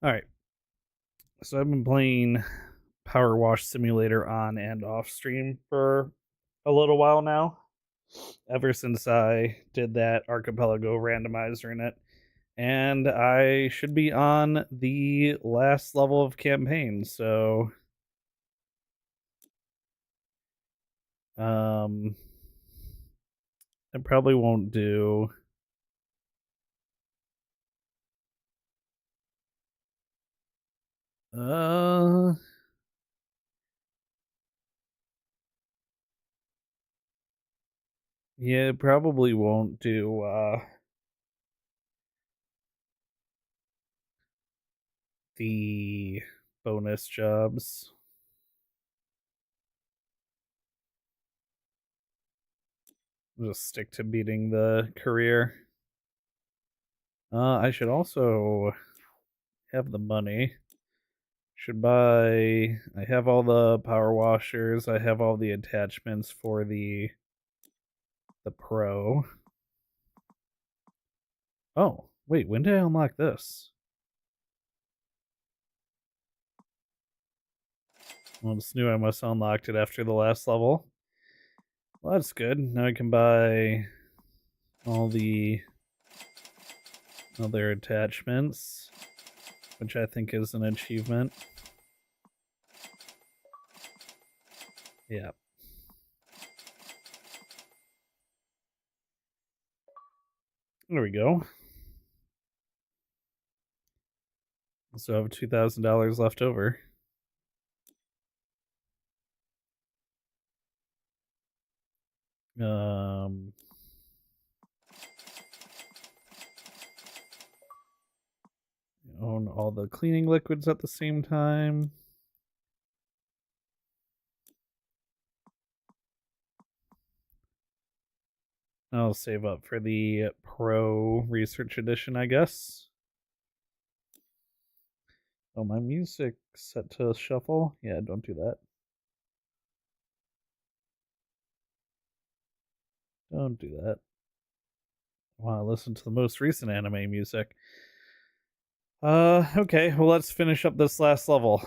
All right. So I've been playing PowerWash Simulator on and off stream for a little while now. Ever since I did that archipelago randomizer in it. And I should be on the last level of campaign, so um I probably won't do uh yeah, probably won't do the bonus jobs. Just stick to beating the career. I should also have the money. Should buy. I have all the power washers. I have all the attachments for the Pro. Oh, wait, when did I unlock this? Well, I just knew I must have unlocked it after the last level. Well, that's good. Now I can buy all the other attachments, which I think is an achievement. Yeah. There we go. So I have $2,000 left over. Own all the cleaning liquids at the same time. I'll save up for the Pro Research Edition, I guess. Oh, my music's set to shuffle? Yeah, don't do that. Don't do that. I want to listen to the most recent anime music. Okay, well, let's finish up this last level.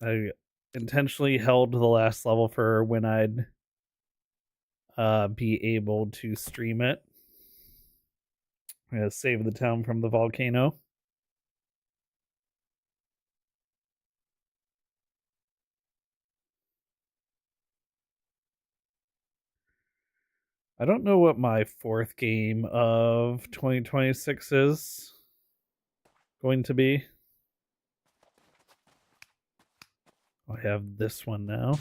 I intentionally held the last level for when I'd be able to stream it. I'm gonna save the town from the volcano. I don't know what my fourth game of 2026 is going to be. I have this one now.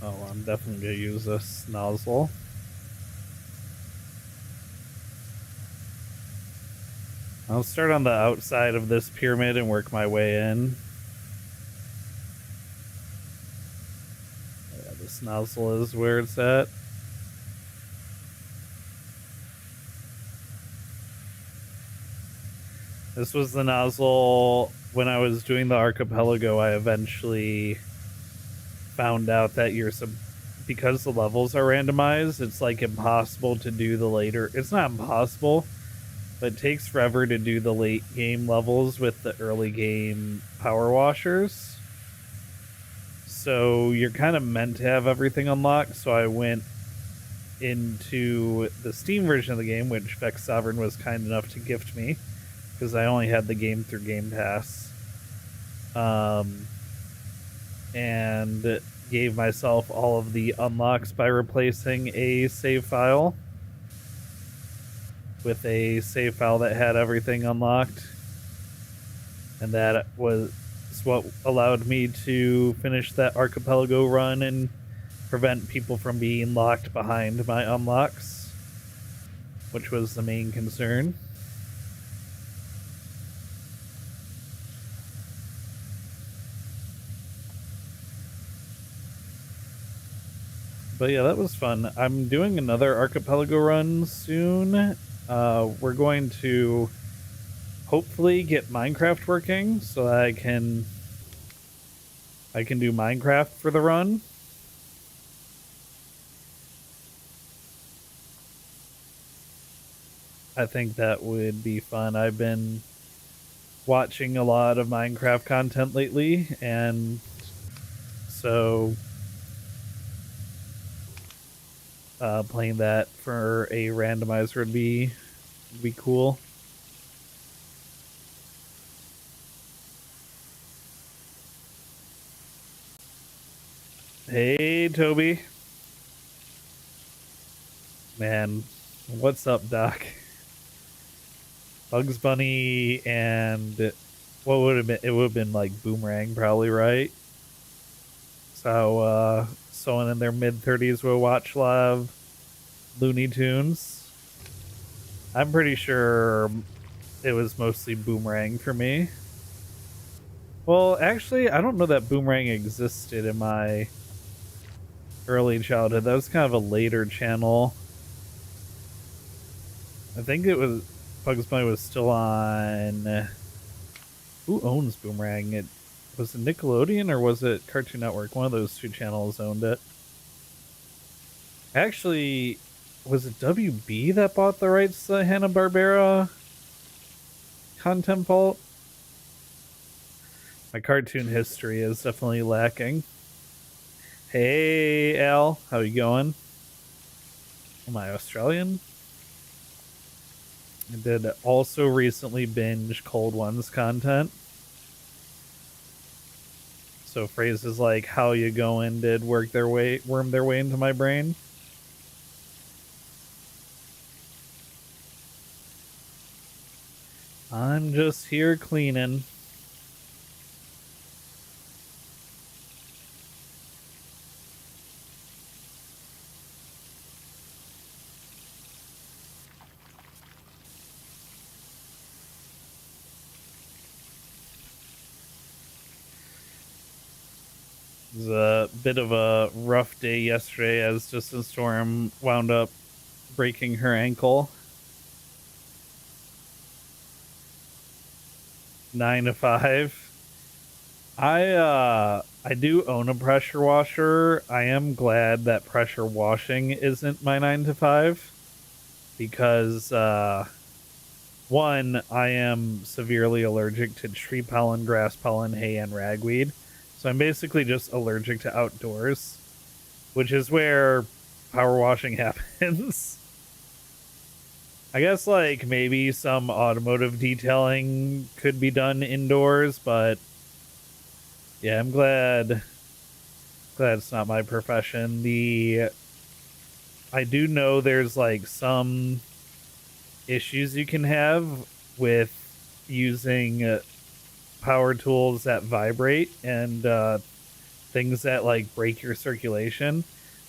Oh, I'm definitely going to use this nozzle. I'll start on the outside of this pyramid and work my way in. Yeah, this nozzle is where it's at. This was the nozzle when I was doing the archipelago. I eventually found out that because the levels are randomized, it's like impossible to do the later. It's not impossible, but it takes forever to do the late game levels with the early game power washers. So you're kind of meant to have everything unlocked. So I went into the Steam version of the game, which Vex Sovereign was kind enough to gift me because I only had the game through Game Pass. And gave myself all of the unlocks by replacing a save file with a save file that had everything unlocked. And that was what allowed me to finish that archipelago run and prevent people from being locked behind my unlocks, which was the main concern. But yeah, that was fun. I'm doing another archipelago run soon. We're going to hopefully get Minecraft working so that I can do Minecraft for the run. I think that would be fun. I've been watching a lot of Minecraft content lately, and so playing that for a randomizer would be cool. Hey, Toby. Man, what's up, Doc? Bugs Bunny and what would have been? It would have been like Boomerang, probably, right? So, someone in their mid 30s will watch live Looney Tunes. I'm pretty sure it was mostly Boomerang for me. Well, actually, I don't know that Boomerang existed in my early childhood. That was kind of a later channel. I think it was Bugs Bunny was still on. Who owns Boomerang? It was it Nickelodeon or was it Cartoon Network? One of those two channels owned it. Actually, was it WB that bought the rights to the Hanna-Barbera content vault? My cartoon history is definitely lacking. Hey, Al, how you going? Am I Australian? I did also recently binge Cold Ones content. So phrases like "how you going" did worm their way into my brain. I'm just here cleaning. It was a bit of a rough day yesterday as Justin Storm wound up breaking her ankle. 9 to 5. I do own a pressure washer. I am glad that pressure washing isn't my 9 to 5 because one, I am severely allergic to tree pollen, grass pollen, hay, and ragweed. So I'm basically just allergic to outdoors, which is where power washing happens. I guess like maybe some automotive detailing could be done indoors, but yeah, I'm glad it's not my profession. I do know there's like some issues you can have with using power tools that vibrate and things that like break your circulation.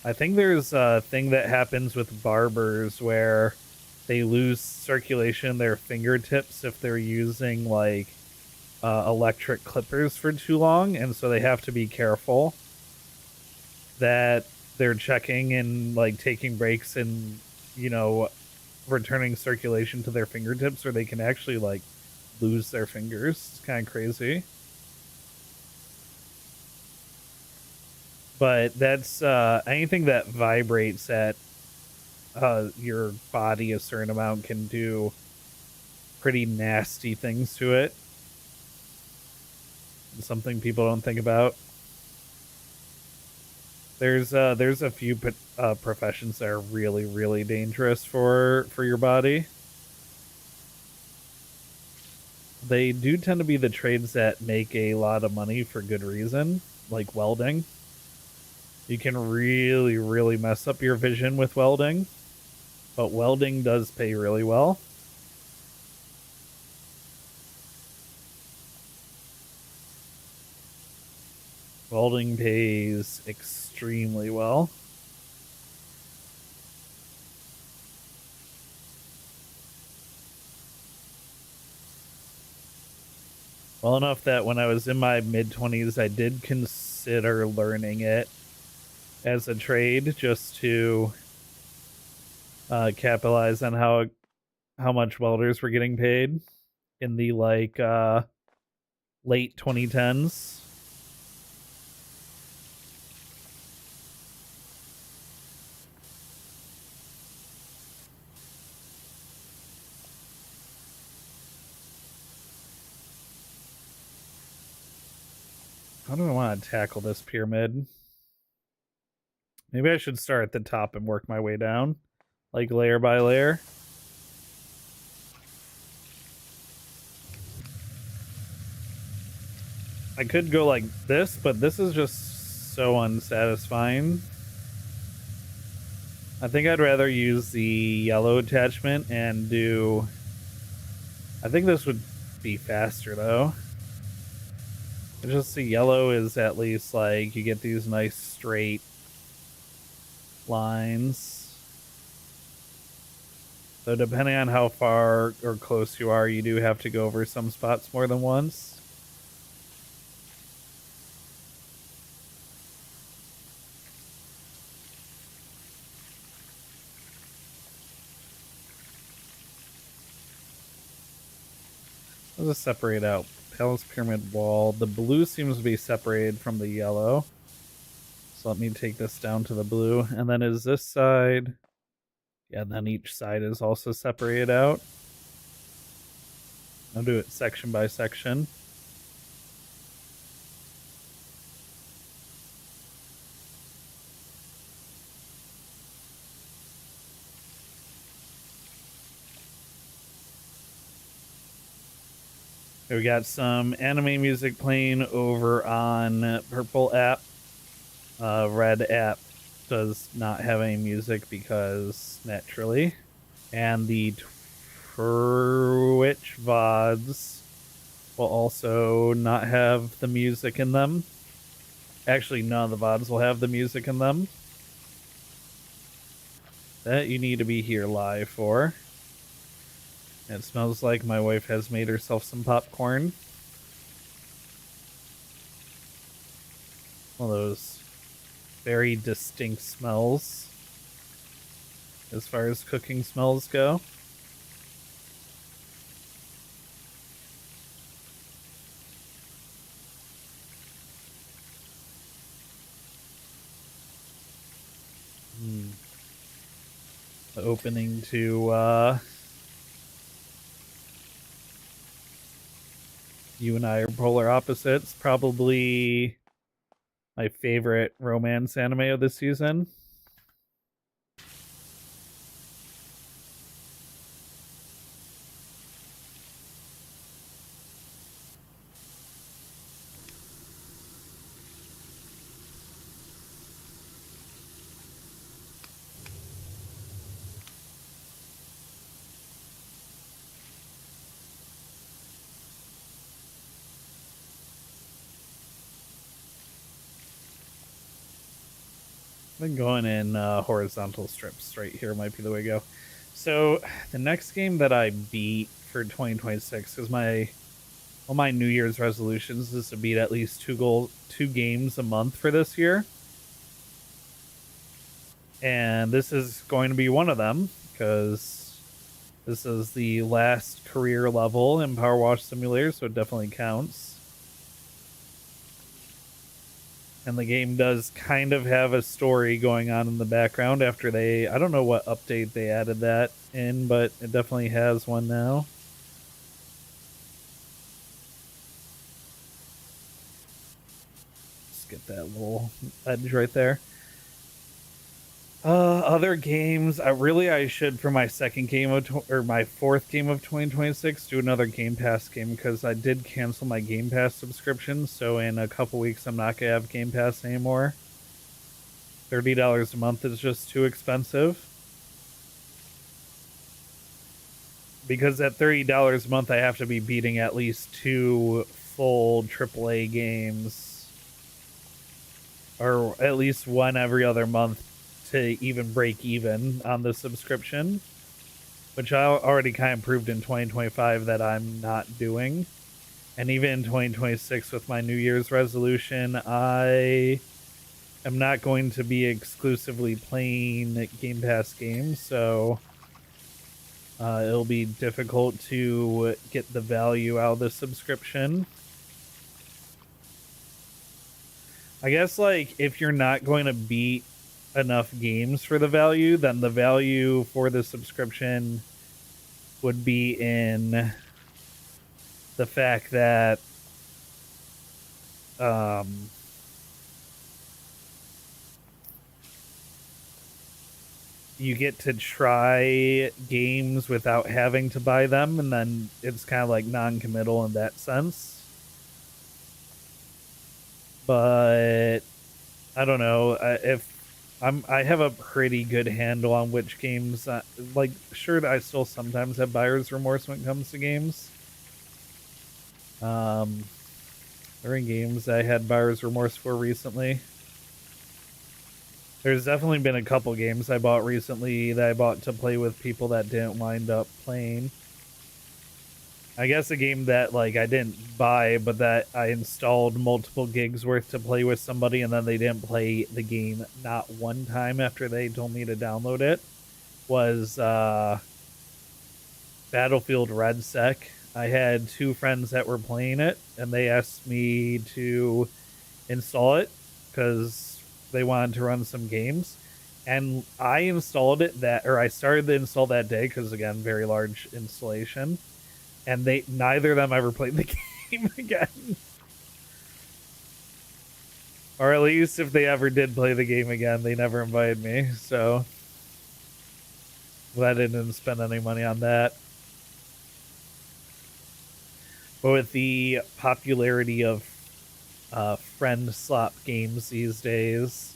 I think there's a thing that happens with barbers where they lose circulation in their fingertips if they're using like electric clippers for too long, and so they have to be careful that they're checking and like taking breaks and you know returning circulation to their fingertips, or they can actually like lose their fingers. It's kind of crazy. But that's anything that vibrates at your body a certain amount can do pretty nasty things to it. Something people don't think about. There's a few professions that are really dangerous for your body. They do tend to be the trades that make a lot of money for good reason, like welding. You can really mess up your vision with welding, but welding does pay really well. Welding pays extremely well. Well enough that when I was in my mid 20s, I did consider learning it as a trade just to capitalize on how much welders were getting paid in the like late 2010s. How do I want to tackle this pyramid? Maybe I should start at the top and work my way down, like layer by layer. I could go like this, but this is just so unsatisfying. I think I'd rather use the yellow attachment and do... I think this would be faster, though. It's just the yellow is at least, like, you get these nice straight lines. So depending on how far or close you are, you do have to go over some spots more than once. Let's just separate out Palace Pyramid Wall. The blue seems to be separated from the yellow. So let me take this down to the blue. And then is this side... Yeah, and then each side is also separated out. I'll do it section by section. We got some anime music playing over on Purple app. Red app does not have any music because naturally. And the Twitch VODs will also not have the music in them. Actually, none of the VODs will have the music in them. That you need to be here live for. It smells like my wife has made herself some popcorn. One of those very distinct smells as far as cooking smells go. The opening to You and I Are Polar Opposites, probably my favorite romance anime of the season. I think going in horizontal strips right here might be the way to go. So the next game that I beat for 2026 is one of my New Year's resolutions is to beat at least two games a month for this year. And this is going to be one of them because this is the last career level in PowerWash Simulator, so it definitely counts. And the game does kind of have a story going on in the background after I don't know what update they added that in, but it definitely has one now. Let's get that little edge right there. Other games, I should for my my fourth game of 2026 do another Game Pass game because I did cancel my Game Pass subscription, so in a couple weeks I'm not gonna have Game Pass anymore. $30 a month is just too expensive. Because at $30 a month I have to be beating at least 2 full AAA games, or at least one every other month to even break even on the subscription, which I already kind of proved in 2025 that I'm not doing. And even in 2026 with my New Year's resolution, I am not going to be exclusively playing Game Pass games, so it'll be difficult to get the value out of the subscription. I guess, like, if you're not going to beat enough games for the value, then the value for the subscription would be in the fact that you get to try games without having to buy them, and then it's kind of like non-committal in that sense. But I don't know if I have a pretty good handle on which games. Like, sure, I still sometimes have buyer's remorse when it comes to games. There are games I had buyer's remorse for recently. There's definitely been a couple games I bought recently that I bought to play with people that didn't wind up playing. I guess a game that like I didn't buy, but that I installed multiple gigs worth to play with somebody, and then they didn't play the game not one time after they told me to download it, was Battlefield Red Sec. I had two friends that were playing it, and they asked me to install it because they wanted to run some games. And I installed it I started the install that day because, again, very large installation. And neither of them ever played the game again. Or at least if they ever did play the game again, they never invited me. So glad I didn't spend any money on that. But with the popularity of friend slop games these days,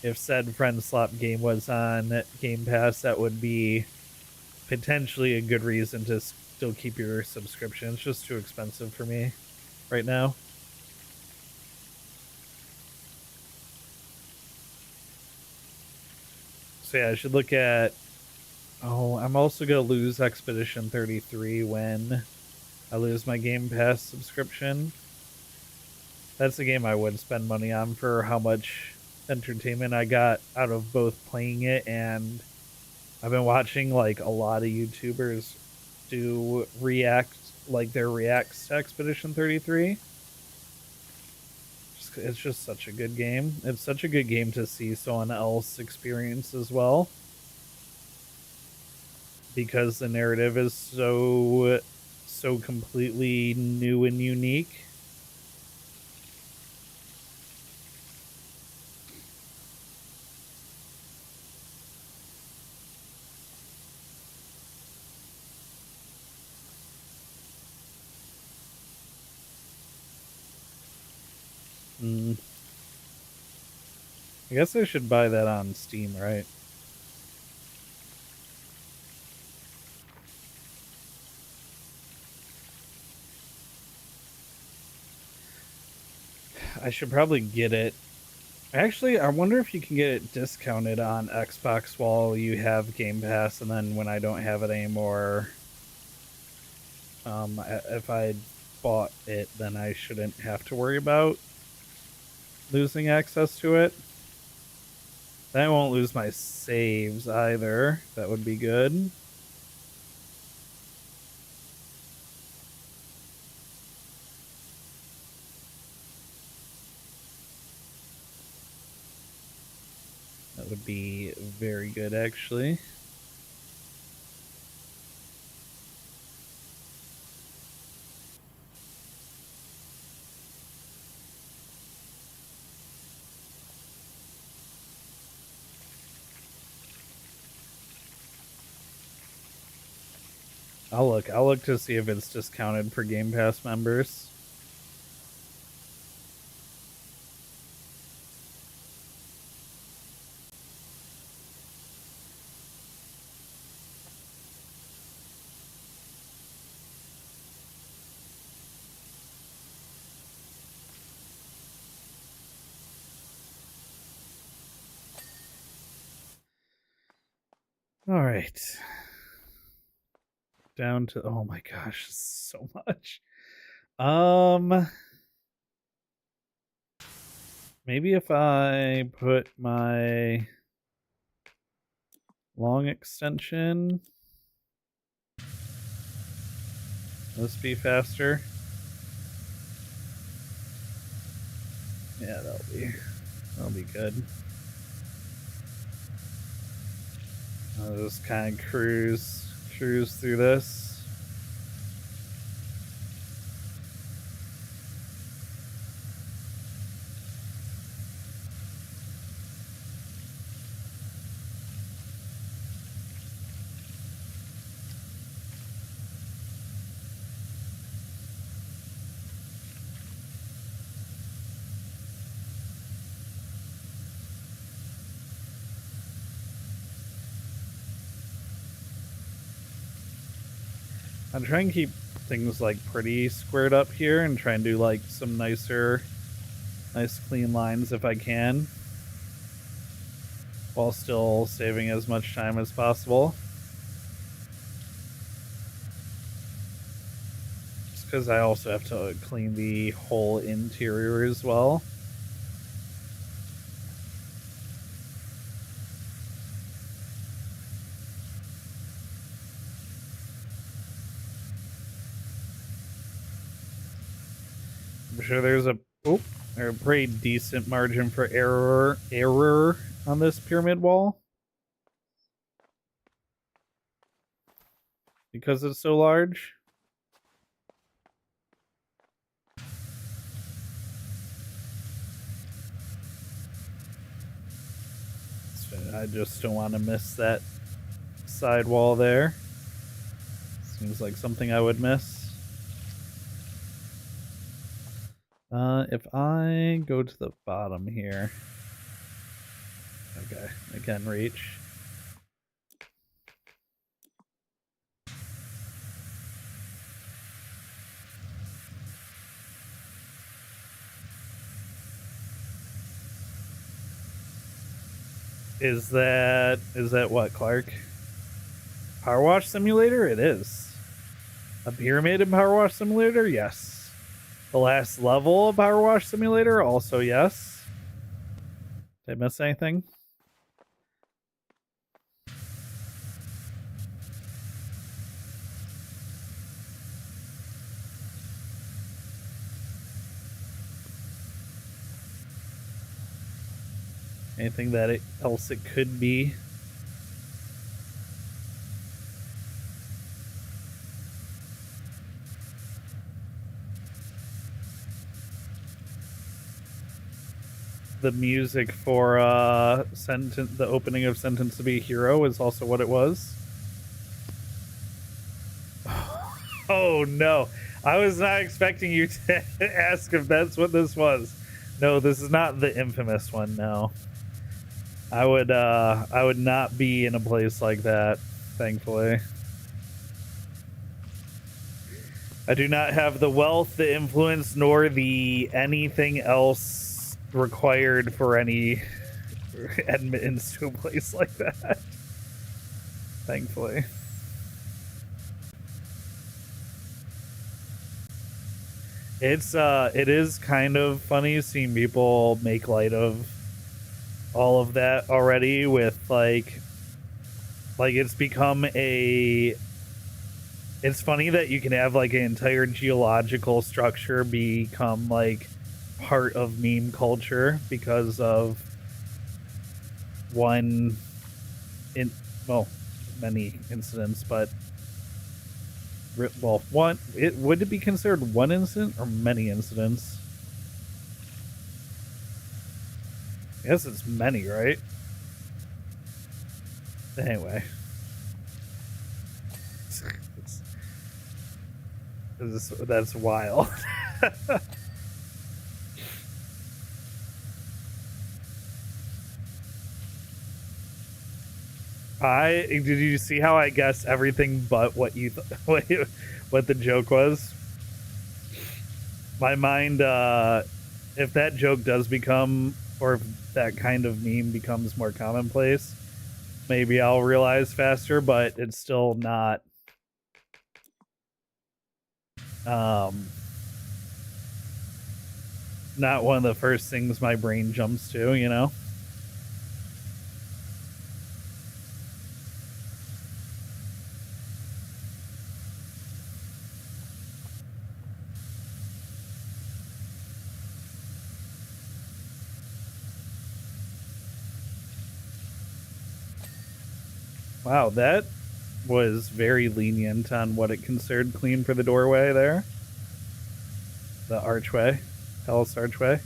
if said friend slop game was on Game Pass, that would be potentially a good reason to still keep your subscription. It's just too expensive for me right now. So yeah, I should look at. Oh, I'm also gonna lose Expedition 33 when I lose my Game Pass subscription. That's a game I would spend money on for how much entertainment I got out of both playing it, and I've been watching like a lot of YouTubers do their reacts to Expedition 33. It's just such a good game. It's such a good game to see someone else experience as well, because the narrative is so completely new and unique. I guess I should buy that on Steam, right? I should probably get it. Actually, I wonder if you can get it discounted on Xbox while you have Game Pass, and then when I don't have it anymore, if I bought it, then I shouldn't have to worry about losing access to it. Then I won't lose my saves either. That would be good. That would be very good, actually. I'll look. I'll look to see if it's discounted for Game Pass members. All right. Down to, oh my gosh, so much. Maybe if I put my long extension, this be faster. Yeah, that'll be good. I'll just kind of cruise through this. I'm trying to keep things like pretty squared up here and try and do like some nice clean lines if I can, while still saving as much time as possible. Just because I also have to clean the whole interior as well. I'm sure there's a pretty decent margin for error on this pyramid wall because it's so large. I just don't want to miss that side wall there. Seems like something I would miss. If I go to the bottom here, okay, I can reach. Is that what, Clark? PowerWash Simulator? It is. A pyramid in PowerWash Simulator? Yes. The last level of PowerWash Simulator? Also yes. Did I miss anything? Anything that else it could be? The music for the opening of Sentence to Be a Hero is also what it was. Oh no, I was not expecting you to ask if that's what this was. No, this is not the infamous one. No, I would not be in a place like that, thankfully. I do not have the wealth, the influence, nor the anything else required for any admittance to a place like that, thankfully. It is kind of funny seeing people make light of all of that already with like it's become a, it's funny that you can have like an entire geological structure become like part of meme culture because of many incidents, but would it be considered one incident or many incidents? I guess it's many, right? Anyway. That's wild. Did you see how I guessed everything but what you what the joke was? My mind, if that joke does become, or if that kind of meme becomes more commonplace, maybe I'll realize faster, but it's still not not one of the first things my brain jumps to, you know? Wow, that was very lenient on what it considered clean for the doorway there. The archway. Palace archway.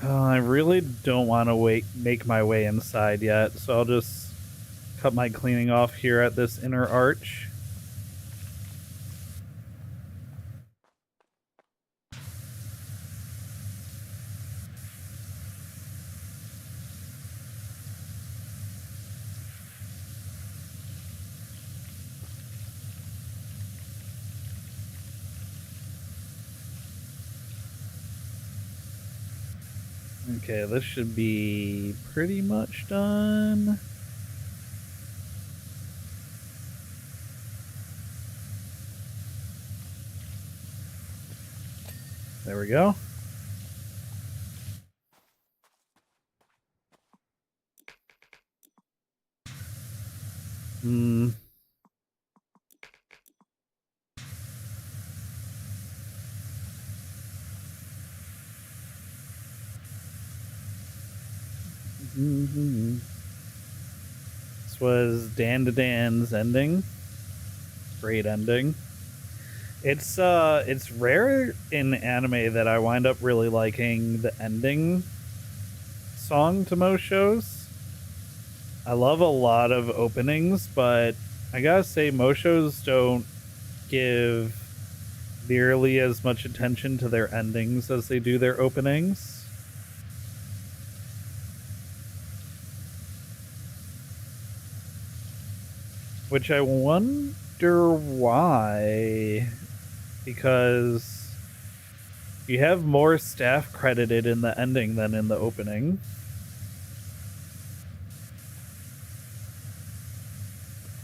I really don't want to make my way inside yet, so I'll just cut my cleaning off here at this inner arch. Okay, this should be pretty much done. There we go. This was Dan to Dan's ending. Great ending. It's rare in anime that I wind up really liking the ending song to most shows. I love a lot of openings, but I gotta say most shows don't give nearly as much attention to their endings as they do their openings. Which I wonder why. Because you have more staff credited in the ending than in the opening.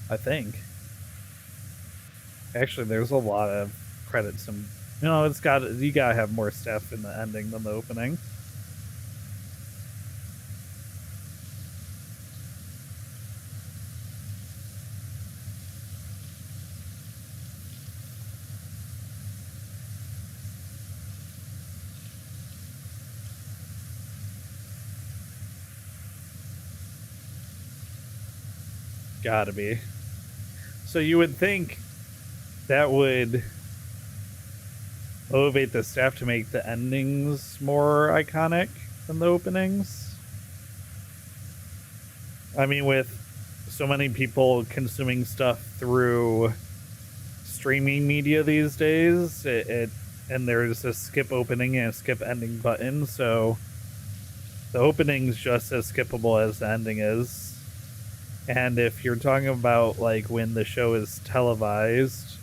I think. Actually, there's a lot of credits and you gotta have more staff in the ending than the opening. Gotta be. So you would think that would elevate the staff to make the endings more iconic than the openings. I mean, with so many people consuming stuff through streaming media these days, and there's a skip opening and a skip ending button, so the opening's just as skippable as the ending is. And if you're talking about like when the show is televised,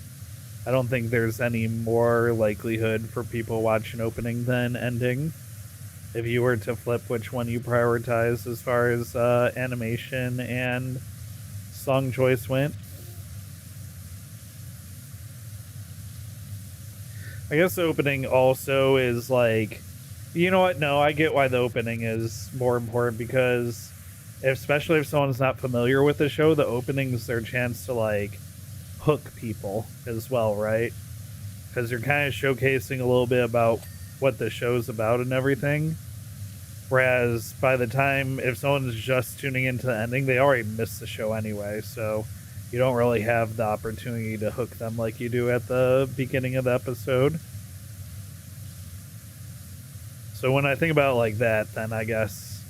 I don't think there's any more likelihood for people watching opening than ending. If you were to flip which one you prioritize as far as animation and song choice went. I guess the opening also is like, you know what? No, I get why the opening is more important because especially if someone's not familiar with the show, the opening's their chance to like hook people as well, right? Because you're kind of showcasing a little bit about what the show's about and everything. Whereas by the time, if someone's just tuning into the ending, they already missed the show anyway, so you don't really have the opportunity to hook them like you do at the beginning of the episode. So when I think about it like that, then I guess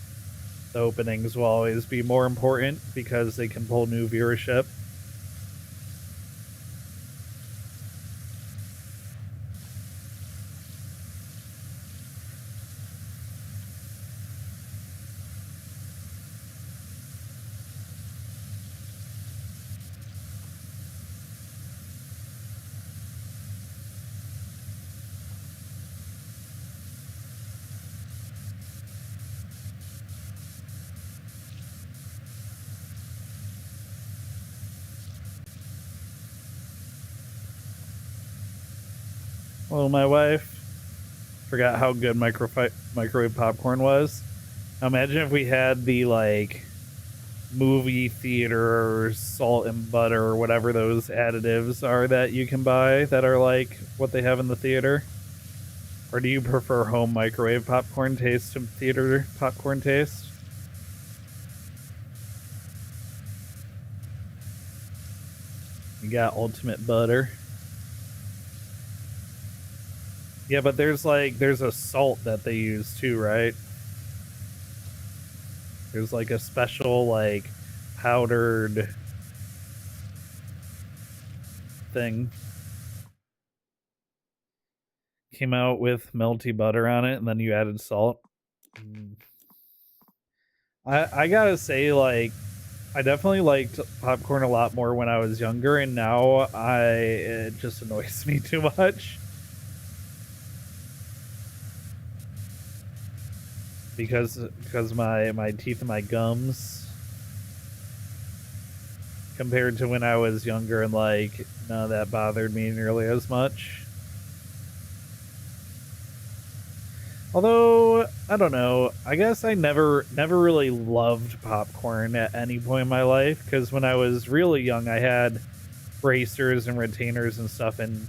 the openings will always be more important because they can pull new viewership. Well, my wife forgot how good microwave popcorn was. Now imagine if we had the like movie theater salt and butter or whatever those additives are that you can buy that are like what they have in the theater. Or do you prefer home microwave popcorn taste to theater popcorn taste? You got ultimate butter. Yeah, but there's a salt that they use too, right? There's like a special like powdered thing. Came out with melty butter on it, and then you added salt. I gotta say, like, I definitely liked popcorn a lot more when I was younger, and now it just annoys me too much. Because my teeth and my gums, compared to when I was younger, and like none of that bothered me nearly as much. Although, I don't know, I guess I never really loved popcorn at any point in my life, because when I was really young I had bracers and retainers and stuff and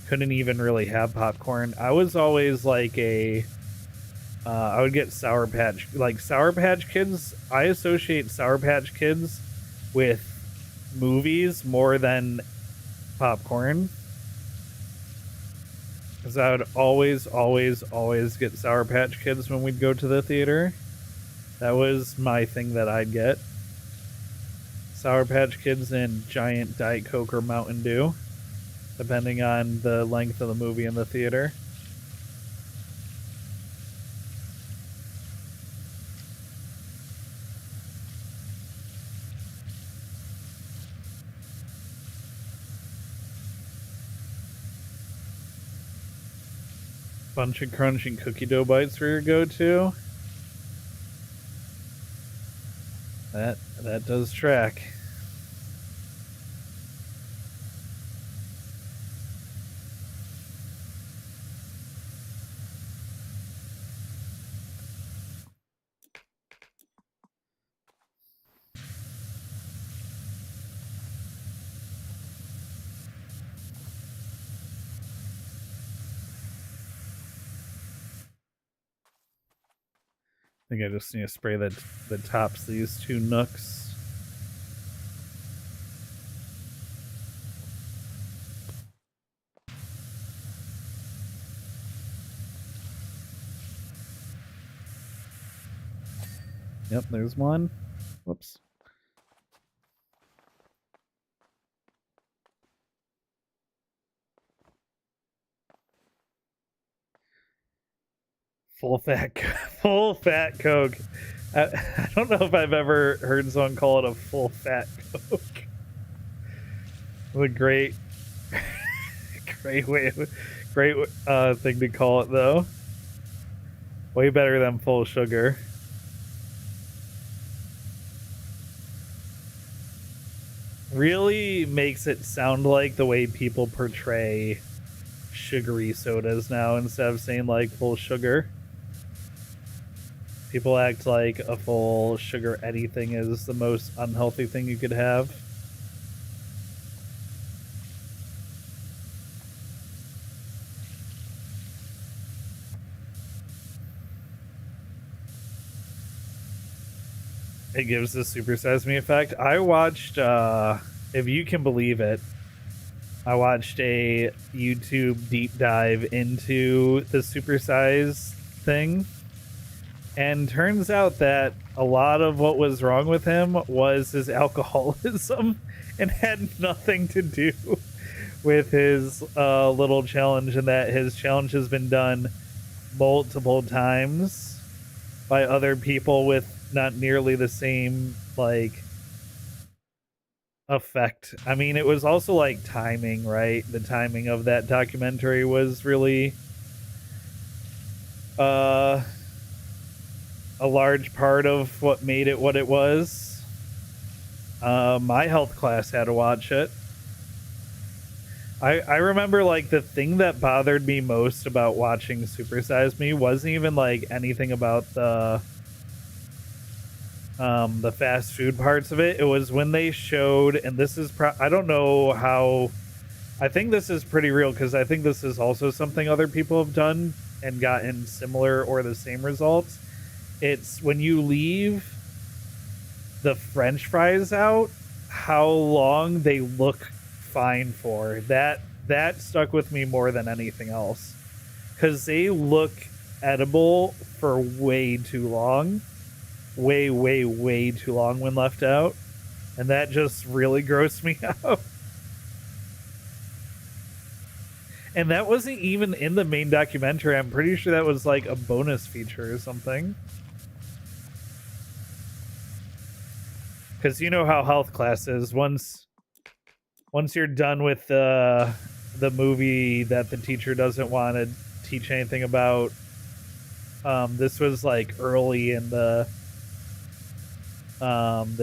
couldn't even really have popcorn. I was always like I would get Sour Patch Kids. I associate Sour Patch Kids with movies more than popcorn. Because I would always get Sour Patch Kids when we'd go to the theater. That was my thing that I'd get. Sour Patch Kids and giant Diet Coke or Mountain Dew, depending on the length of the movie in the theater. Bunch of crunch and cookie dough bites for your go-to. That does track. I think I just need to spray that tops these two nooks. Yep, there's one. Whoops. Full fat Coke. I don't know if I've ever heard someone call it a full fat Coke. What a great great thing to call it, though. Way better than full sugar. Really makes it sound like the way people portray sugary sodas now, instead of saying like full sugar. People act like a full sugar anything is the most unhealthy thing you could have. It gives the supersize me effect. I watched, if you can believe it, I watched a YouTube deep dive into the supersize thing. And turns out that a lot of what was wrong with him was his alcoholism and had nothing to do with his little challenge, and that his challenge has been done multiple times by other people with not nearly the same, like, effect. I mean, it was also like timing, right? The timing of that documentary was really a large part of what made it what it was. My health class had to watch it. I remember, like, the thing that bothered me most about watching Super Size Me wasn't even like anything about the fast food parts of it. It was when they showed, and this is I don't know how, I think this is pretty real, because I think this is also something other people have done and gotten similar or the same results. It's when you leave the French fries out, how long they look fine for. That stuck with me more than anything else, because they look edible for way too long. Way too long when left out. And that just really grossed me out. And that wasn't even in the main documentary. I'm pretty sure that was like a bonus feature or something. Because you know how health class is. Once you're done with the movie that the teacher doesn't want to teach anything about, this was like early in the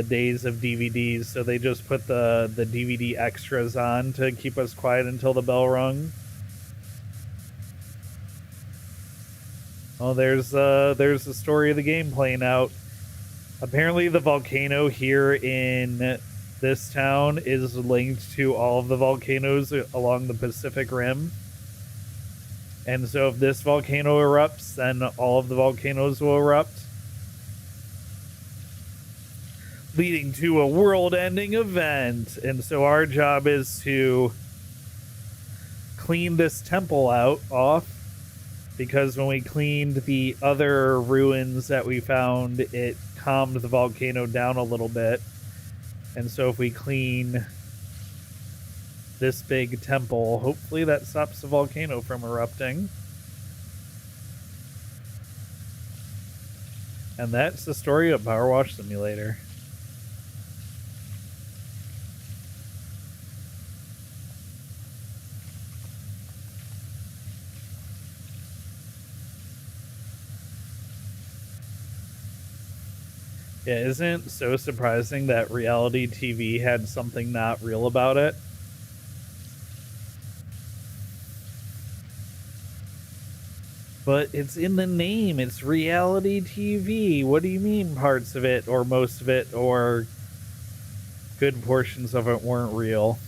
days of DVDs, so they just put the DVD extras on to keep us quiet until the bell rung. Oh, there's the story of the game playing out. Apparently, the volcano here in this town is linked to all of the volcanoes along the Pacific Rim. And so if this volcano erupts, then all of the volcanoes will erupt, leading to a world-ending event. And so our job is to clean this temple off, because when we cleaned the other ruins that we found, it calmed the volcano down a little bit. And so if we clean this big temple, hopefully that stops the volcano from erupting. And that's the story of PowerWash Simulator. Yeah, isn't it so surprising that reality TV had something not real about it? But it's in the name. It's reality TV. What do you mean parts of it or most of it or good portions of it weren't real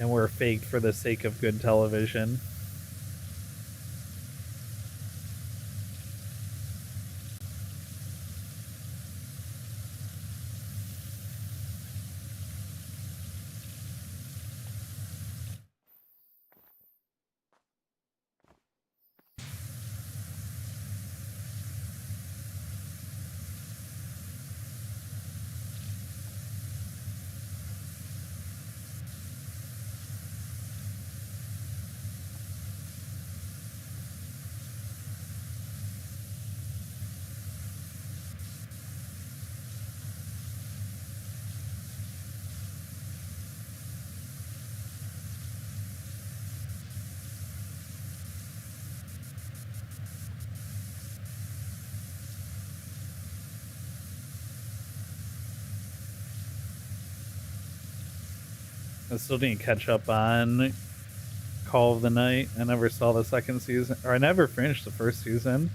and were faked for the sake of good television? I still need to catch up on Call of the Night. I never saw the second season, or I never finished the first season.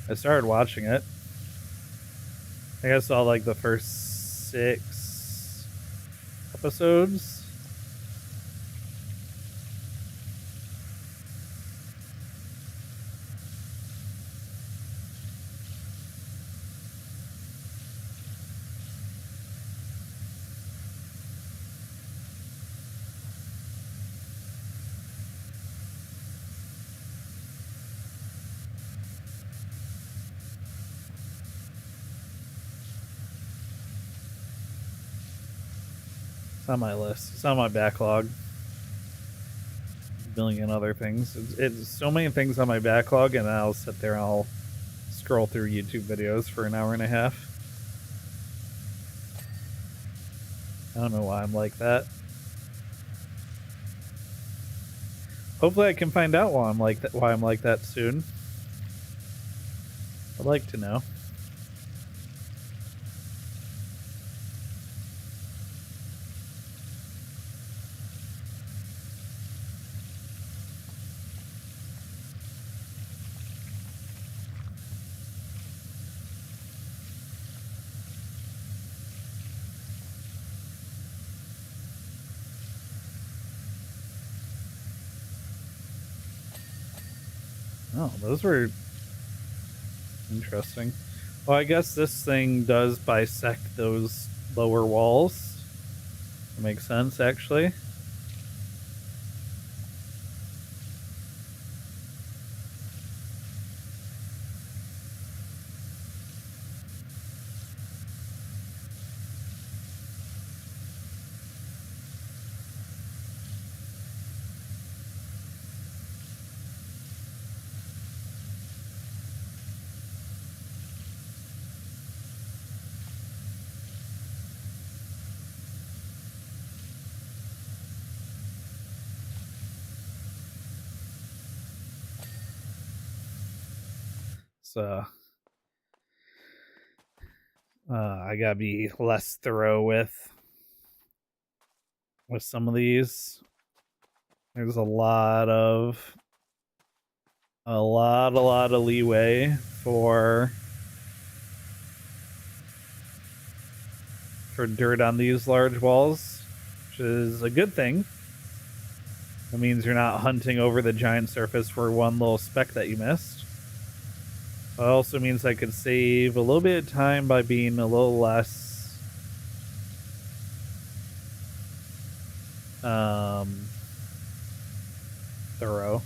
I started watching it. I think I saw like the first 6 episodes. It's on my list. It's on my backlog. A million other things. It's so many things on my backlog, and I'll sit there and I'll scroll through YouTube videos for an hour and a half. I don't know why I'm like that. Hopefully I can find out why I'm like that soon. I'd like to know. Oh, those were interesting. Well, I guess this thing does bisect those lower walls. That makes sense, actually. So I gotta be less thorough with some of these. There's a lot of leeway for dirt on these large walls, which is a good thing. It means you're not hunting over the giant surface for one little speck that you missed. It also means I could save a little bit of time by being a little less thorough.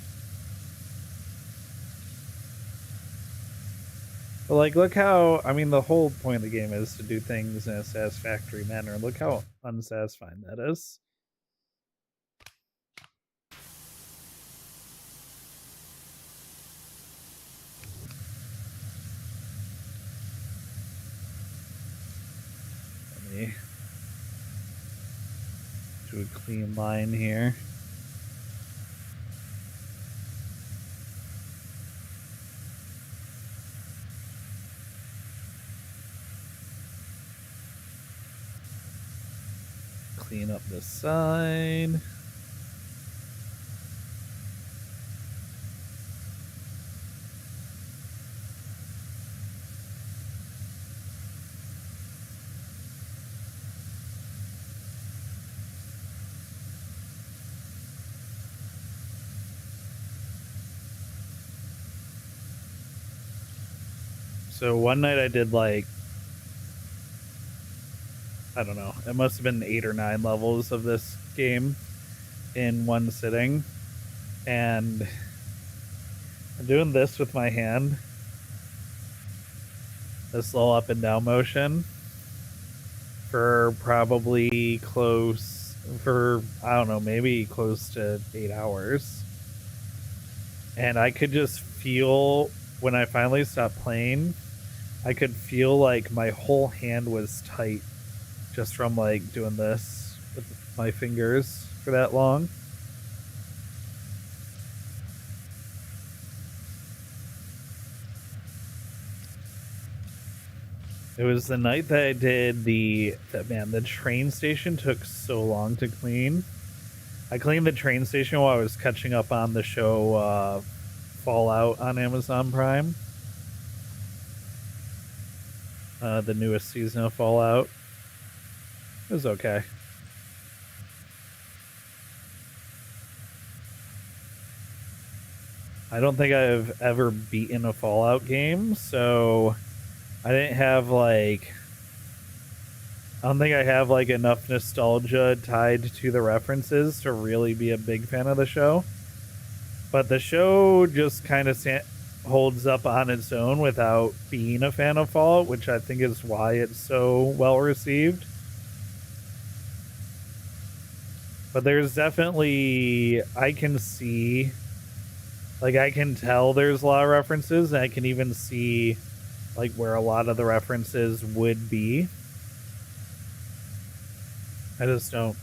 But like, look how, I mean, the whole point of the game is to do things in a satisfactory manner. Look how unsatisfying that is. Let me do a clean line here. Clean up this side. So one night I did like, I don't know, it must have been 8 or 9 levels of this game in one sitting. And I'm doing this with my hand, this little up and down motion, for probably I don't know, maybe close to 8 hours. And I could just feel, when I finally stopped playing, I could feel like my whole hand was tight just from like doing this with my fingers for that long. It was the night that I did the train station took so long to clean. I cleaned the train station while I was catching up on the show Fallout on Amazon Prime. The newest season of Fallout. It was okay. I don't think I've ever beaten a Fallout game, so I don't think I have like enough nostalgia tied to the references to really be a big fan of the show. But the show just kind of holds up on its own without being a fan of Fallout, which I think is why it's so well received. But there's definitely, I can tell there's a lot of references, and I can even see like where a lot of the references would be. I just don't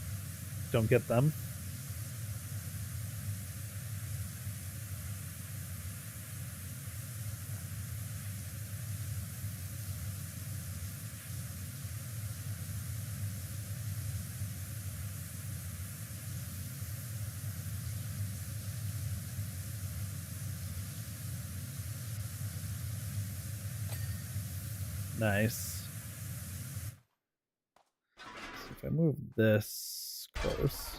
get them. Nice. So if I move this close.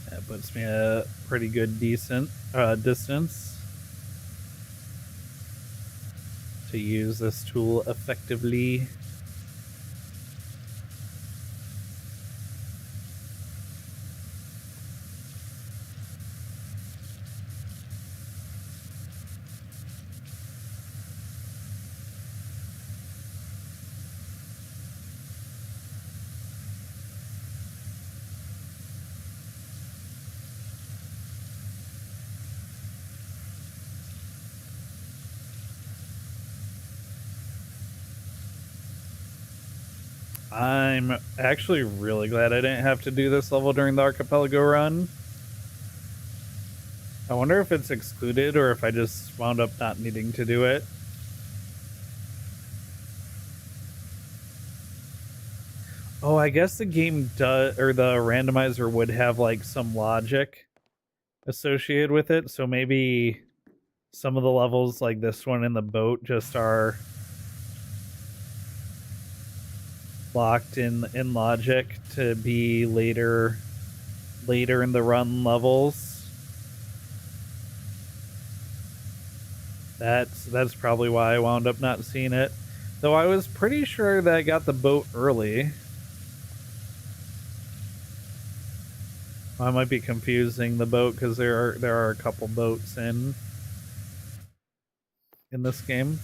That puts me a pretty good decent distance to use this tool effectively. I'm actually really glad I didn't have to do this level during the archipelago run. I wonder if it's excluded or if I just wound up not needing to do it. Oh, I guess the game does, or the randomizer would have like some logic associated with it. So maybe some of the levels, like this one in the boat, just are locked in logic to be later in the run levels. That's probably why I wound up not seeing it. Though I was pretty sure that I got the boat early. I might be confusing the boat because there are a couple boats in this game.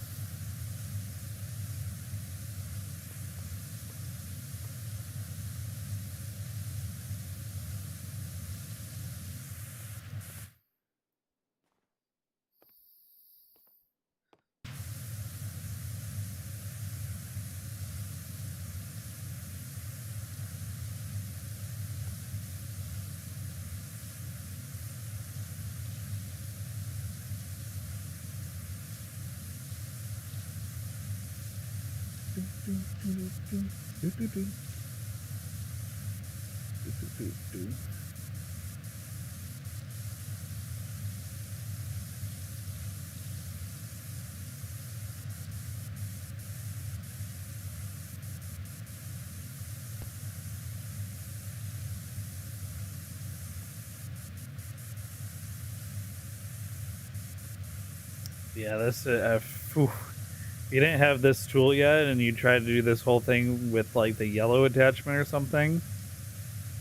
Yeah, this if you didn't have this tool yet and you tried to do this whole thing with like the yellow attachment or something,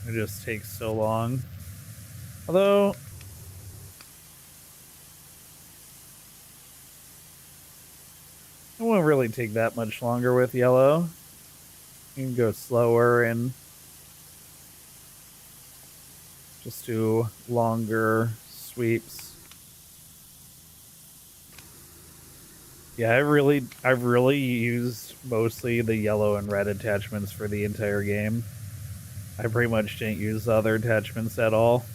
it just takes so long. Although it won't really take that much longer with yellow. You can go slower and just do longer sweeps. Yeah, I've really used mostly the yellow and red attachments for the entire game. I pretty much didn't use the other attachments at all.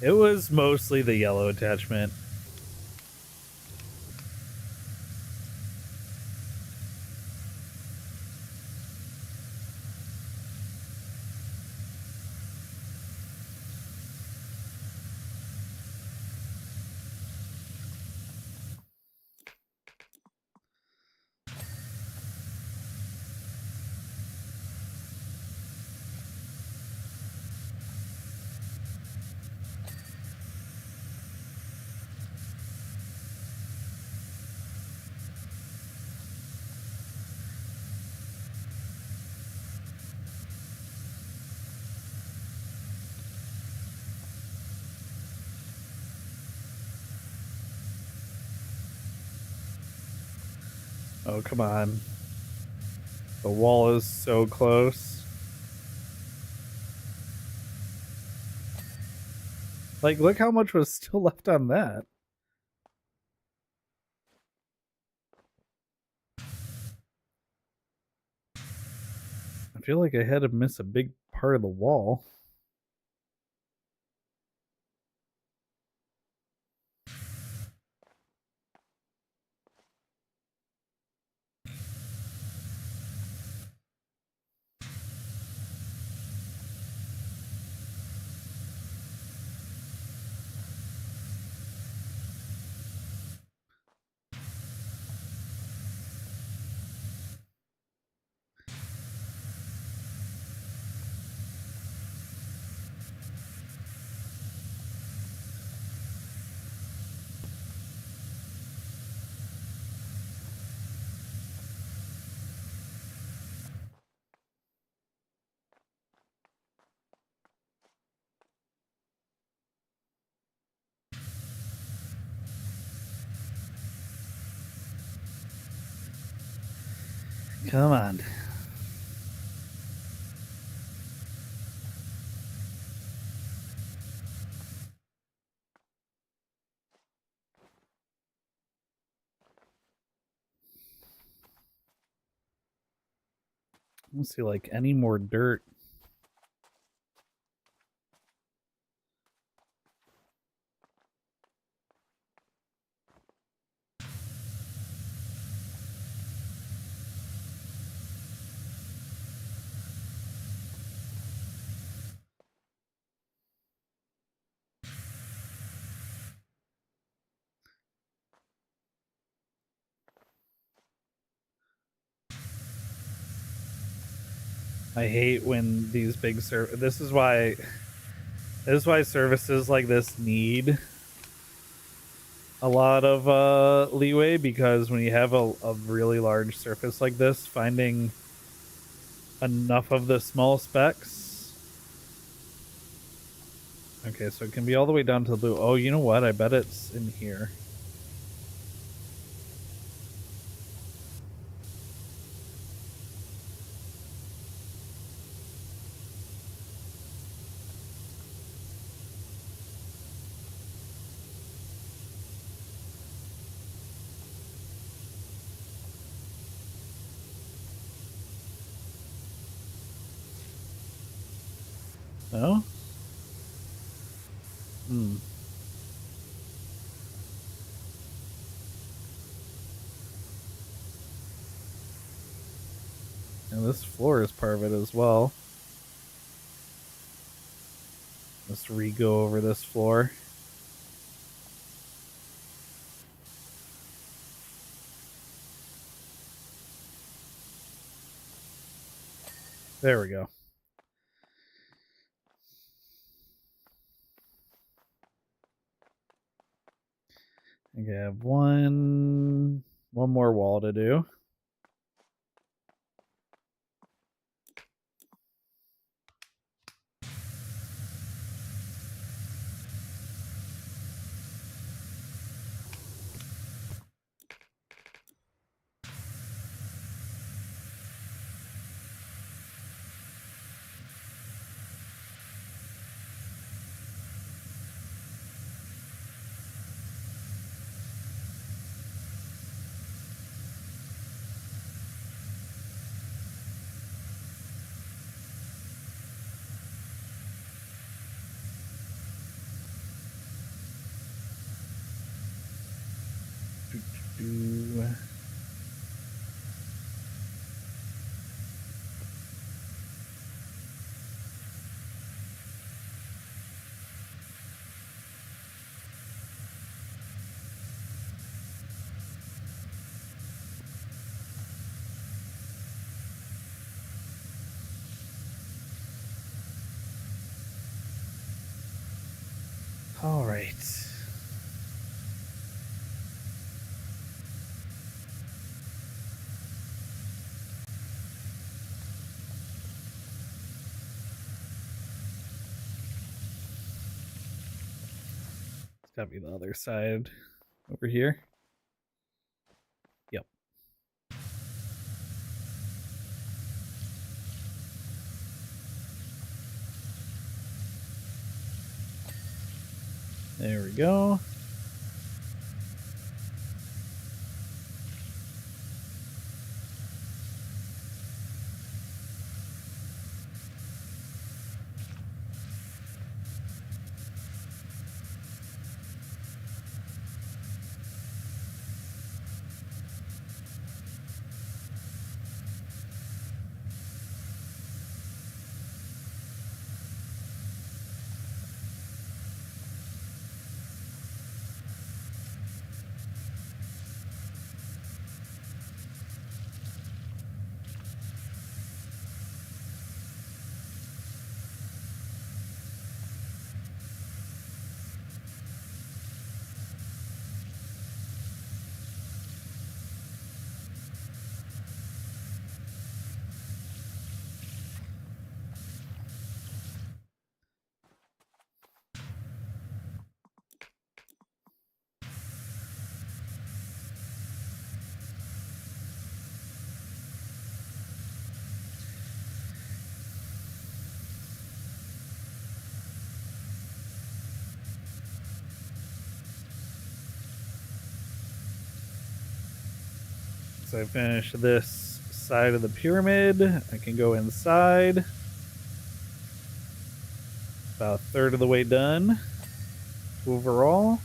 It was mostly the yellow attachment. Oh, come on. The wall is so close. Like, look how much was still left on that. I feel like I had to miss a big part of the wall. Come on. Let's see, like, any more dirt. I hate when these big this is why services like this need a lot of leeway, because when you have a really large surface like this, finding enough of the small specks. Okay, so it can be all the way down to the blue. Oh, you know what? I bet it's in here. No? Hmm. And this floor is part of it as well. Let's re-go over this floor. There we go. Okay, I have one more wall to do. All right. It's gotta be the other side over here. Yep. There we go. So I finished this side of the pyramid. I can go inside. About a third of the way done overall.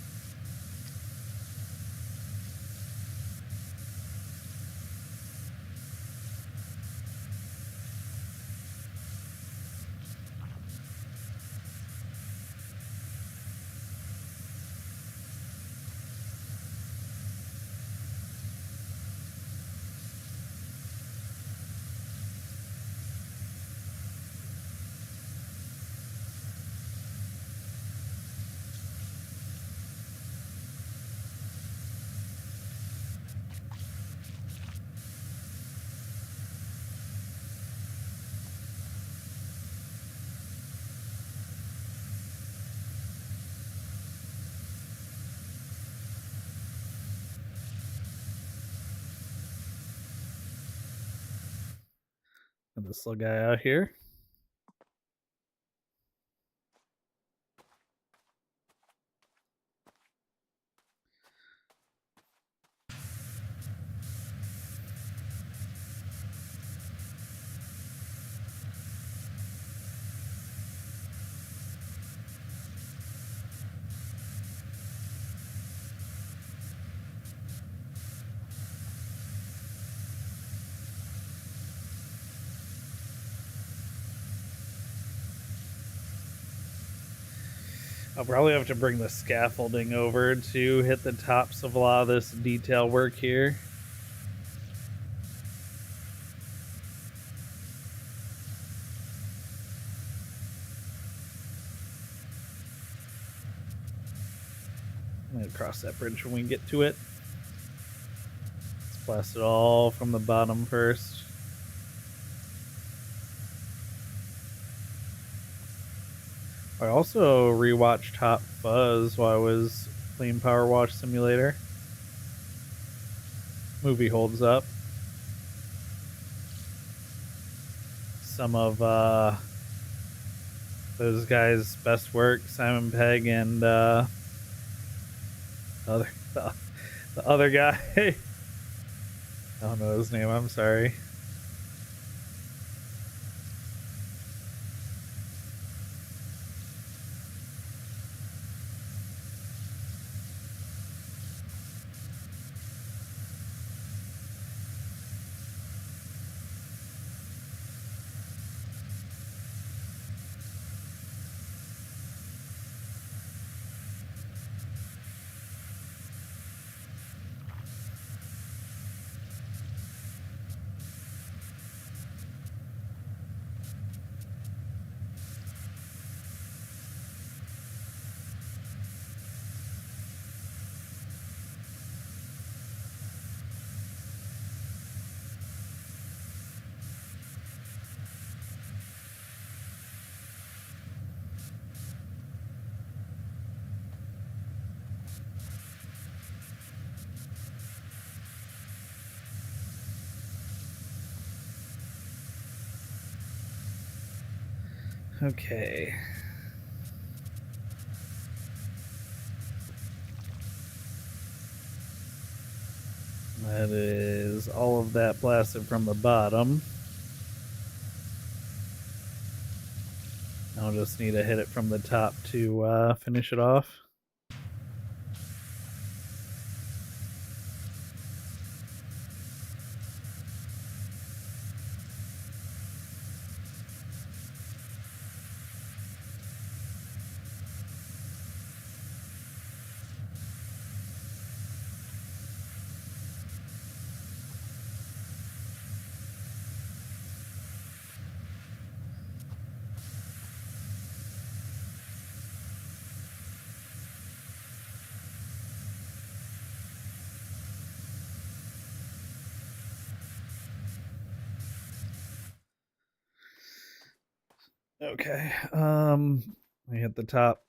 And this little guy out here. I'll probably have to bring the scaffolding over to hit the tops of a lot of this detail work here. I'm gonna cross that bridge when we get to it. Let's blast it all from the bottom first. I also rewatched Hot Fuzz while I was playing PowerWash Simulator. Movie holds up. Some of those guys' best work, Simon Pegg and the other guy. I don't know his name, I'm sorry. Okay. That is all of that blasted from the bottom. I'll just need to hit it from the top to finish it off. Okay. I hit the top.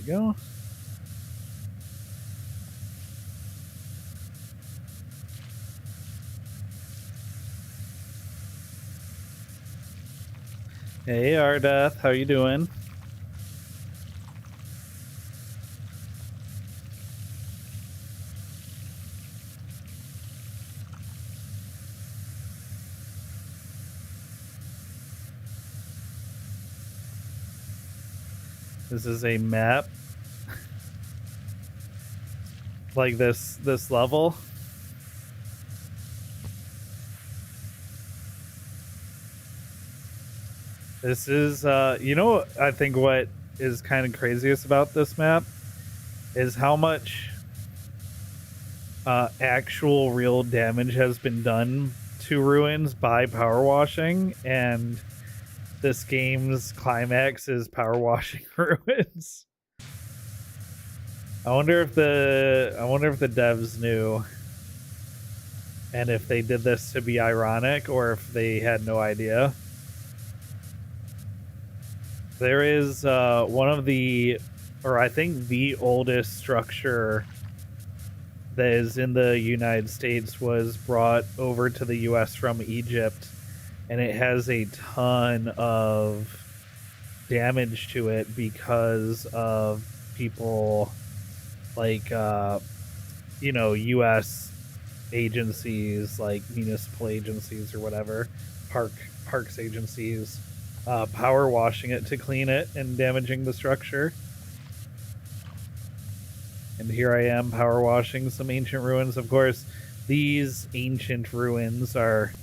we go. Hey, Ardath, how you doing? This is a map like this level. This is you know, I think what is kind of craziest about this map is how much actual real damage has been done to ruins by power washing, and this game's climax is power washing ruins. I wonder if the devs knew, and if they did this to be ironic, or if they had no idea. There is one of the, or I think the oldest structure that is in the United States was brought over to the US from Egypt, and it has a ton of damage to it because of people like you know, US agencies, like municipal agencies or whatever, parks agencies, power washing it to clean it and damaging the structure. And here I am power washing some ancient ruins. Of course, these ancient ruins are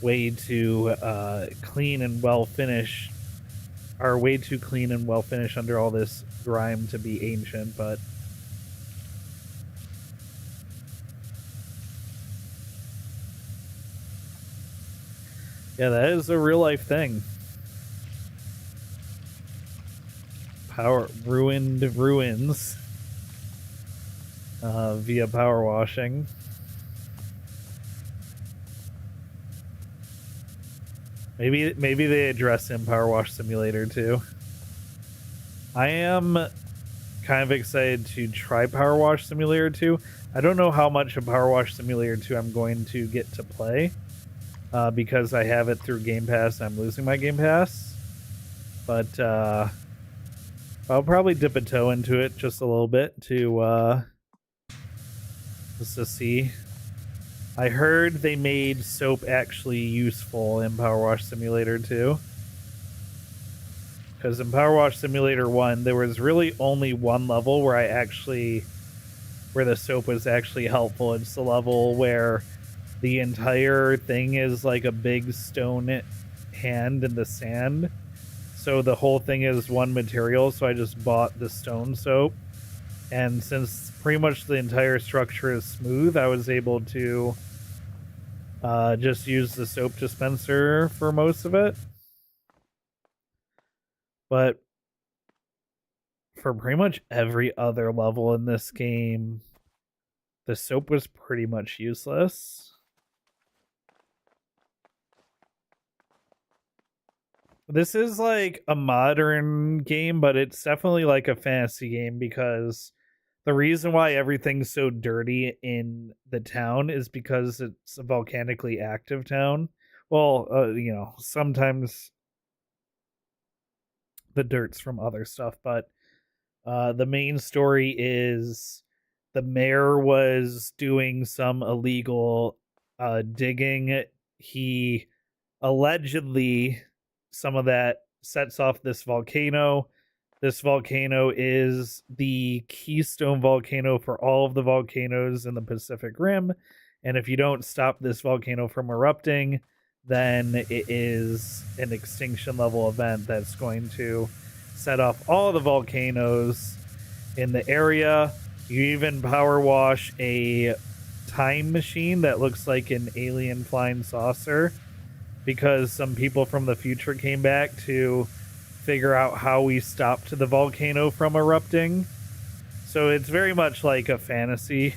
way too clean and well finished, are way too clean and well finished under all this grime to be ancient, but yeah, that is a real life thing. Ruined ruins via power washing. Maybe they address in Power Wash Simulator too. I am kind of excited to try Power Wash Simulator 2. I don't know how much of Power Wash Simulator 2 I'm going to get to play because I have it through Game Pass and I'm losing my Game Pass. But I'll probably dip a toe into it just a little bit to just to see. I heard they made soap actually useful in Power Wash Simulator 2. Because in Power Wash Simulator 1, there was really only one level where where the soap was actually helpful. It's the level where the entire thing is like a big stone hand in the sand. So the whole thing is one material, so I just bought the stone soap. And since pretty much the entire structure is smooth, I was able to just use the soap dispenser for most of it. But for pretty much every other level in this game, the soap was pretty much useless. This is like a modern game, but it's definitely like a fantasy game, because the reason why everything's so dirty in the town is because it's a volcanically active town. Well, you know, sometimes the dirt's from other stuff, but the main story is the mayor was doing some illegal digging. He allegedly, some of that sets off this volcano. This volcano is the keystone volcano for all of the volcanoes in the Pacific Rim. And if you don't stop this volcano from erupting, then it is an extinction level event that's going to set off all the volcanoes in the area. You even power wash a time machine that looks like an alien flying saucer, because some people from the future came back to figure out how we stopped the volcano from erupting. So it's very much like a fantasy.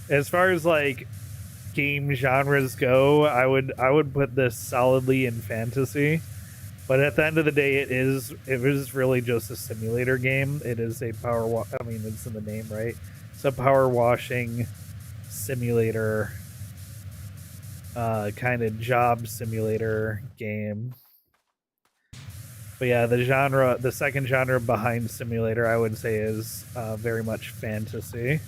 As far as like game genres go, I would put this solidly in fantasy. But at the end of the day, it is really just a simulator game. It is a power wash. I mean, it's in the name, right? It's a power washing simulator, kind of job simulator game. But yeah, the second genre behind simulator, I would say, is very much fantasy.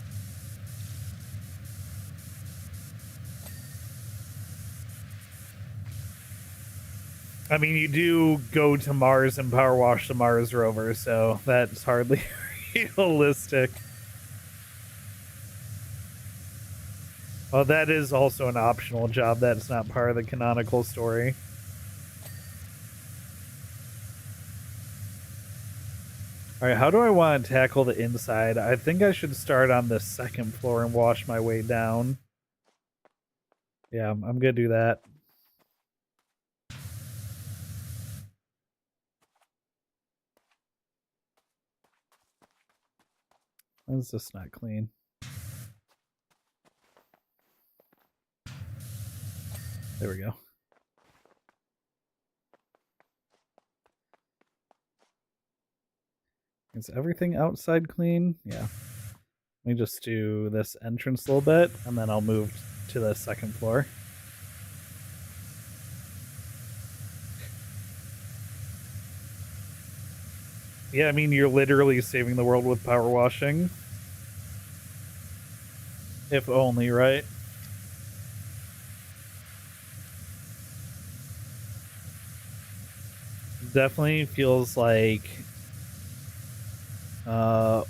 I mean, you do go to Mars and power wash the Mars rover, so that's hardly realistic. Well, that is also an optional job. That's not part of the canonical story. All right, how do I want to tackle the inside? I think I should start on the second floor and wash my way down. Yeah, I'm gonna do that. Why is this not clean? There we go. Is everything outside clean? Yeah. Let me just do this entrance a little bit, and then I'll move to the second floor. Yeah, I mean, you're literally saving the world with power washing. If only, right? Definitely feels like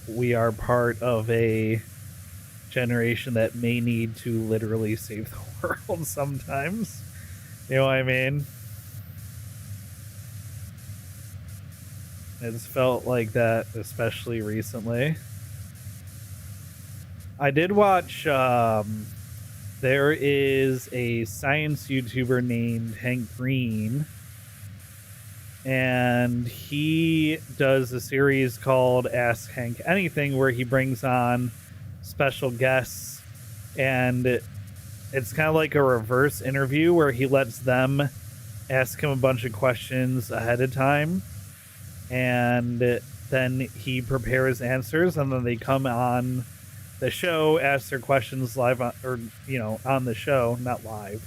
we are part of a generation that may need to literally save the world sometimes. You know what I mean? It's felt like that, especially recently. I did watch, there is a science YouTuber named Hank Green, and he does a series called Ask Hank Anything, where he brings on special guests, and it's kind of like a reverse interview where he lets them ask him a bunch of questions ahead of time, and then he prepares answers, and then they come on the show, ask their questions live on, or on the show, not live,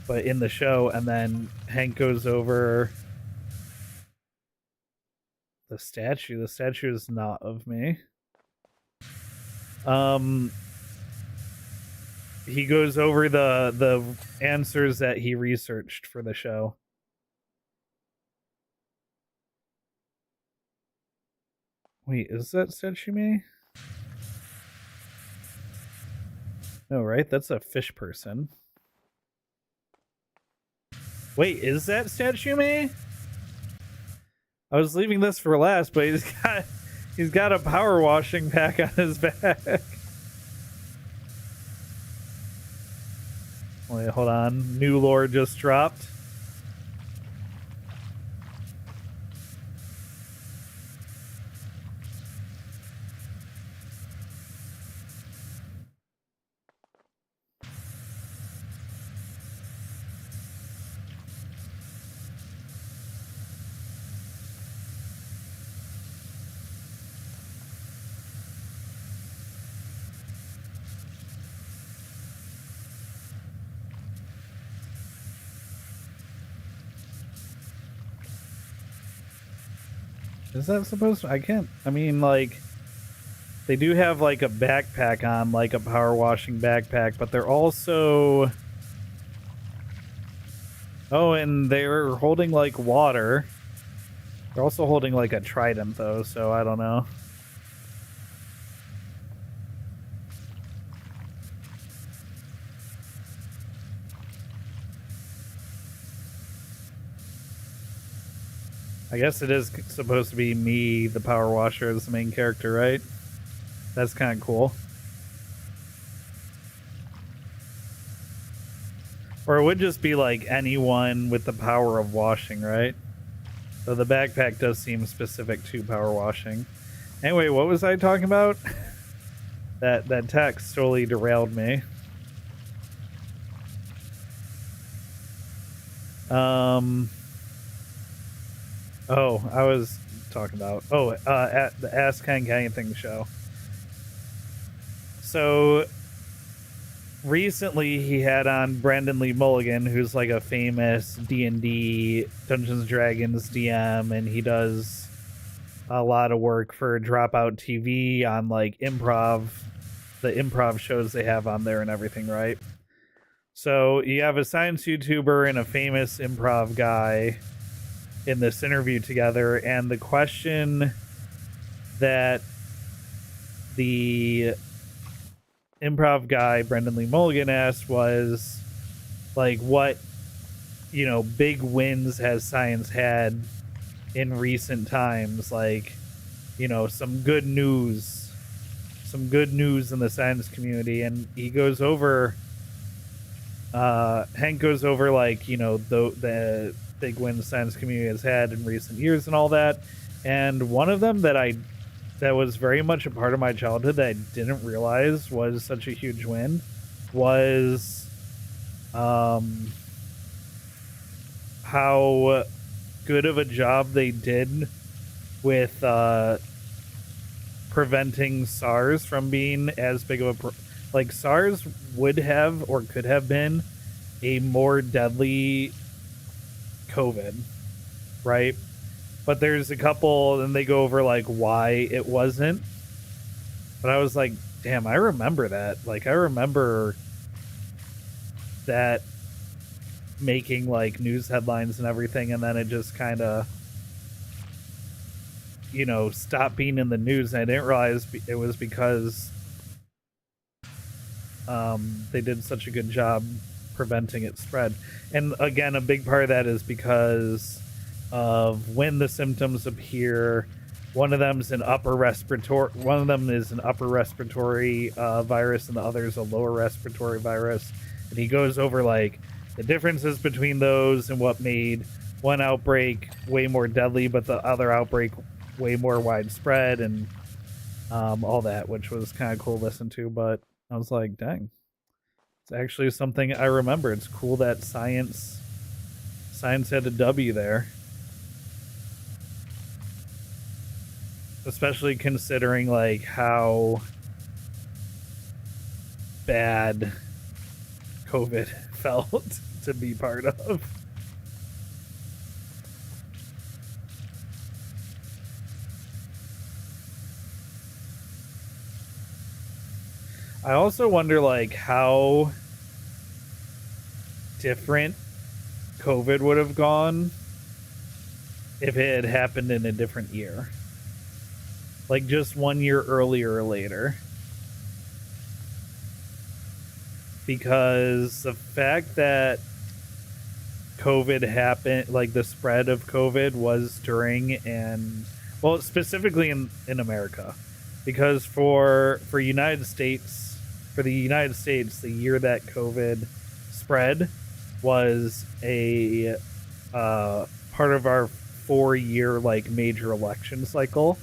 but in the show, and then Hank goes over the statue. The statue is not of me. He goes over the answers that he researched for the show. Wait, is that statue me? No, right? That's a fish person. Wait, is that statue me? I was leaving this for last, but he's got a power washing pack on his back. Wait, hold on. New lore just dropped. Is that supposed to? I can't. I mean, like, they do have like a backpack on, like a power washing backpack, but they're also. Oh, and they're holding like water. They're also holding like a trident, though, so I don't know. I guess it is supposed to be me, the power washer, as the main character, right? That's kind of cool. Or it would just be like anyone with the power of washing, right? So the backpack does seem specific to power washing. Anyway, what was I talking about? That text totally derailed me. Oh, I was talking about at the Ask Hank Anything show. So recently he had on Brandon Lee Mulligan, who's like a famous D&D Dungeons and Dragons DM, and he does a lot of work for Dropout TV on like the improv shows they have on there and everything, right? So you have a science YouTuber and a famous improv guy in this interview together, and the question that the improv guy Brendan Lee Mulligan asked was like, what big wins has science had in recent times, like some good news in the science community. And he goes over Hank goes over like the big wins science community has had in recent years and all that. And one of them that was very much a part of my childhood that I didn't realize was such a huge win was how good of a job they did with preventing SARS from being as big of a like SARS would have or could have been a more deadly COVID, right? But there's a couple, and they go over like why it wasn't. But I was like, damn, I remember that. Like, I remember that making like news headlines and everything, and then it just kind of stopped being in the news. And I didn't realize it was because they did such a good job preventing its spread. And again, a big part of that is because of when the symptoms appear. One of them is an upper respiratory virus, and the other is a lower respiratory virus. And he goes over like the differences between those and what made one outbreak way more deadly, but the other outbreak way more widespread, and all that, which was kind of cool to listen to. But I was like, dang, it's actually something I remember. It's cool that science had a W there. Especially considering like how bad COVID felt to be part of. I also wonder like how different COVID would have gone if it had happened in a different year. Like just 1 year earlier or later. Because the fact that COVID happened, like the spread of COVID was during, and well, specifically in America. Because for the United States, the year that COVID spread was a part of our 4-year like major election cycle.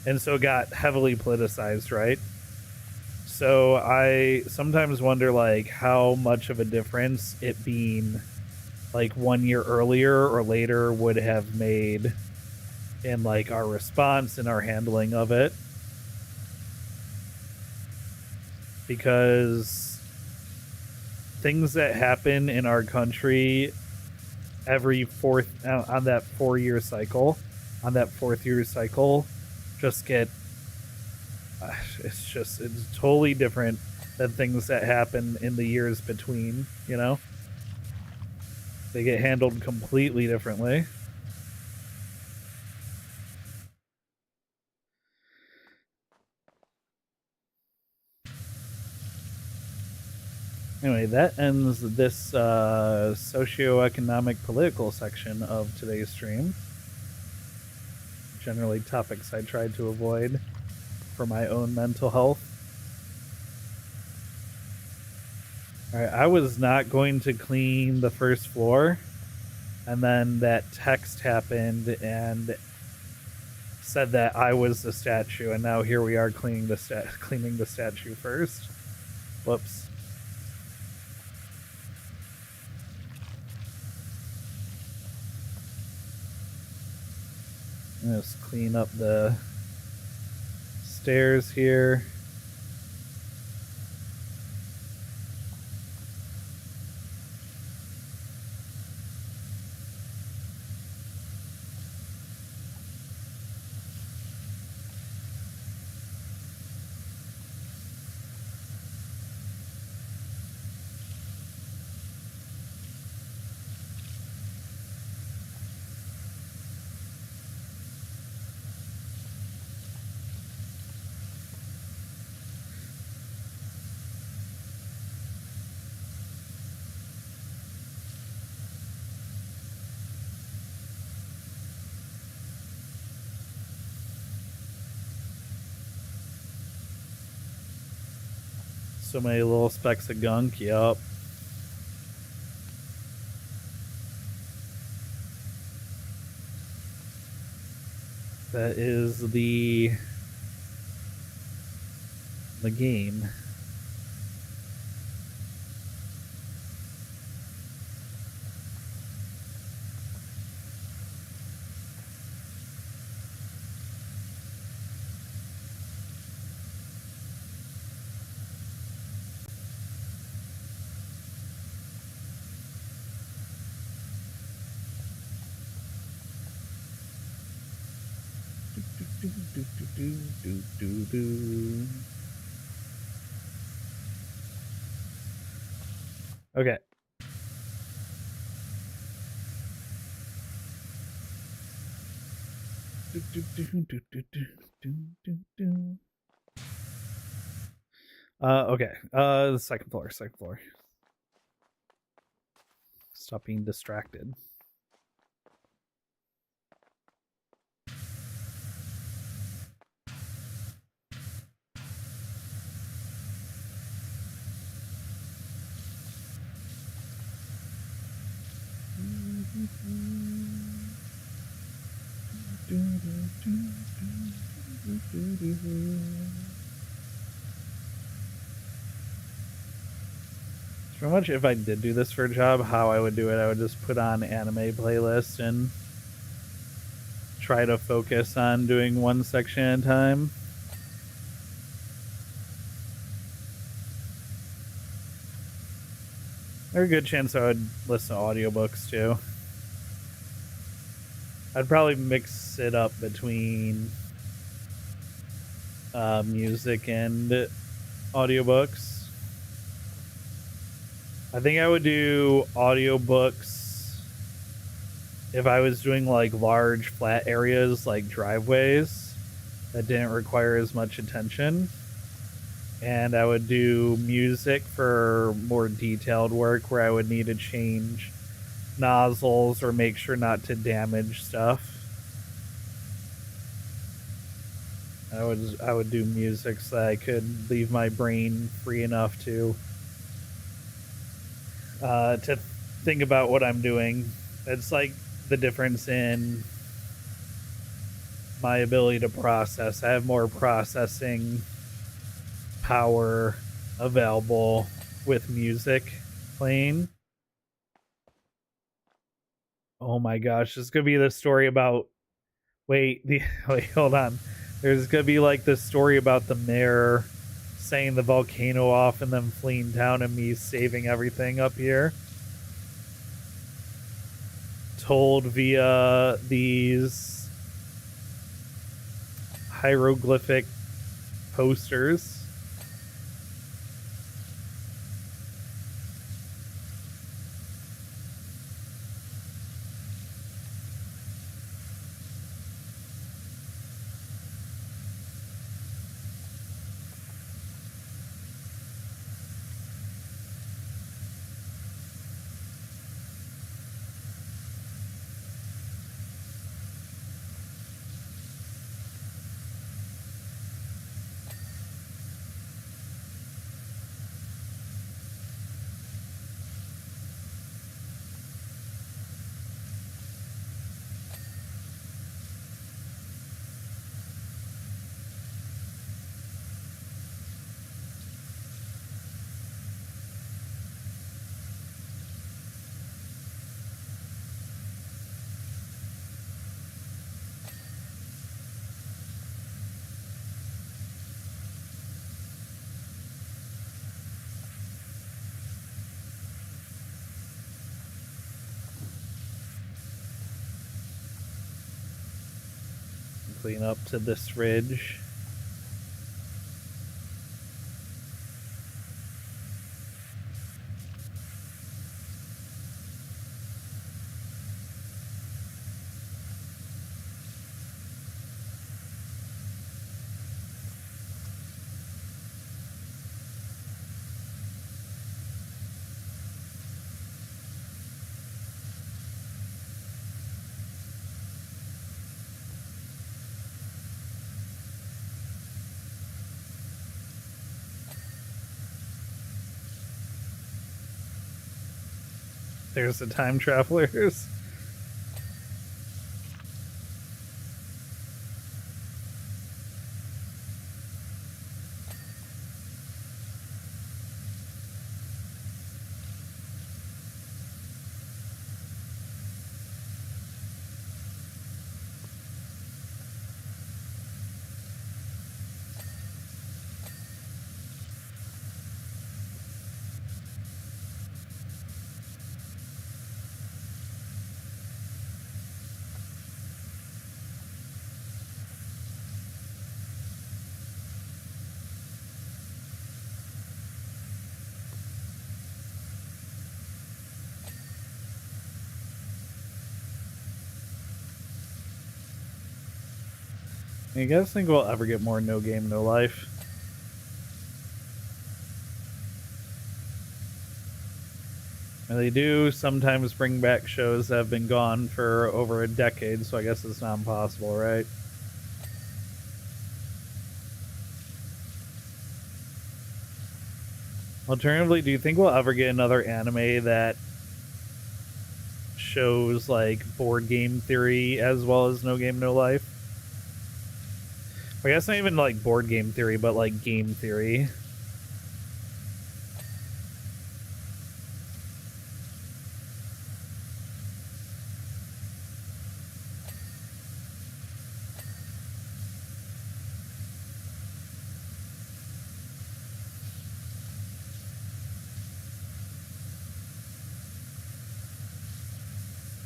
And so it got heavily politicized, right? So I sometimes wonder like how much of a difference it being like 1 year earlier or later would have made in like our response and our handling of it. Because things that happen in our country every on that 4-year cycle, just get it's totally different than things that happen in the years between, they get handled completely differently. Anyway, that ends this socioeconomic political section of today's stream. Generally topics I tried to avoid for my own mental health. Alright, I was not going to clean the first floor, and then that text happened and said that I was the statue, and now here we are cleaning the statue first. Whoops. Just clean up the stairs here. So many little specks of gunk, yup. That is the game. Okay. Okay. The second floor. Stop being distracted. Pretty much if I did do this for a job, how I would do it, I would just put on anime playlist and try to focus on doing one section at a time. There's a good chance I would listen to audiobooks too. I'd probably mix it up between music and audiobooks. I think I would do audiobooks if I was doing like large flat areas like driveways that didn't require as much attention. And I would do music for more detailed work where I would need to change nozzles or make sure not to damage stuff. I would do music so that I could leave my brain free enough to think about what I'm doing. It's like the difference in my ability to process. I have more processing power available with music playing. Oh my gosh, this is gonna be the story about wait, hold on. There's gonna be like this story about the mayor setting the volcano off and then fleeing down and me saving everything up here. Told via these hieroglyphic posters. clean up to this ridge. There's the time travelers. You guys think we'll ever get more No Game, No Life? And they do sometimes bring back shows that have been gone for over a decade, so I guess it's not impossible, right? Alternatively, do you think we'll ever get another anime that shows like board game theory as well as No Game, No Life? I guess not even like board game theory, but like game theory.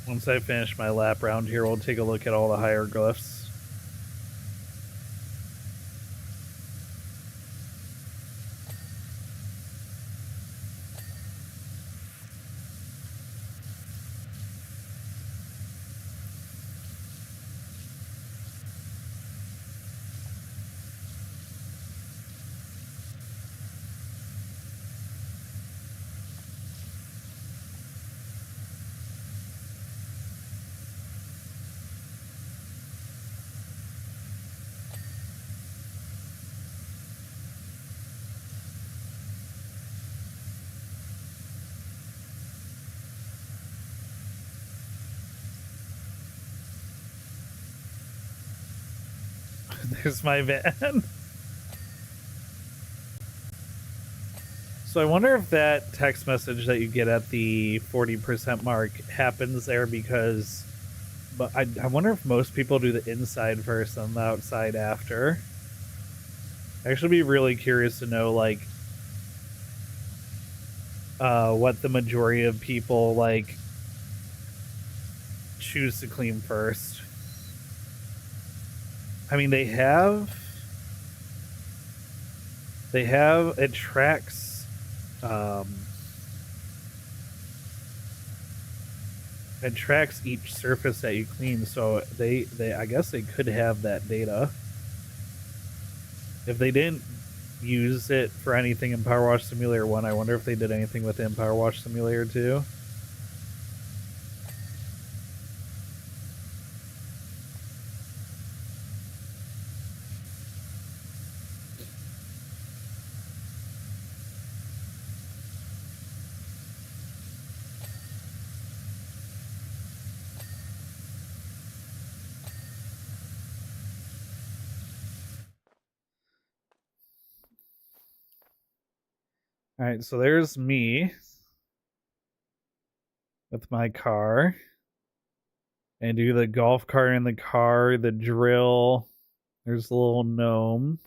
Once I finish my lap round here, we'll take a look at all the hieroglyphs. There's my van. So I wonder if that text message that you get at the 40% mark happens there because, but I wonder if most people do the inside first and the outside after. I'd actually be really curious to know like what the majority of people like choose to clean first. I mean, they have it tracks it tracks each surface that you clean, so they I guess they could have that data. If they didn't use it for anything in PowerWash Simulator 1, I wonder if they did anything within PowerWash Simulator 2. All right, so there's me with my car. And do the golf cart in the car, the drill. There's the little gnome.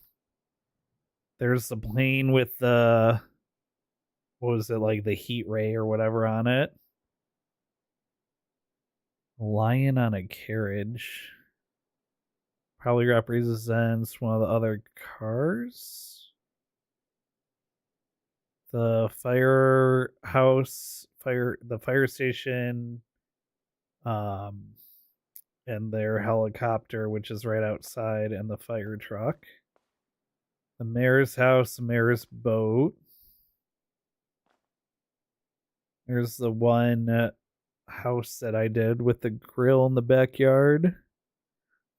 There's the plane with the, what was it, like the heat ray or whatever on it. Lion on a carriage. Probably represents one of the other cars. The firehouse, the fire station, and their helicopter, which is right outside, and the fire truck. The mayor's house, the mayor's boat. There's the one house that I did with the grill in the backyard.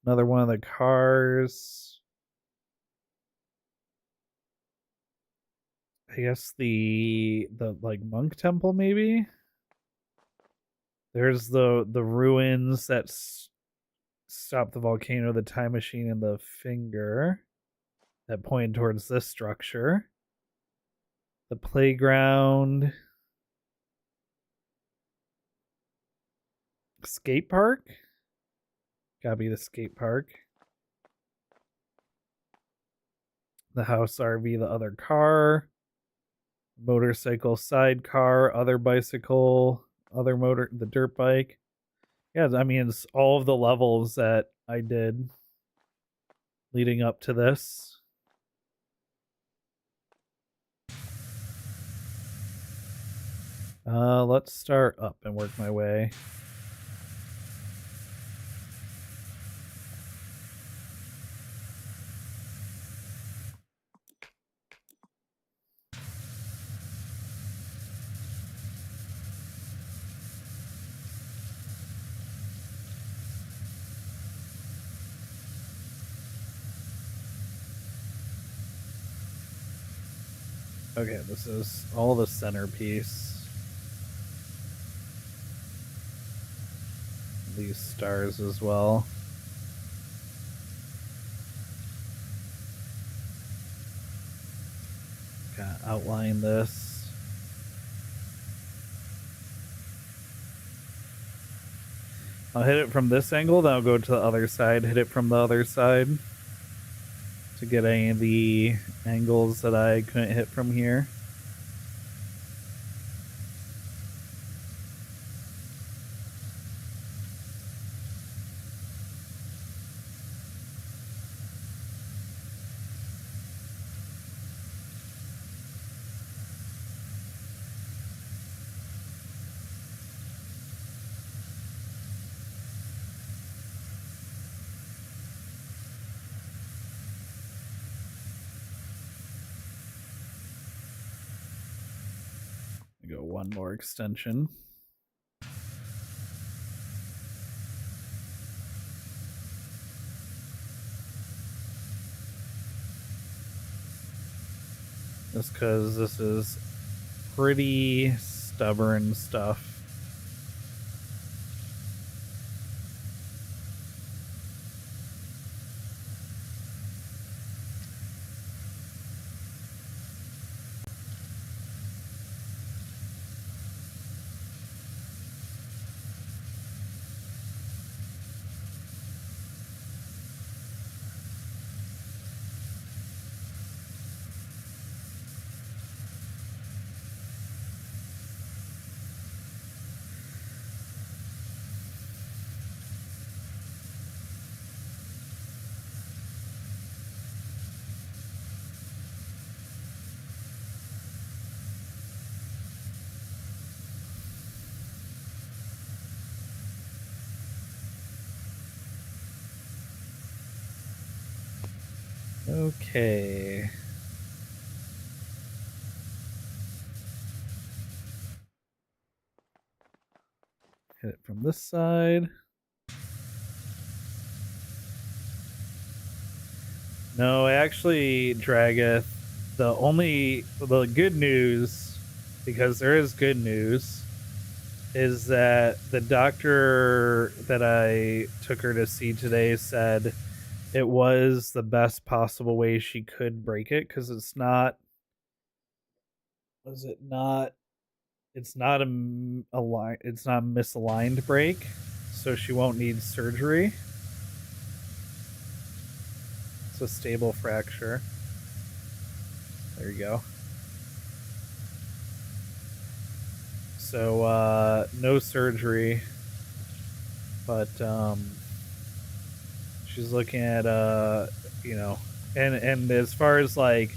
Another one of the cars. I guess the like monk temple maybe. There's the ruins that stop the volcano, the time machine, and the finger that point towards this structure. The playground. Skate park? Gotta be the skate park. The house RV, the other car. Motorcycle sidecar, other bicycle, other motor, the dirt bike. Yeah, I mean, it's all of the levels that I did leading up to this. Let's start up and work my way. Okay, this is all the centerpiece. These stars as well. Kind of outline this. I'll hit it from this angle, then I'll go to the other side, hit it from the other side to get any of the angles that I couldn't hit from here. Go one more extension. Just because this is pretty stubborn stuff. Okay. Hit it from this side. No, actually, Drageth, the good news, because there is good news, is that the doctor that I took her to see today said it was the best possible way she could break it, because it's not, was it not, it's not it's not a misaligned break, so she won't need surgery. It's a stable fracture. There you go. So no surgery, but She's looking at you know, and as far as like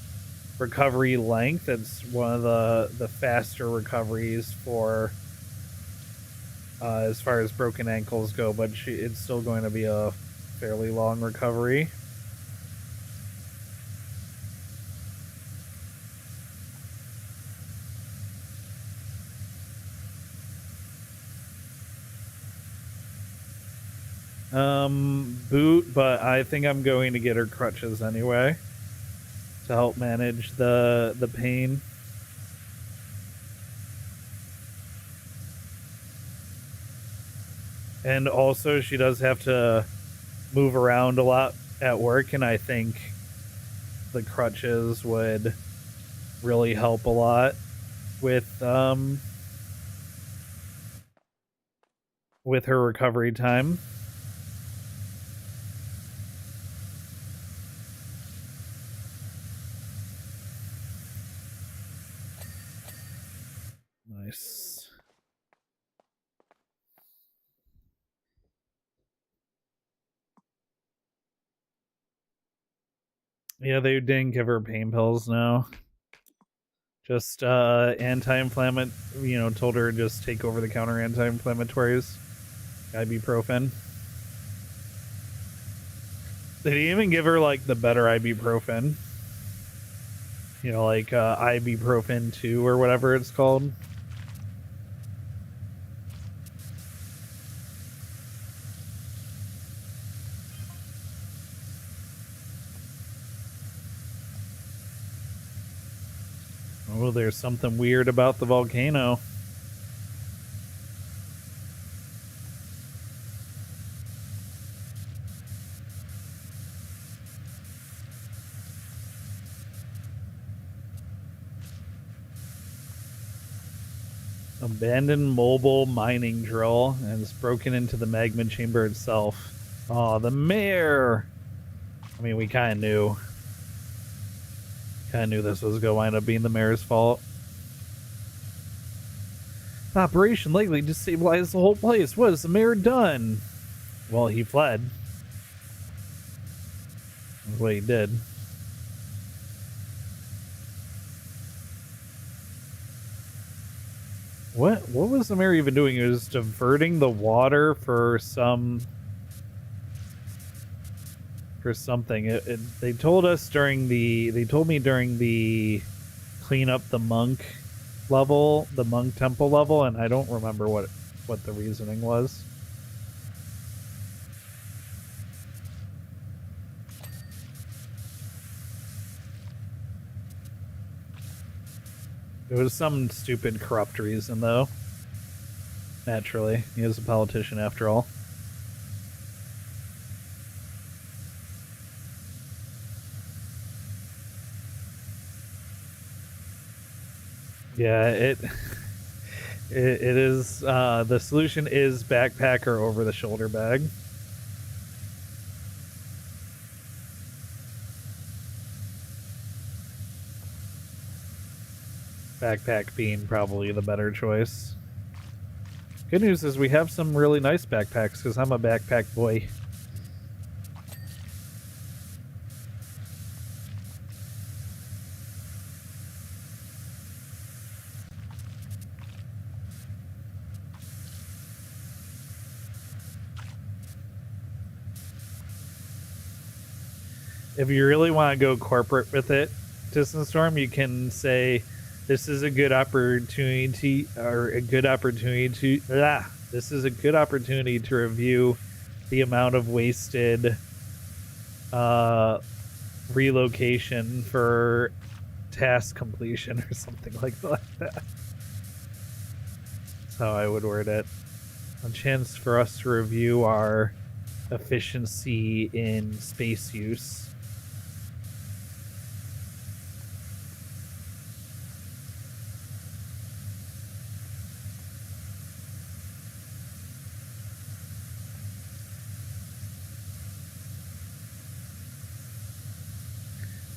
recovery length, it's one of the faster recoveries for as far as broken ankles go, but it's still going to be a fairly long recovery. Boot, but I think I'm going to get her crutches anyway to help manage the pain. And also she does have to move around a lot at work, and I think the crutches would really help a lot with her recovery time. Nice. Yeah, they didn't give her pain pills, no. Just anti-inflammatory, you know, told her just take over-the-counter anti-inflammatories. Ibuprofen. They didn't even give her, like, the better ibuprofen. You know, like ibuprofen 2 or whatever it's called. Oh, there's something weird about the volcano. Abandoned mobile mining drill, and it's broken into the magma chamber itself. Oh, the mayor! I mean, we kind of knew. Kind of knew this was going to wind up being the mayor's fault. The operation likely destabilized the whole place. What has the mayor done? Well, he fled. That's what he did. What was the mayor even doing? He was diverting the water for something. They told us during they told me during the clean up the monk level, the monk temple level, and I don't remember what the reasoning was. It was some stupid corrupt reason, though. Naturally, he is a politician after all. Yeah, it is the solution is backpack or over the shoulder bag. Backpack being probably the better choice. Good news is we have some really nice backpacks because I'm a backpack boy. If you really want to go corporate with it, Distance Storm, you can say this is a good opportunity, or a good opportunity to this is a good opportunity to review the amount of wasted relocation for task completion or something like that. That's how I would word it. A chance for us to review our efficiency in space use.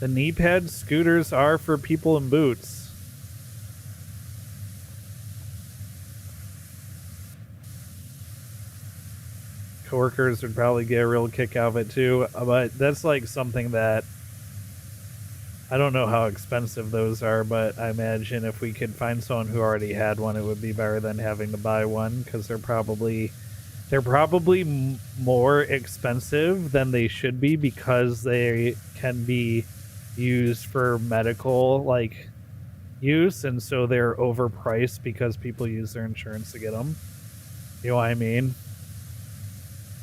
The knee pad scooters are for people in boots. coworkers would probably get a real kick out of it too. But that's like something that I don't know how expensive those are, but I imagine if we could find someone who already had one, it would be better than having to buy one because they're probably more expensive than they should be because they can be used for medical like use, and so they're overpriced because people use their insurance to get them. You know what I mean?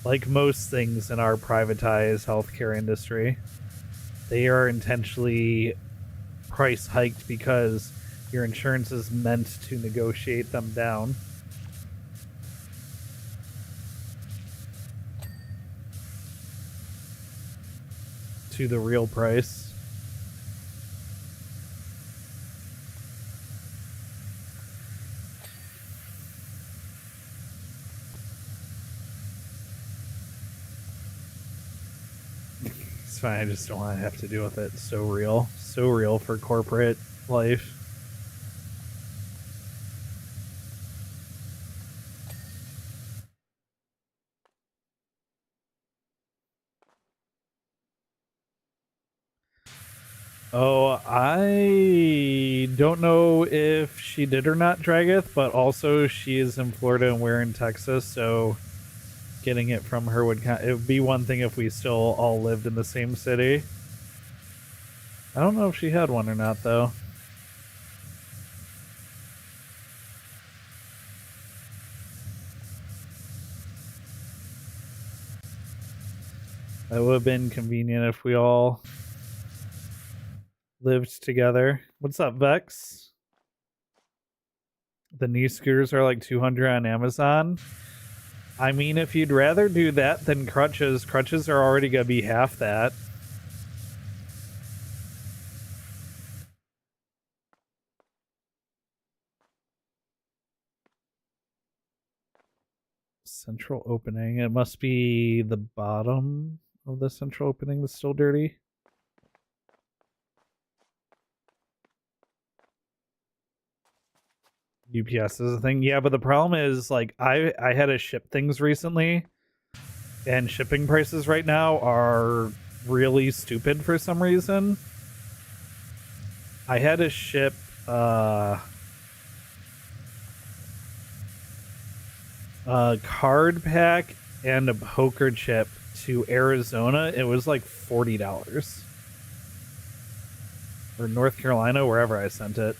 Like most things in our privatized healthcare industry, they are intentionally price hiked because your insurance is meant to negotiate them down. To the real price. It's fine, I just don't want to have to deal with it. It's so real. So real for corporate life. Oh, I don't know if she did or not, Drageth, but also she is in Florida and we're in Texas, so getting it from her it would be one thing if we still all lived in the same city. I don't know if she had one or not, though. That would have been convenient if we all lived together. What's up, Vex? The knee scooters are like 200 on Amazon. I mean, if you'd rather do that than crutches are already gonna be half that. Central opening. It must be the bottom of the central opening that's still dirty. UPS is a thing. Yeah, but the problem is like I had to ship things recently and shipping prices right now are really stupid for some reason. I had to ship a card pack and a poker chip to Arizona. It was like $40. Or North Carolina, wherever I sent it.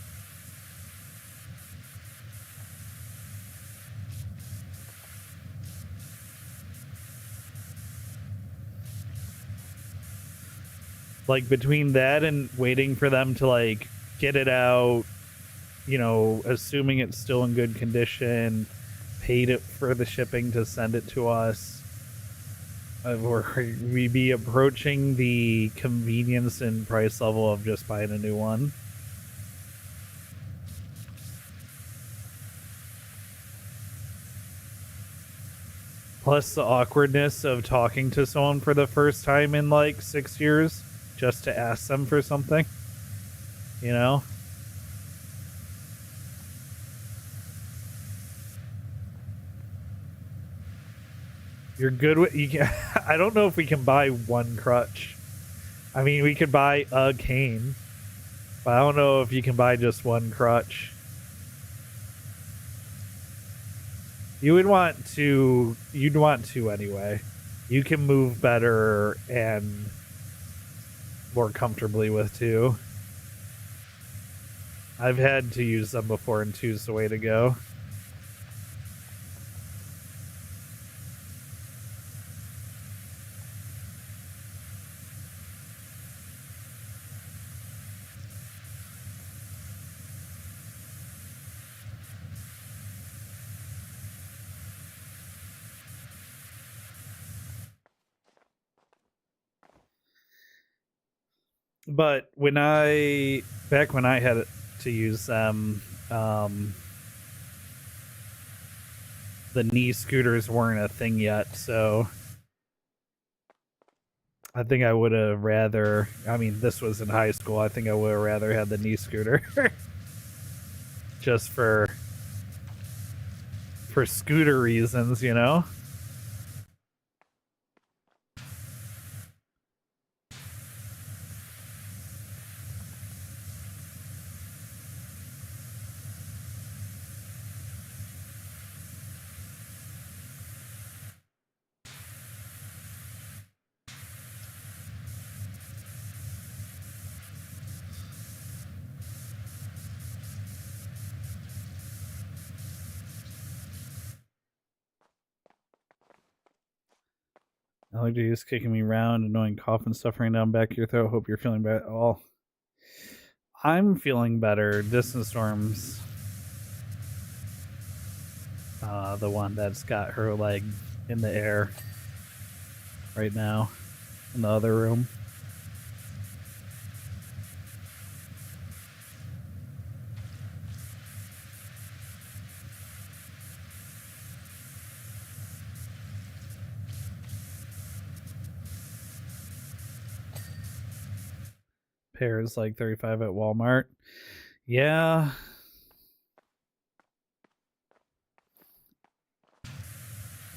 Like between that and waiting for them to like get it out, you know, assuming it's still in good condition, paid it for the shipping to send it to us, we'd be approaching the convenience and price level of just buying a new one. Plus the awkwardness of talking to someone for the first time in like 6 years just to ask them for something, you know? You're good with you can, I don't know if we can buy one crutch. I mean, we could buy a cane, but I don't know if you can buy just one crutch. You'd want to anyway. You can move better and more comfortably with two. I've had to use them before, and two's the way to go. But back when I had to use them, the knee scooters weren't a thing yet, so I think I would have rather. I mean, this was in high school. I think I would have rather had the knee scooter, just for scooter reasons, you know. Allergies kicking me around, annoying cough and stuff running down back of your throat. Hope you're feeling better. Oh, I'm feeling better. Distant Storms, the one that's got her leg in the air right now in the other room. Pears like 35 at Walmart. Yeah.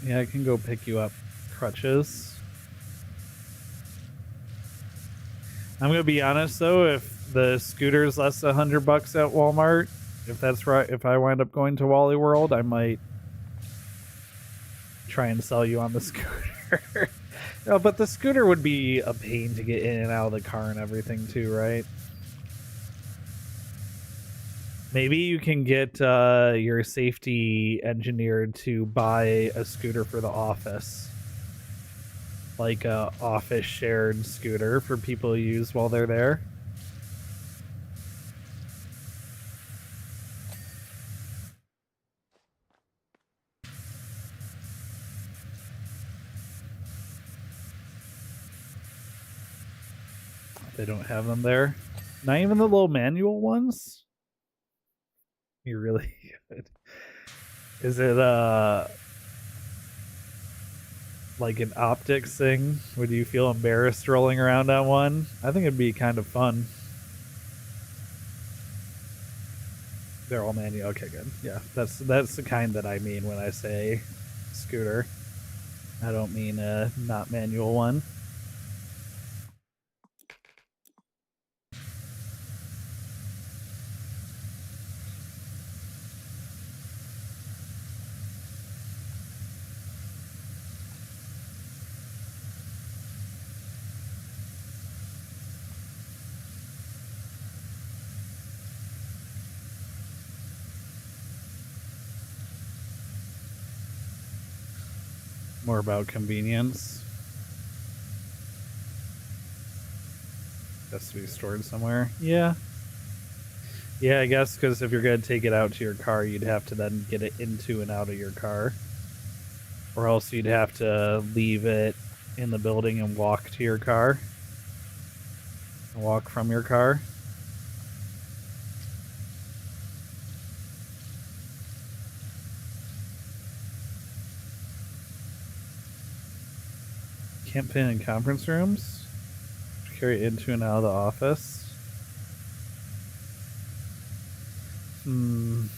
Yeah, I can go pick you up crutches. I'm gonna be honest though, if the scooter's less than $100 at Walmart, if that's right, if I wind up going to Wally World, I might try and sell you on the scooter. No, but the scooter would be a pain to get in and out of the car and everything too, right? Maybe you can get your safety engineer to buy a scooter for the office. Like a office shared scooter for people to use while they're there. They don't have them there. Not even the little manual ones? You're really good. Is it like an optics thing? Would you feel embarrassed rolling around on one? I think it'd be kind of fun. They're all manual. Okay, good. Yeah, that's the kind that I mean when I say scooter. I don't mean a not manual one. More about convenience. Has to be stored somewhere. Yeah. Yeah, I guess because if you're going to take it out to your car, you'd have to then get it into and out of your car. Or else you'd have to leave it in the building and walk to your car. Walk from your car. Can't fit in conference rooms. Carry it into and out of the office. It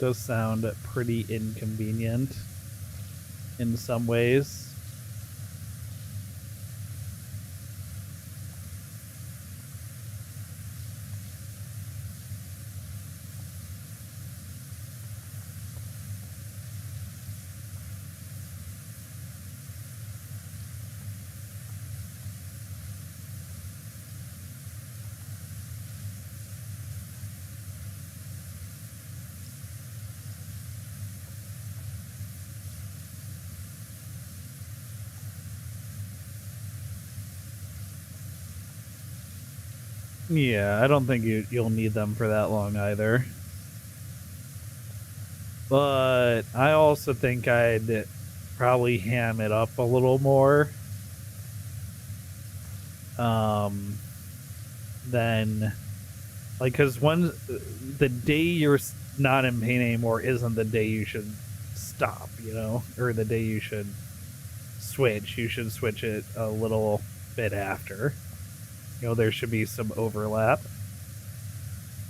does sound pretty inconvenient in some ways. Yeah, I don't think you'll need them for that long either. But I also think I'd probably ham it up a little more. Then, like, because the day you're not in pain anymore isn't the day you should stop, you know, or the day you should switch. You should switch it a little bit after. You know, there should be some overlap.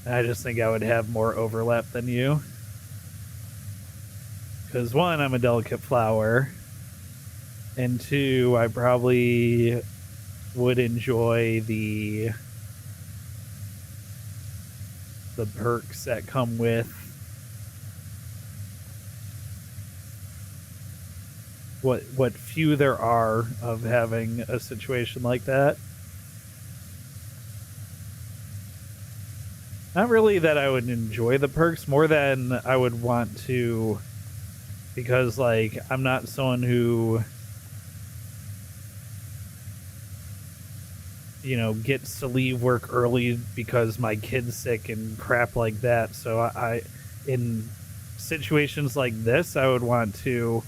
I just think I would have more overlap than you. Because one, I'm a delicate flower. And two, I probably would enjoy the perks that come with what few there are of having a situation like that. Not really that I would enjoy the perks, more than I would want to, because like I'm not someone who, you know, gets to leave work early because my kid's sick and crap like that. So I in situations like this, I would want to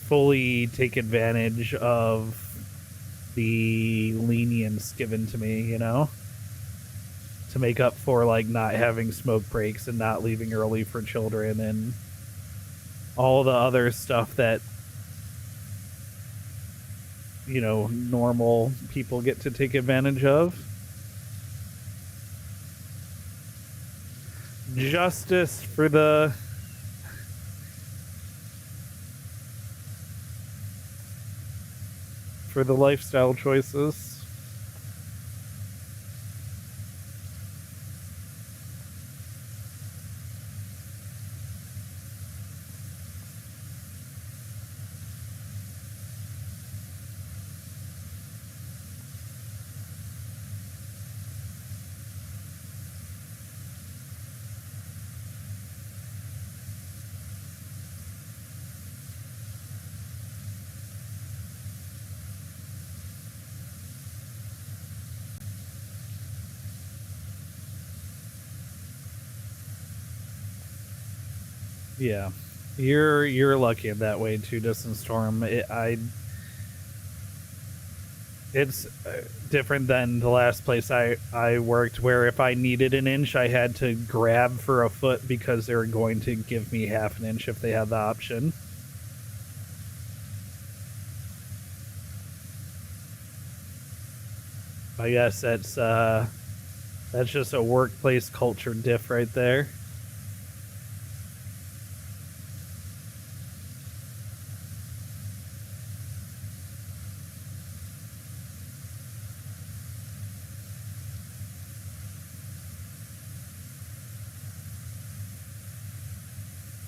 fully take advantage of the lenience given to me, you know, to make up for like not having smoke breaks and not leaving early for children and all the other stuff that, you know, normal people get to take advantage of. Justice for the lifestyle choices. Yeah, you're lucky in that way too, Distant Storm. It's different than the last place I worked, where if I needed an inch, I had to grab for a foot because they were going to give me half an inch if they had the option. I guess that's just a workplace culture diff right there.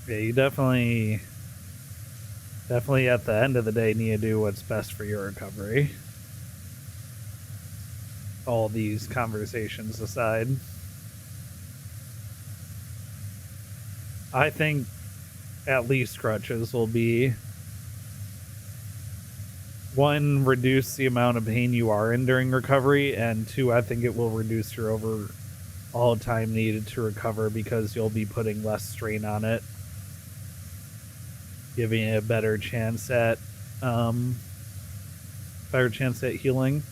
Yeah, you definitely at the end of the day need to do what's best for your recovery. All these conversations aside, I think at least crutches will be, one, reduce the amount of pain you are in during recovery, and two, I think it will reduce your overall time needed to recover because you'll be putting less strain on it, giving it a better chance at healing.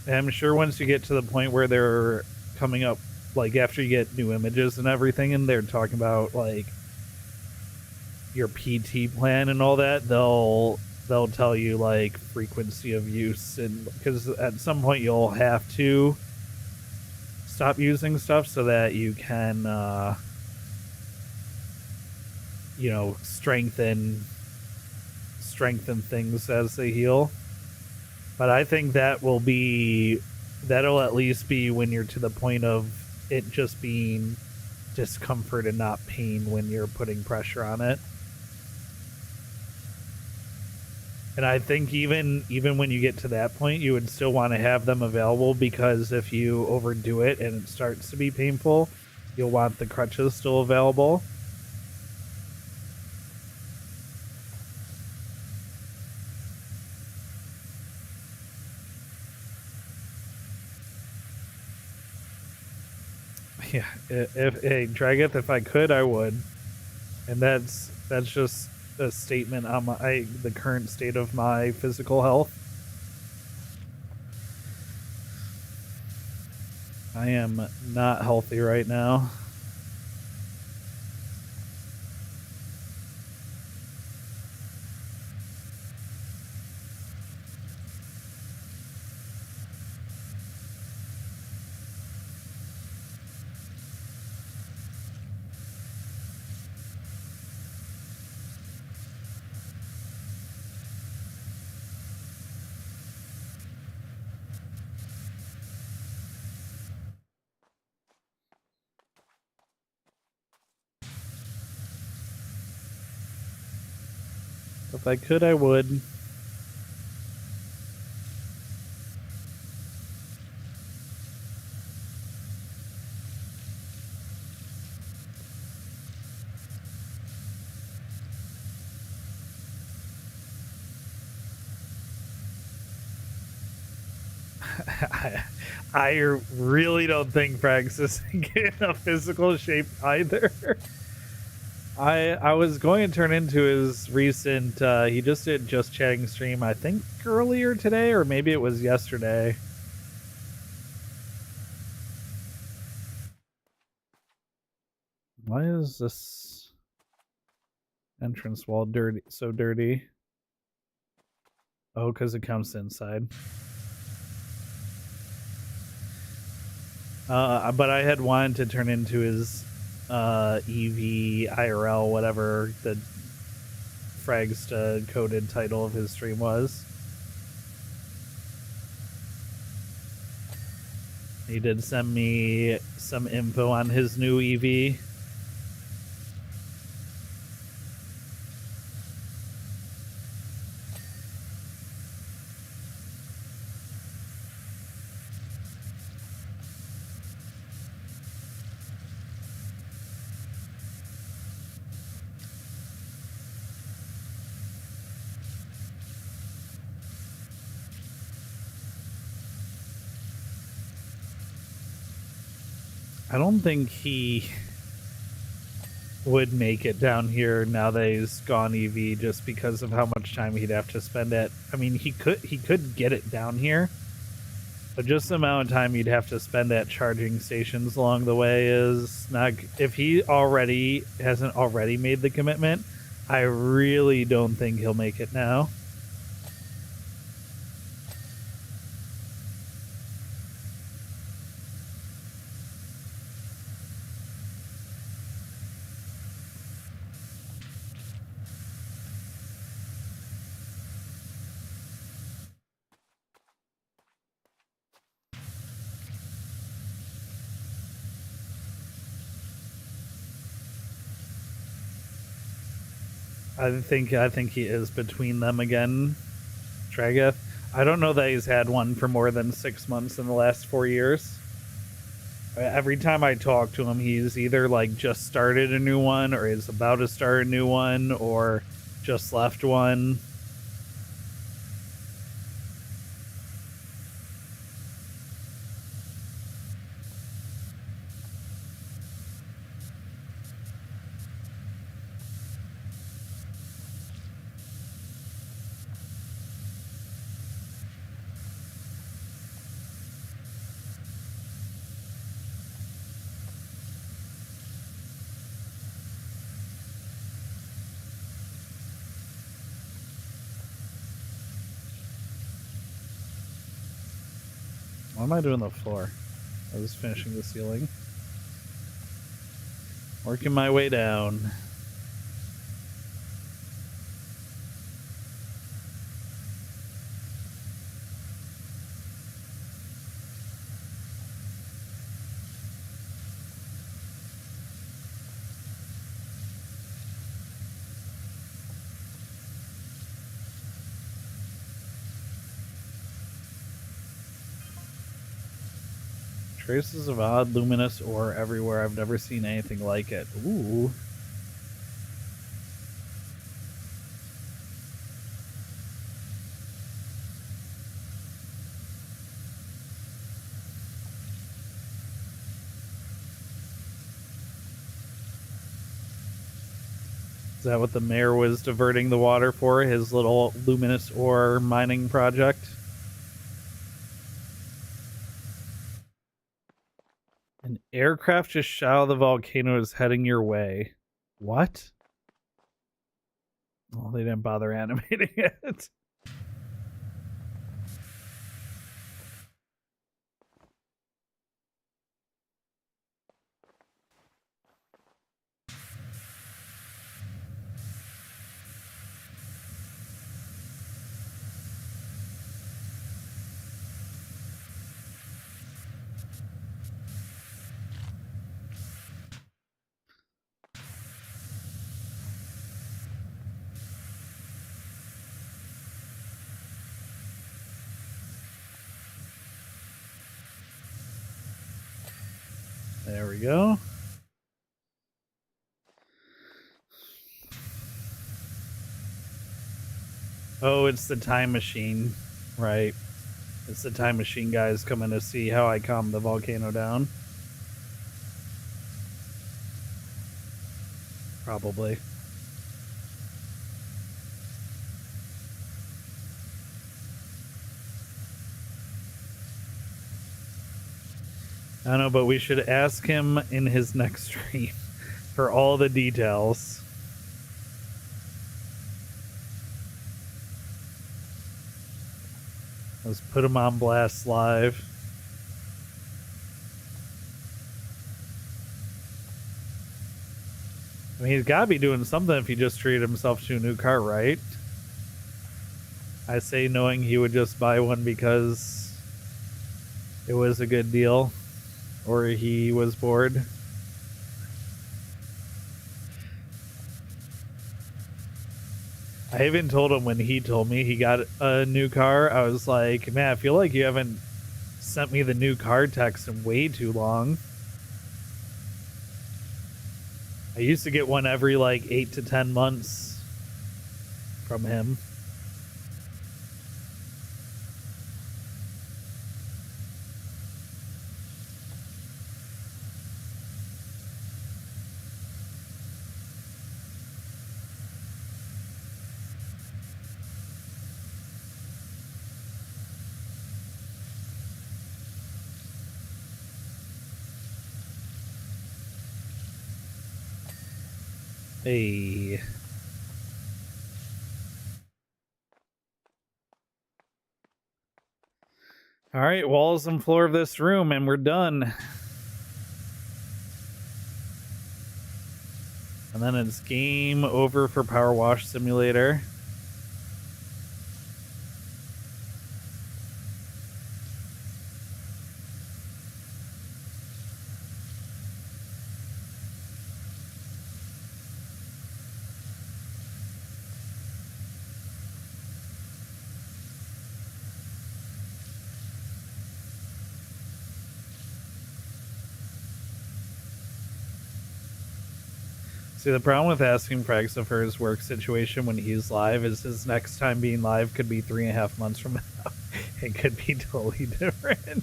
And I'm sure once you get to the point where they're coming up, like after you get new images and everything, and they're talking about like your PT plan and all that, they'll tell you like frequency of use, and because at some point you'll have to stop using stuff so that you can you know, strengthen things as they heal. But I think that'll at least be when you're to the point of it just being discomfort and not pain when you're putting pressure on it. And I think even when you get to that point, you would still want to have them available, because if you overdo it and it starts to be painful, you'll want the crutches still available. Yeah, if hey, Drageth, if I could, I would. And that's just a statement on the current state of my physical health. I am not healthy right now. If I could, I would. I really don't think Frags is in a physical shape either. I was going to turn into his recent he just did Just Chatting stream, I think earlier today, or maybe it was yesterday. Why is this entrance wall dirty? So dirty. Oh, because it comes inside. But I had wanted to turn into his EV IRL, whatever the Fragsta coded title of his stream was. He did send me some info on his new EV. I don't think he would make it down here now that he's gone EV, just because of how much time he'd have to spend at. I mean, he could get it down here, but just the amount of time he'd have to spend at charging stations along the way is not. If he already hasn't already made the commitment, I really don't think he'll make it now. I think he is between them again, Drageth. I don't know that he's had one for more than 6 months in the last 4 years. Every time I talk to him, he's either like just started a new one, or is about to start a new one, or just left one. What am I doing on the floor? I was finishing the ceiling. Working my way down. Traces of odd luminous ore everywhere. I've never seen anything like it. Ooh. Is that what the mayor was diverting the water for? His little luminous ore mining project? An aircraft just shot out of the volcano is heading your way. What? Well, they didn't bother animating it. There we go. Oh, it's the time machine. Right. It's the time machine guys coming to see how I calm the volcano down. Probably. I don't know, but we should ask him in his next stream for all the details. Let's put him on blast live. I mean, he's got to be doing something if he just treated himself to a new car, right? I say knowing he would just buy one because it was a good deal or he was bored. I even told him when he told me he got a new car, I was like, man, I feel like you haven't sent me the new car text in way too long. I used to get one every like 8 to 10 months from him. Hey. All right, walls and floor of this room, and we're done. And then it's game over for PowerWash Simulator. See, the problem with asking Praxa for his work situation when he's live is his next time being live could be 3.5 months from now. It could be totally different.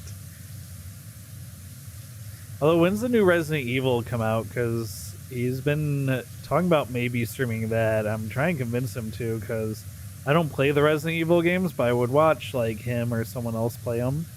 Although, when's the new Resident Evil come out? Because he's been talking about maybe streaming that. I'm trying to convince him to, because I don't play the Resident Evil games, but I would watch like him or someone else play them.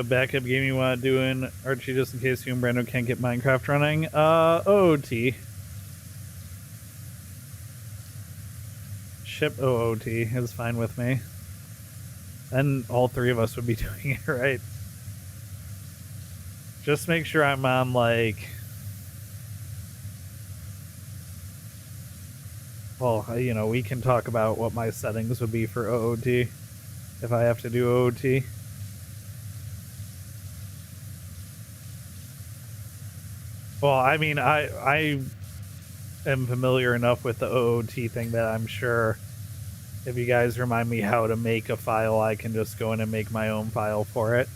Backup game you want to do in Archie just in case you and Brando can't get Minecraft running? OOT. Ship OOT is fine with me. Then all three of us would be doing it, right? Just make sure I'm on, like... Well, you know, we can talk about what my settings would be for OOT if I have to do OOT. Well, I mean, I am familiar enough with the OOT thing that I'm sure if you guys remind me how to make a file, I can just go in and make my own file for it.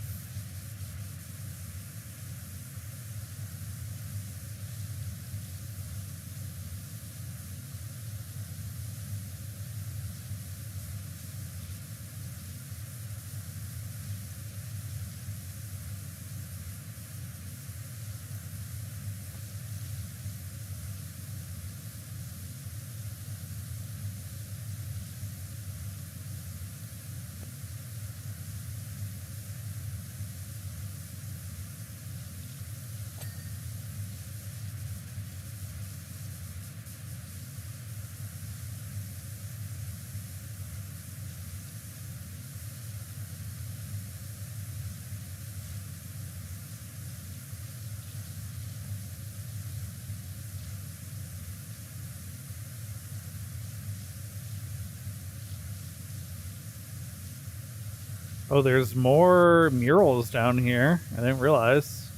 Oh, there's more murals down here. I didn't realize.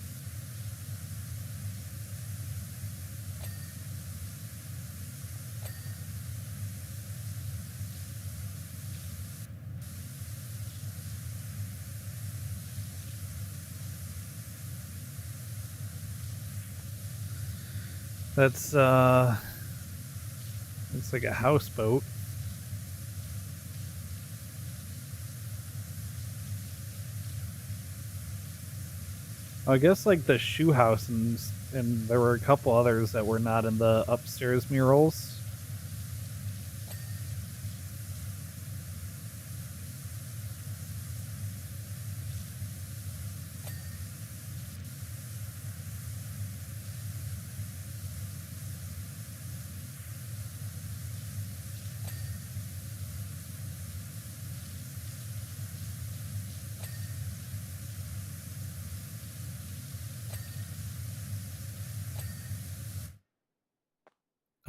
That's it's like a houseboat. I guess like the shoe house and there were a couple others that were not in the upstairs murals.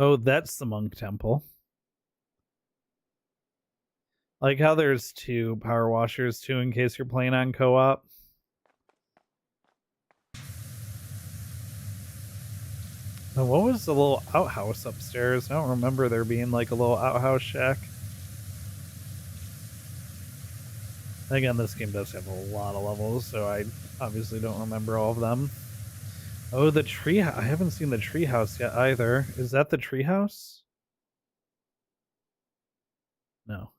Oh, that's the monk temple. Like how there's two power washers too in case you're playing on co-op. And what was the little outhouse upstairs? I don't remember there being like a little outhouse shack. Again, this game does have a lot of levels, so I obviously don't remember all of them. Oh, the tree. I haven't seen the tree house yet either. Is that the tree house? No.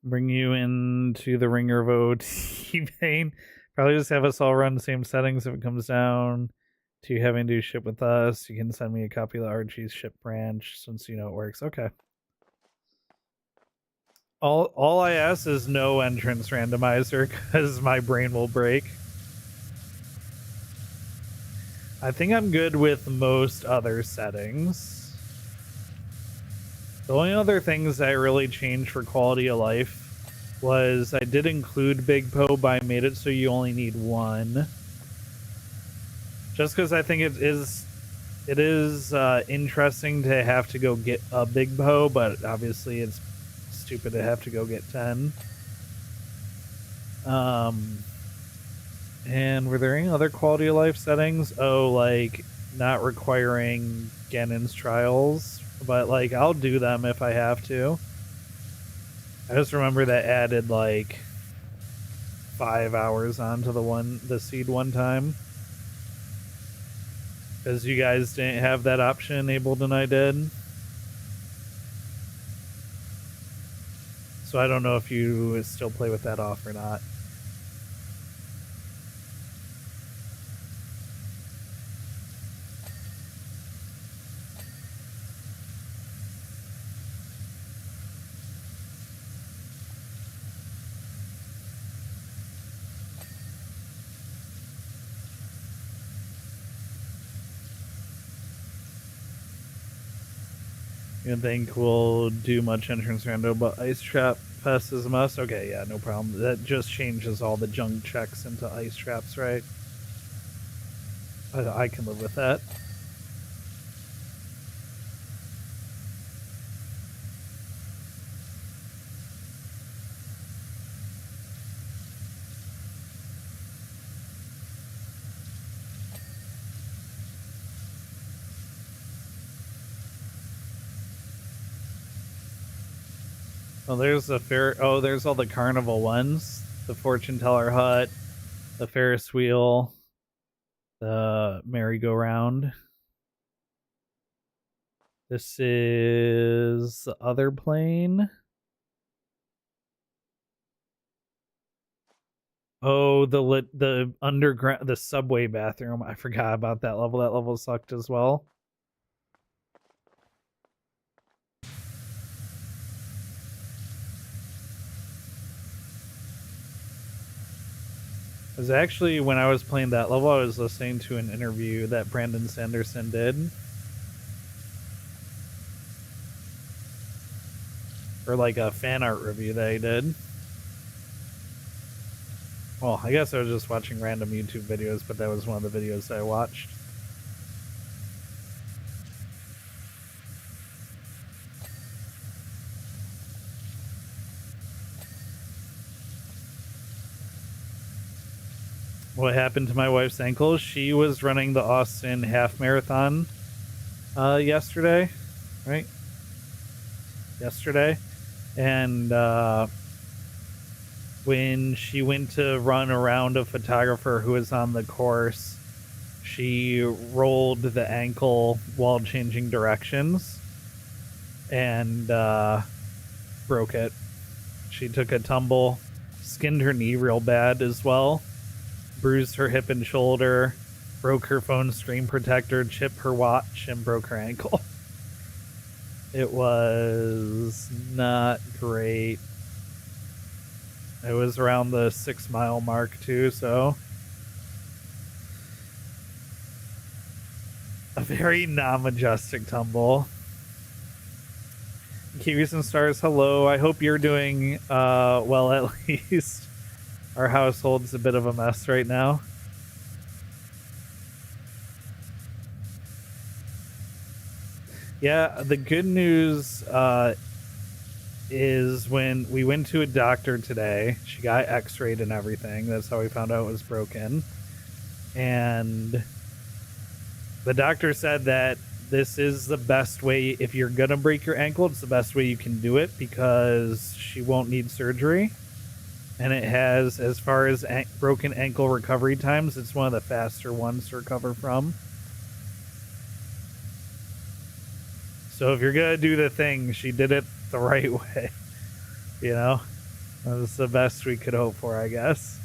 Bring you into the Ringer of OT Pain. Probably just have us all run the same settings if it comes down to having to ship with us. You can send me a copy of the Archie's ship branch since you know it works. Okay. All I ask is no entrance randomizer because my brain will break. I think I'm good with most other settings. The only other things I really changed for quality of life was I did include Big Poe, but I made it so you only need one. Just because I think it is interesting to have to go get a Big Poe, but obviously it's stupid to have to go get 10. And were there any other quality of life settings? Oh, like not requiring Ganon's trials, but like I'll do them if I have to. I just remember that added like 5 hours onto the seed one time. Because you guys didn't have that option enabled and I did. So I don't know if you still play with that off or not. You think we'll do much entrance rando, but Ice Trap Fest is a must? Okay, yeah, no problem. That just changes all the junk checks into ice traps, right? I can live with that. Oh, there's the fair. Oh, there's all the carnival ones. The fortune teller hut, the Ferris wheel, the merry-go-round. This is the other plane. Oh, the underground, the subway bathroom. I forgot about that level. That level sucked as well. Because actually, when I was playing that level, I was listening to an interview that Brandon Sanderson did. Or like a fan art review that he did. Well, I guess I was just watching random YouTube videos, but that was one of the videos I watched. What happened to my wife's ankle? She was running the Austin half marathon yesterday, right? Yesterday. And when she went to run around a photographer who was on the course, she rolled the ankle while changing directions and broke it. She took a tumble, skinned her knee real bad as well, bruised her hip and shoulder, broke her phone screen protector, chipped her watch, and broke her ankle. It was not great. It was around the 6 mile mark too, so a very non-majestic tumble. Kiwis and Stars, hello. I hope you're doing well, at least. Our household's a bit of a mess right now. Yeah, the good news is when we went to a doctor today, she got x-rayed and everything. That's how we found out it was broken. And the doctor said that this is the best way, if you're going to break your ankle, it's the best way you can do it because she won't need surgery. And it has, as far as broken ankle recovery times, it's one of the faster ones to recover from. So if you're going to do the thing, she did it the right way. You know? That was the best we could hope for, I guess.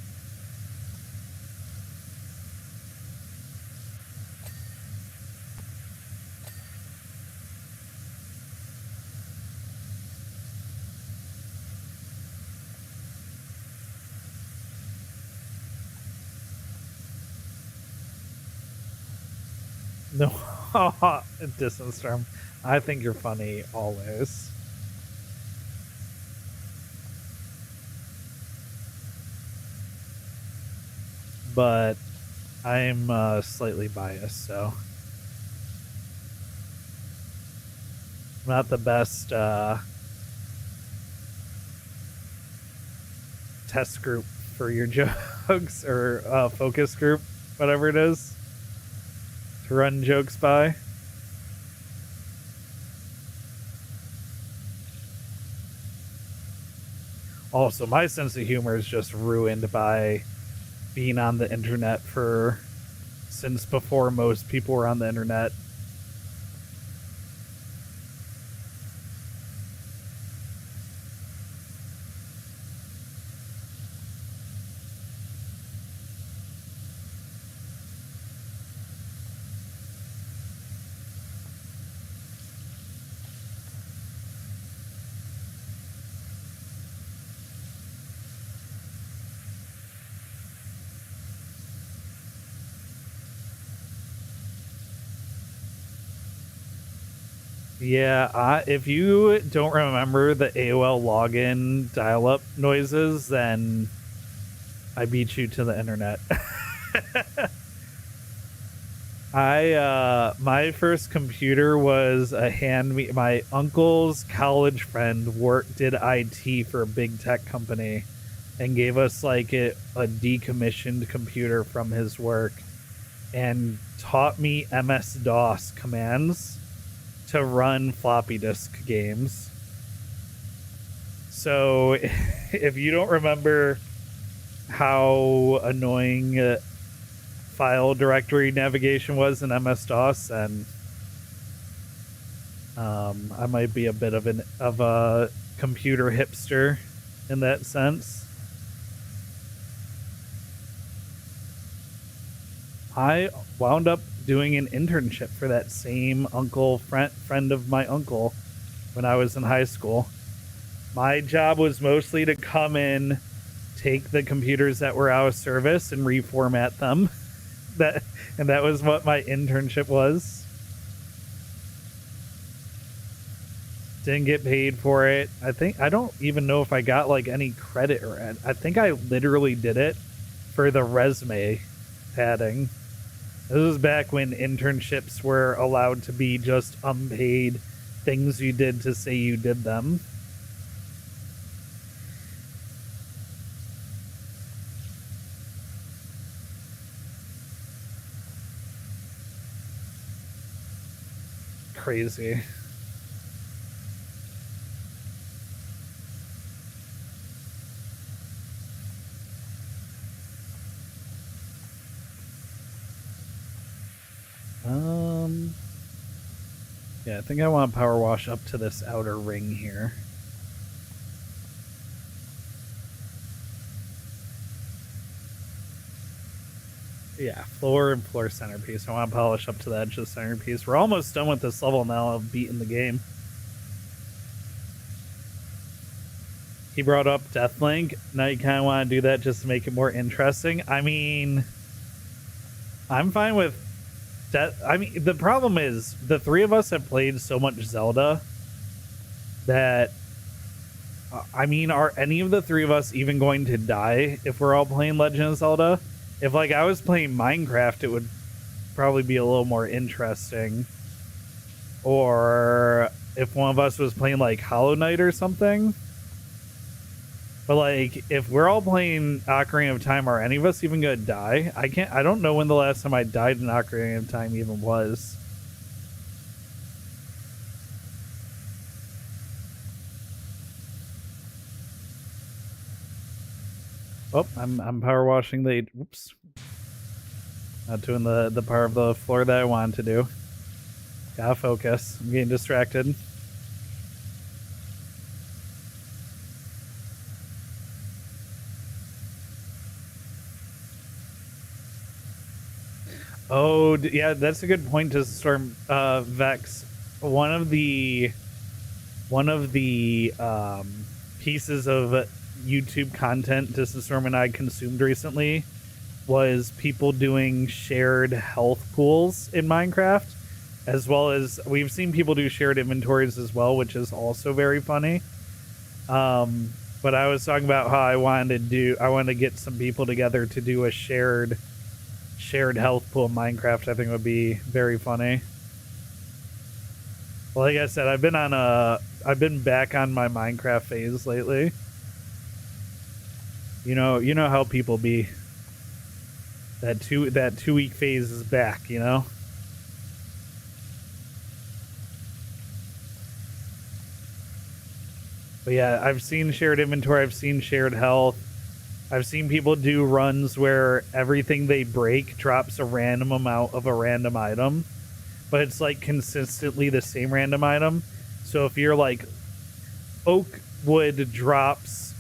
No, Distance Storm. I think you're funny always. But I'm slightly biased, so I'm not the best test group for your jokes or focus group, whatever it is, to run jokes by. Also, my sense of humor is just ruined by being on the internet since before most people were on the internet. Yeah, if you don't remember the AOL login dial-up noises, then I beat you to the internet. My first computer was my uncle's college friend did IT for a big tech company and gave us like a decommissioned computer from his work and taught me MS-DOS commands to run floppy disk games. So if you don't remember how annoying file directory navigation was in MS-DOS, then I might be a bit of a computer hipster in that sense. I wound up doing an internship for that same friend of my uncle when I was in high school. My job was mostly to come in, take the computers that were out of service and reformat them. That was what my internship was. Didn't get paid for it. I don't even know if I got like any credit or I think I literally did it for the resume padding. This was back when internships were allowed to be just unpaid things you did to say you did them. Crazy. Yeah, I think I want to power wash up to this outer ring here. Yeah, floor and floor centerpiece. I want to polish up to that just centerpiece. We're almost done with this level now of beating the game. He brought up Deathlink. Now you kind of want to do that just to make it more interesting. I mean, I'm fine with that. I mean, the problem is the three of us have played so much Zelda that, I mean, are any of the three of us even going to die if we're all playing Legend of Zelda? If, like, I was playing Minecraft, it would probably be a little more interesting. Or if one of us was playing, like, Hollow Knight or something. But, like, if we're all playing Ocarina of Time, are any of us even going to die? I don't know when the last time I died in Ocarina of Time even was. Oh, I'm power washing the... Oops. Not doing the part of the floor that I wanted to do. Gotta focus. I'm getting distracted. Oh, yeah, that's a good point to storm Vex. One of the pieces of YouTube content Storm and I consumed recently was people doing shared health pools in Minecraft, as well as we've seen people do shared inventories as well, which is also very funny. But I was talking about how I wanted to get some people together to do a shared health pool in Minecraft. I think would be very funny. Well, like I said, I've been back on my Minecraft phase lately. You know how people be. That 2 week phase is back, you know? But yeah, I've seen shared inventory, I've seen shared health. I've seen people do runs where everything they break drops a random amount of a random item, but it's like consistently the same random item. So if you're like, oak wood drops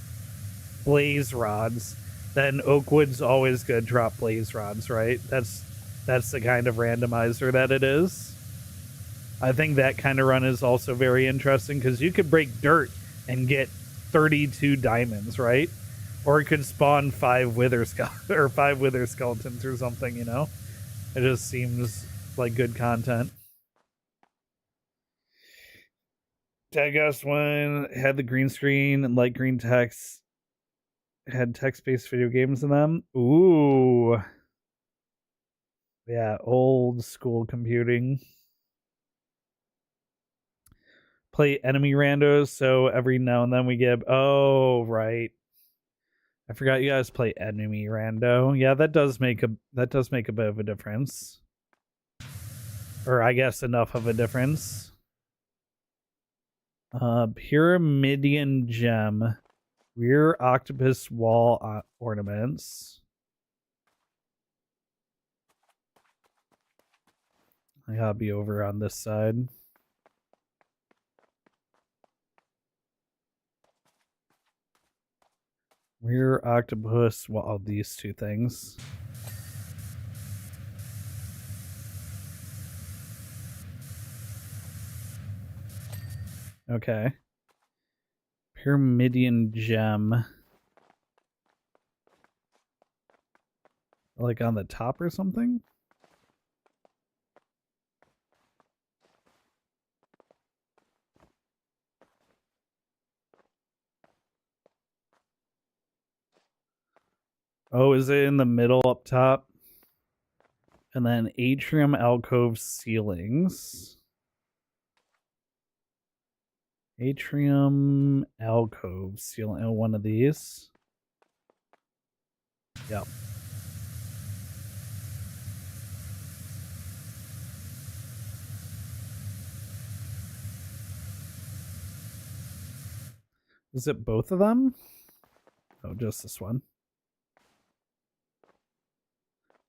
blaze rods, then oak wood's always gonna drop blaze rods, right? That's the kind of randomizer that it is. I think that kind of run is also very interesting because you could break dirt and get 32 diamonds, right? Or it could spawn 5 wither skeletons or something, you know? It just seems like good content. Tagos one had the green screen and light green text. Had text-based video games in them. Ooh. Yeah, old school computing. Play enemy randos, so every now and then we get... Oh, right. I forgot you guys play enemy rando. Yeah, that does make a bit of a difference. Or I guess enough of a difference. Pyramidian gem. Rear octopus wall ornaments. I gotta be over on this side. Rear octopus wall. Oh, these two things. Okay. Pyramidian gem. Like on the top or something? Oh, is it in the middle up top? And then atrium alcove ceilings. Atrium alcove ceiling. Oh, one of these. Yep. Is it both of them? Oh, just this one.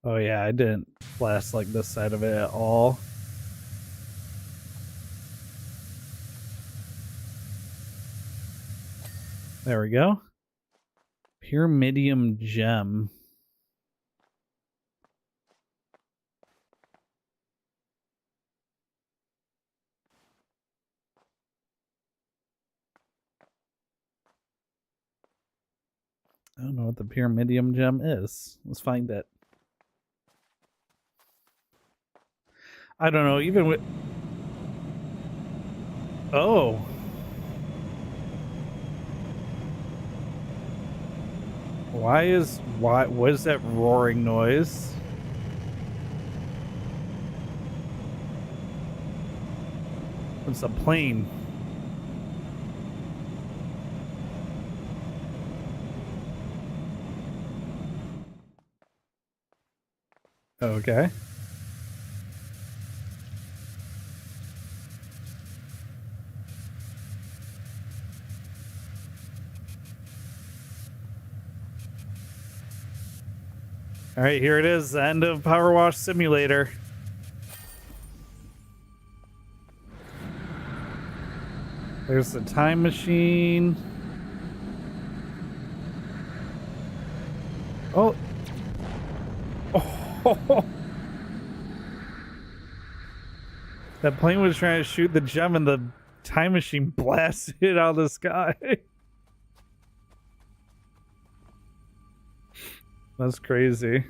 Oh yeah, I didn't blast like this side of it at all. There we go. Pyramidium gem. I don't know what the pyramidium gem is. Let's find it. I don't know, even with... Oh. What is that roaring noise? It's a plane. Okay. All right, here it is, the end of PowerWash Simulator. There's the time machine. Oh. Oh. That plane was trying to shoot the gem and the time machine blasted it out of the sky. That's crazy.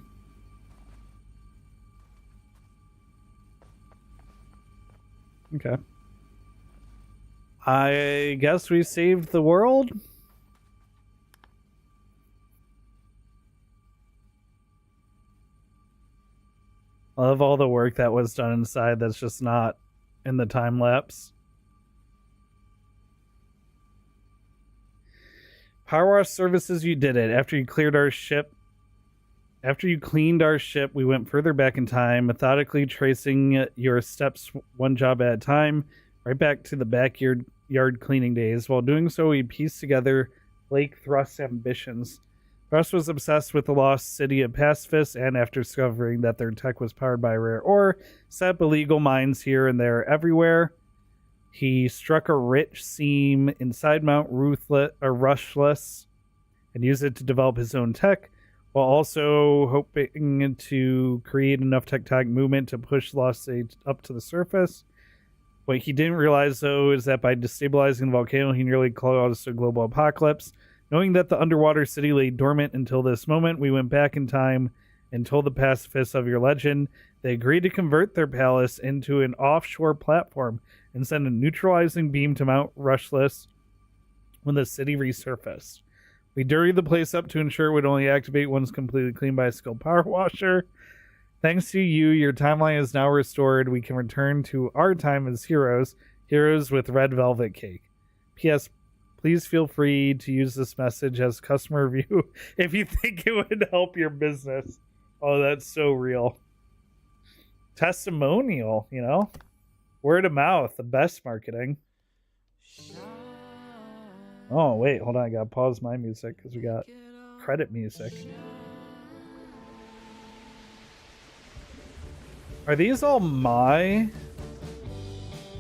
Okay. I guess we saved the world. I love all the work that was done inside that's just not in the time lapse. PowerWash services, you did it. After you cleared our ship. After you cleaned our ship, we went further back in time, methodically tracing your steps one job at a time, right back to the backyard cleaning days. While doing so, we pieced together Blake Thrust's ambitions. Thrust was obsessed with the lost city of Pacifist, and after discovering that their tech was powered by rare ore, set up illegal mines here and there everywhere. He struck a rich seam inside Mount Rushless and used it to develop his own tech, while also hoping to create enough tectonic movement to push Lost City up to the surface. What he didn't realize, though, is that by destabilizing the volcano, he nearly caused a global apocalypse. Knowing that the underwater city lay dormant until this moment, we went back in time and told the pacifists of your legend. They agreed to convert their palace into an offshore platform and send a neutralizing beam to Mount Rushless when the city resurfaced. We dirtied the place up to ensure it would only activate once completely cleaned by a skilled power washer. Thanks to you, your timeline is now restored. We can return to our time as heroes with red velvet cake. P.S. Please feel free to use this message as customer review if you think it would help your business. Oh, that's so real. Testimonial, you know? Word of mouth, the best marketing. Oh, wait, hold on. I gotta pause my music because we got credit music. Are these all my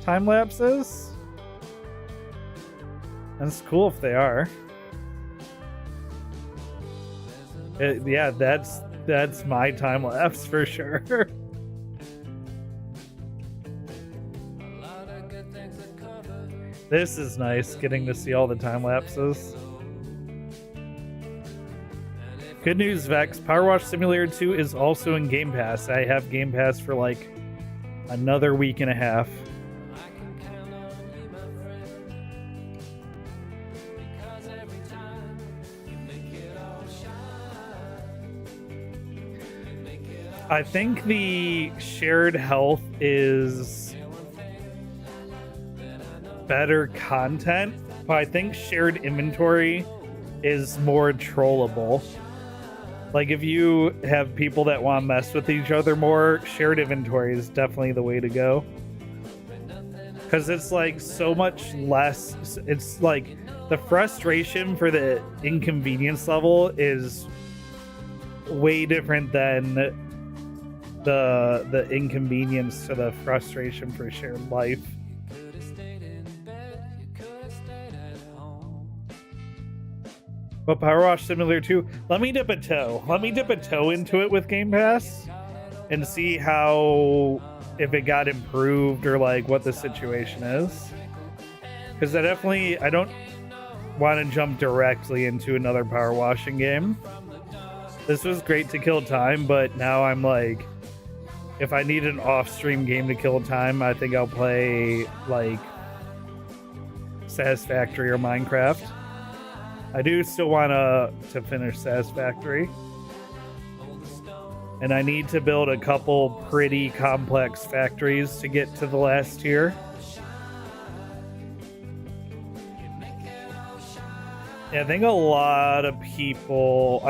time lapses? That's cool if they are. Yeah, that's my time lapse for sure. This is nice, getting to see all the time lapses. Good news, Vex. PowerWash Simulator 2 is also in Game Pass. I have Game Pass for like another week and a half. I think the shared health is better content, but I think shared inventory is more trollable. Like, if you have people that want to mess with each other more, shared inventory is definitely the way to go. Because it's like so much less. It's like the frustration for the inconvenience level is way different than the inconvenience to the frustration for shared life. But PowerWash Simulator 2, let me dip a toe. Let me dip a toe into it with Game Pass and see how, if it got improved or like what the situation is. Because I don't want to jump directly into another power washing game. This was great to kill time, but now I'm like, if I need an off-stream game to kill time, I think I'll play like Satisfactory or Minecraft. I do still want to finish Satisfactory. And I need to build a couple pretty complex factories to get to the last tier. Yeah, I think I've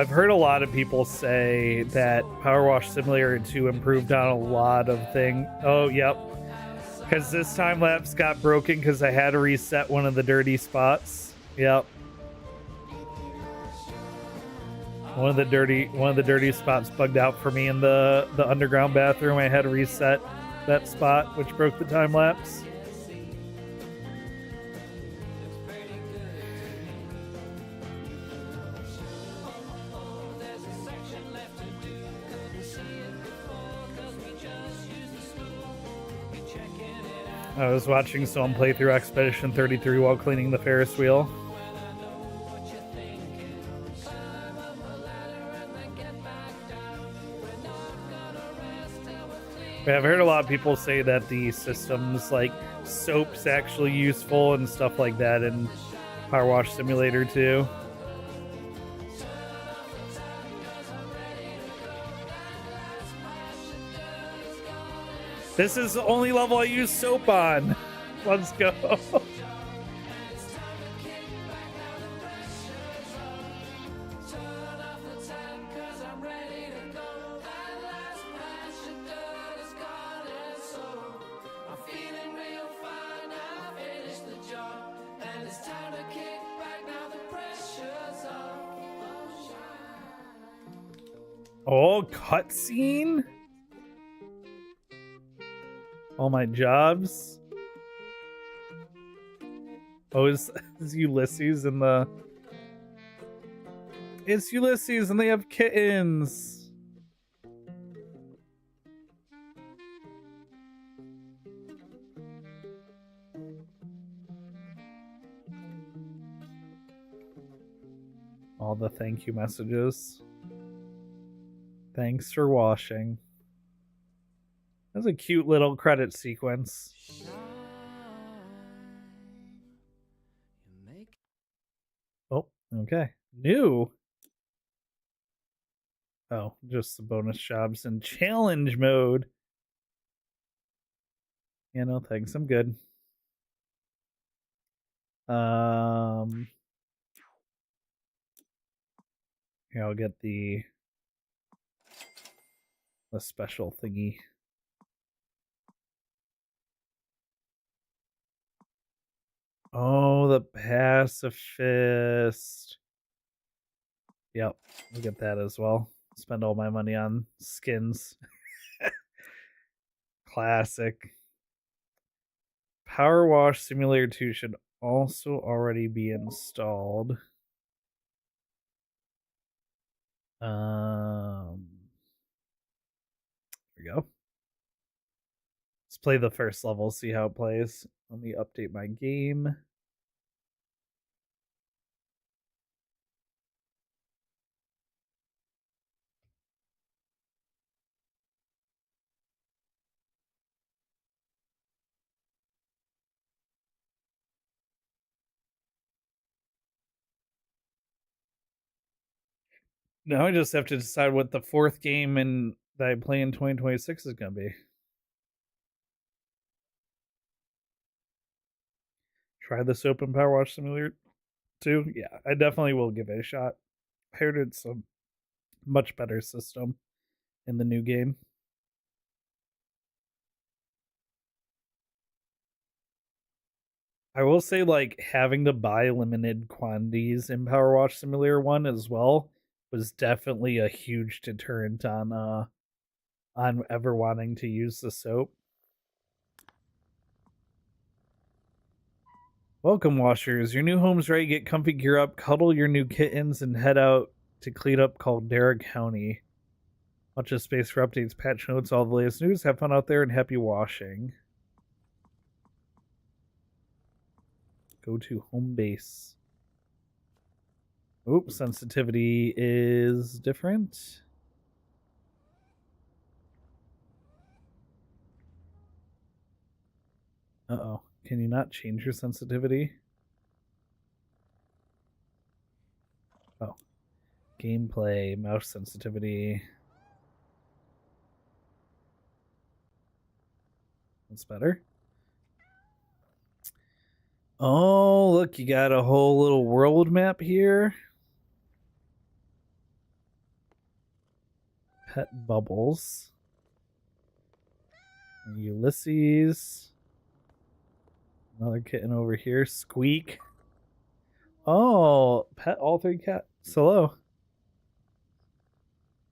heard a lot of people say that PowerWash Simulator 2 improved on a lot of things. Oh, yep. Because this time lapse got broken because I had to reset one of the dirty spots. Yep. One of the dirty spots bugged out for me in the underground bathroom. I had to reset that spot, which broke the time lapse. I was watching someone play through Expedition 33 while cleaning the Ferris wheel. I've heard a lot of people say that the systems like soap's actually useful and stuff like that in PowerWash Simulator 2. This is the only level I use soap on. Let's go. Oh, cutscene? All my jobs. Oh, is Ulysses in the... It's Ulysses and they have kittens. All the thank you messages. Thanks for washing. That's a cute little credit sequence. Oh, okay. New. Oh, just the bonus jobs in challenge mode. Yeah, no thanks. I'm good. Here, I'll get the special thingy. Oh, the pacifist. Yep, we'll get that as well. Spend all my money on skins. Classic. PowerWash Simulator 2 should also already be installed. There we go. Let's play the first level, see how it plays. Let me update my game. Now I just have to decide what the fourth game that I play in 2026 is going to be. Try this Open PowerWash Simulator 2? Yeah, I definitely will give it a shot. I heard it's a much better system in the new game. I will say, like, having to buy limited quantities in PowerWash Simulator 1 as well was definitely a huge deterrent on ever wanting to use the soap. Welcome, washers. Your new home's ready. Get comfy, gear up, cuddle your new kittens, and head out to clean up Caldera County. Bunch of space for updates, patch notes, all the latest news. Have fun out there and happy washing. Go to home base. Oops, sensitivity is different. Uh-oh. Can you not change your sensitivity? Oh. Gameplay, mouse sensitivity. That's better. Oh, look, you got a whole little world map here. Pet Bubbles. Ulysses. Another kitten over here. Squeak. Oh, pet all three cats. Hello.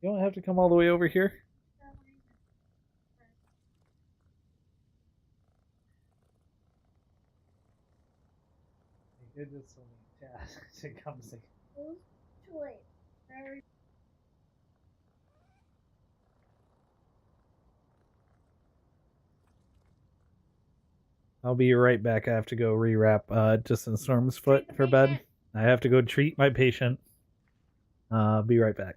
You don't have to come all the way over here. You just told me Dad to come see. I'll be right back. I have to go rewrap Distant Storm's foot for bed. I have to go treat my patient. Be right back.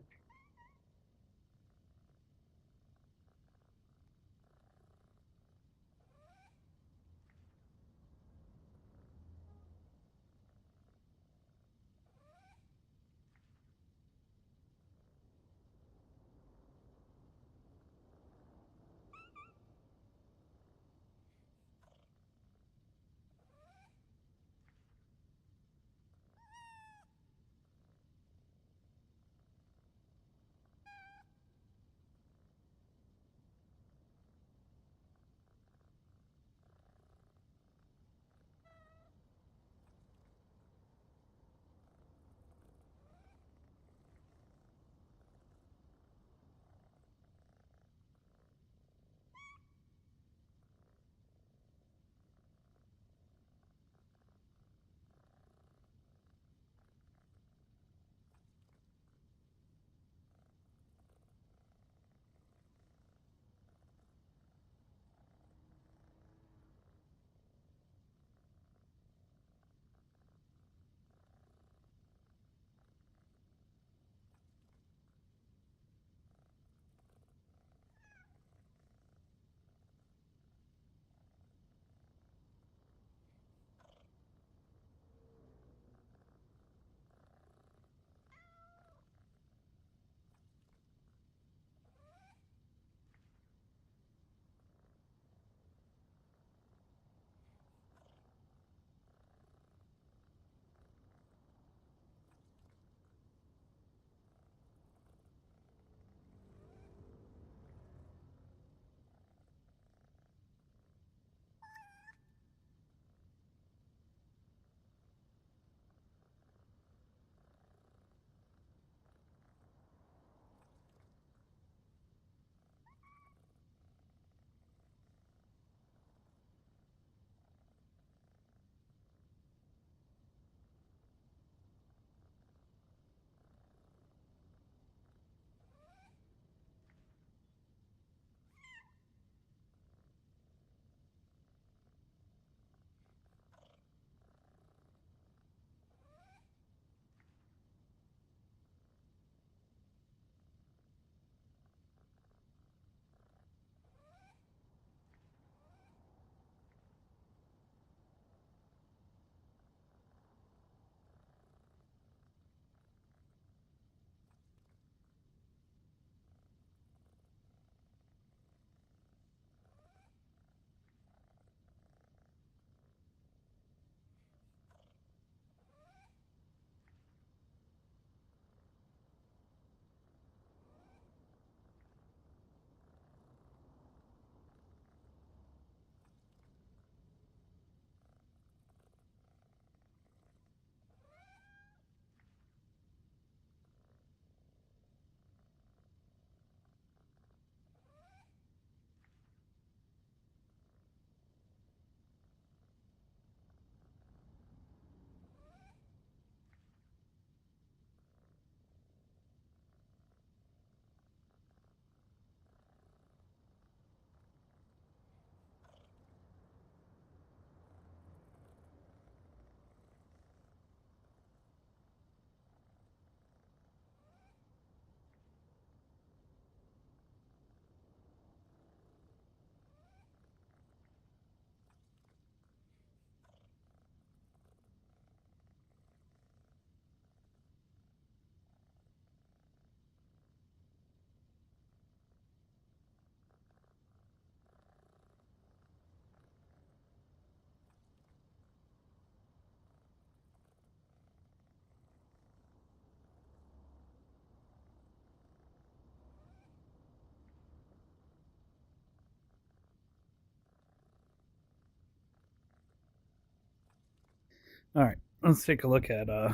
All right, let's take a look at the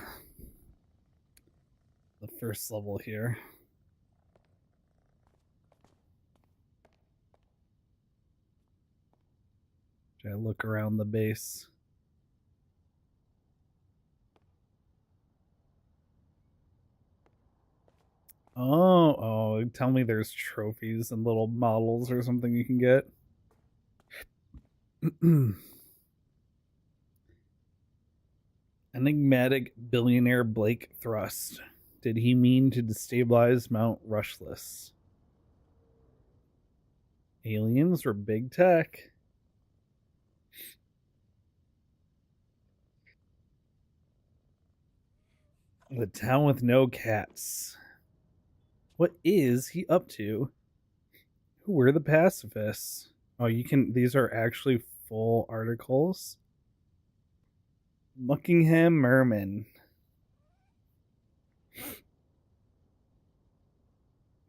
first level here. Try to look around the base. Oh, tell me there's trophies and little models or something you can get. Enigmatic billionaire Blake Thrust. Did he mean to destabilize Mount Rushless? Aliens or big tech? The town with no cats. What is he up to? Who were the pacifists? Oh, you can. These are actually full articles. Muckingham Merman.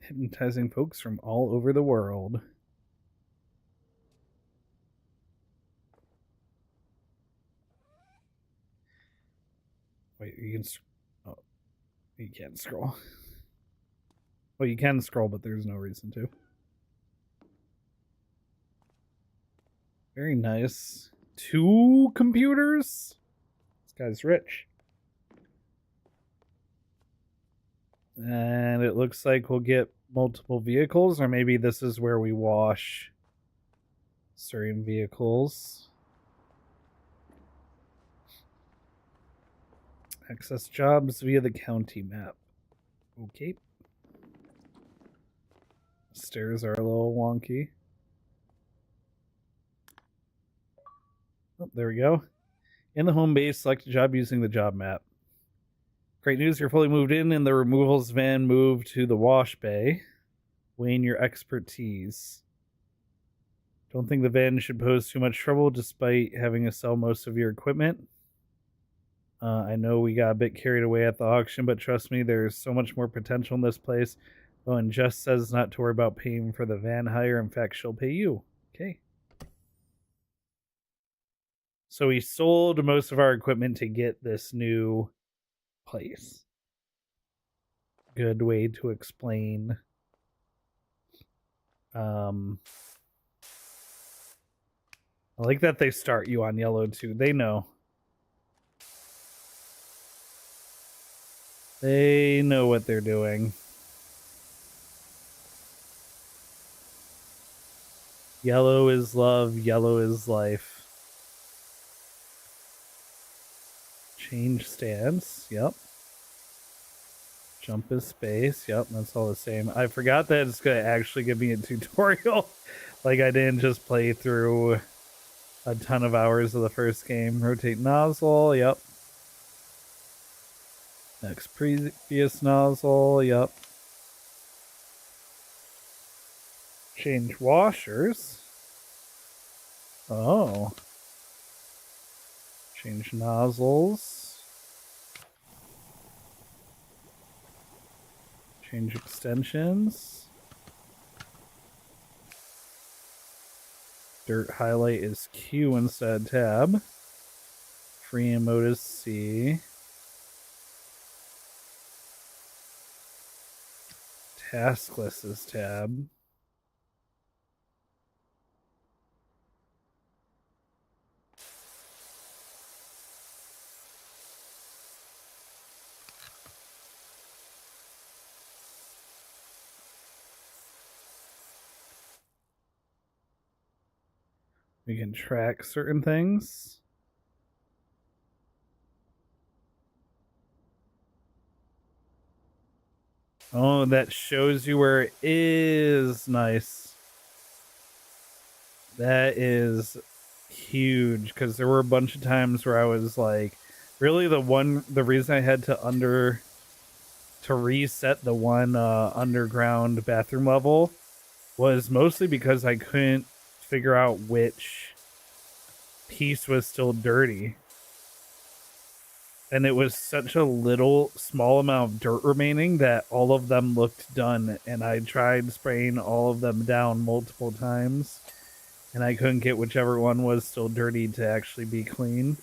Hypnotizing folks from all over the world. Wait, you can. Oh, you can't scroll. Well, you can scroll, but there's no reason to. Very nice. 2 computers? This guy's rich. And it looks like we'll get multiple vehicles, or maybe this is where we wash certain vehicles. Access jobs via the county map. Okay. Stairs are a little wonky. Oh, there we go. In the home base, select a job using the job map. Great news, you're fully moved in and the removals van moved to the wash bay. Weighing your expertise. Don't think the van should pose too much trouble despite having to sell most of your equipment. I know we got a bit carried away at the auction, but trust me, there's so much more potential in this place. Oh, and Jess says not to worry about paying for the van hire. In fact, she'll pay you. Okay. So we sold most of our equipment to get this new place. Good way to explain. I like that they start you on yellow too. They know. They know what they're doing. Yellow is love. Yellow is life. Change stance. Yep. Jump is space. Yep, that's all the same. I forgot that it's going to actually give me a tutorial. Like I didn't just play through a ton of hours of the first game. Rotate nozzle. Yep. Next previous nozzle. Yep. Change washers. Oh. Change nozzles. Change extensions. Dirt highlight is Q instead of tab. Free mode is C. Task list is tab. We can track certain things. Oh, that shows you where it is. Nice. That is huge, because there were a bunch of times where I was like, really the reason I had to reset the one underground bathroom level was mostly because I couldn't figure out which piece was still dirty. And it was such a small amount of dirt remaining that all of them looked done. And I tried spraying all of them down multiple times. And I couldn't get whichever one was still dirty to actually be clean.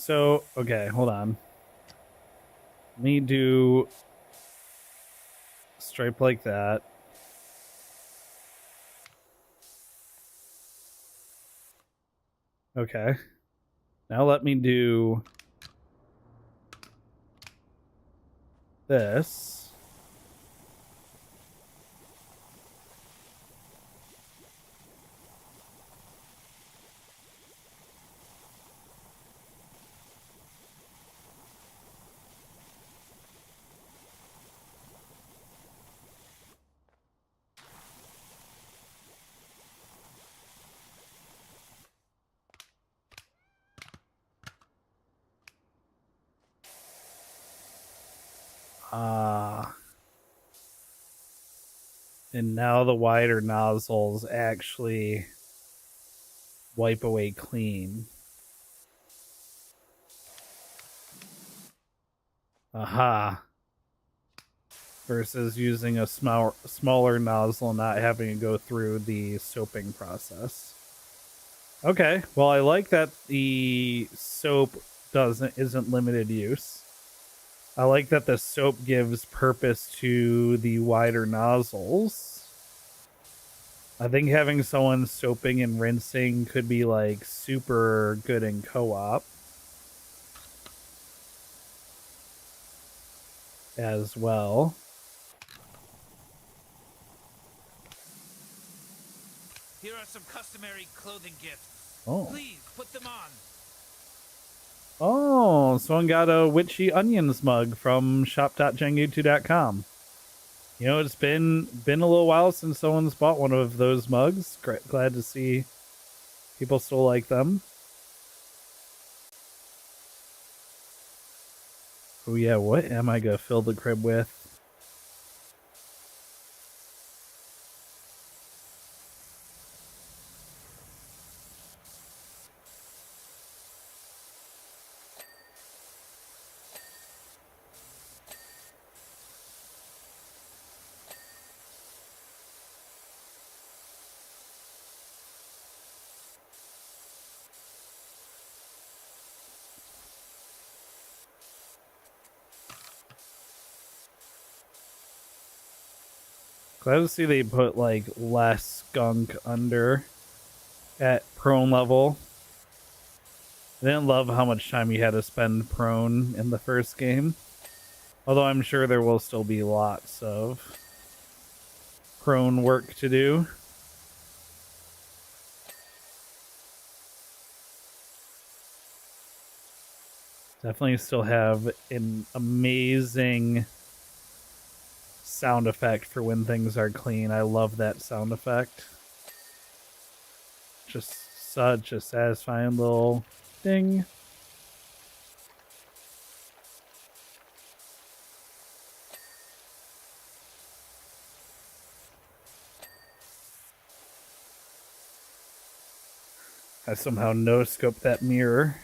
So, okay, hold on. Let me do stripe like that. Okay. Now let me do this. And now the wider nozzles actually wipe away clean. Aha. Versus using a smaller nozzle and not having to go through the soaping process. Okay, well, I like that the soap isn't limited use. I like that the soap gives purpose to the wider nozzles. I think having someone soaping and rinsing could be like super good in co-op as well. Here are some customary clothing gifts. Oh. Please put them on. Oh, someone got a Witchy Onions mug from shop.jengu2.com. You know, it's been a little while since someone's bought one of those mugs. Glad to see people still like them. Oh yeah, what am I gonna fill the crib with? Glad to see they put like less skunk under at prone level. I didn't love how much time you had to spend prone in the first game. Although I'm sure there will still be lots of prone work to do. Definitely still have an amazing sound effect for when things are clean. I love that sound effect. Just such a satisfying little ding. I somehow no-scoped that mirror.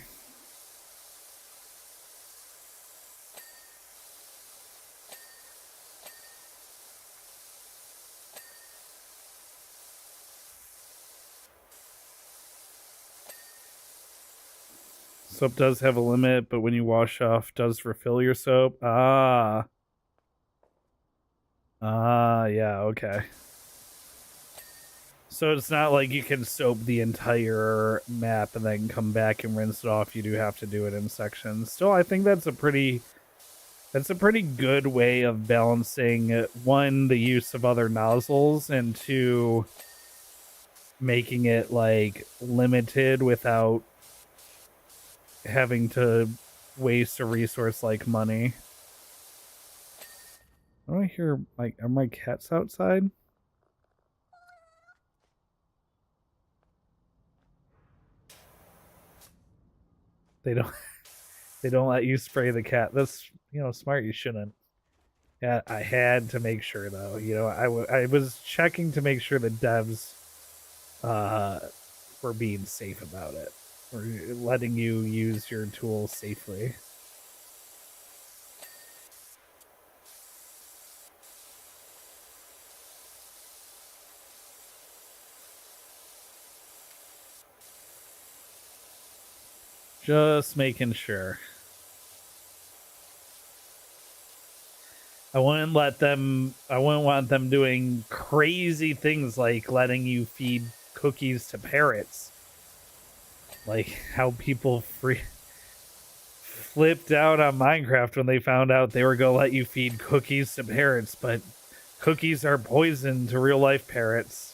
Soap does have a limit, but when you wash off, does refill your soap. Yeah, okay. So it's not like you can soap the entire map and then come back and rinse it off. You do have to do it in sections. Still, I think that's a pretty good way of balancing, one, the use of other nozzles, and two, making it like limited without having to waste a resource like money. I don't hear, like, are my cats outside? They don't they don't let you spray the cat. That's, smart. You shouldn't. Yeah, I had to make sure though. I was checking to make sure the devs were being safe about it, or letting you use your tools safely. Just making sure. I wouldn't want them doing crazy things like letting you feed cookies to parrots. Like how people flipped out on Minecraft when they found out they were going to let you feed cookies to parrots, but cookies are poison to real life parrots.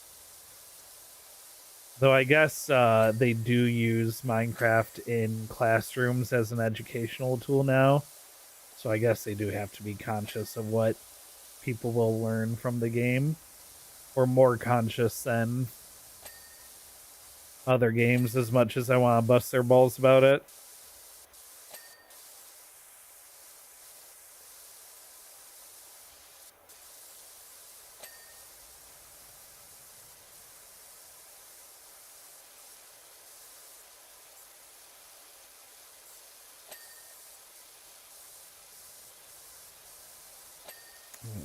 Though I guess they do use Minecraft in classrooms as an educational tool now. So I guess they do have to be conscious of what people will learn from the game. Or more conscious than other games, as much as I want to bust their balls about it.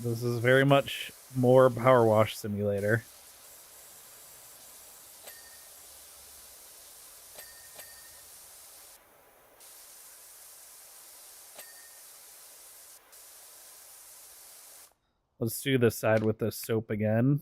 This is very much more PowerWash Simulator. Let's do this side with the soap again.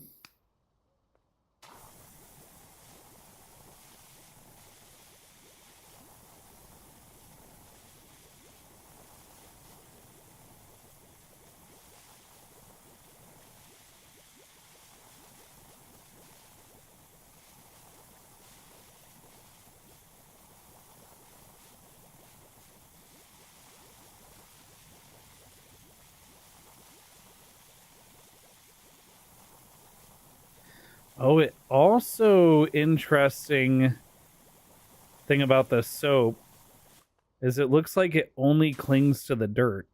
Oh, it also interesting thing about the soap is it looks like it only clings to the dirt.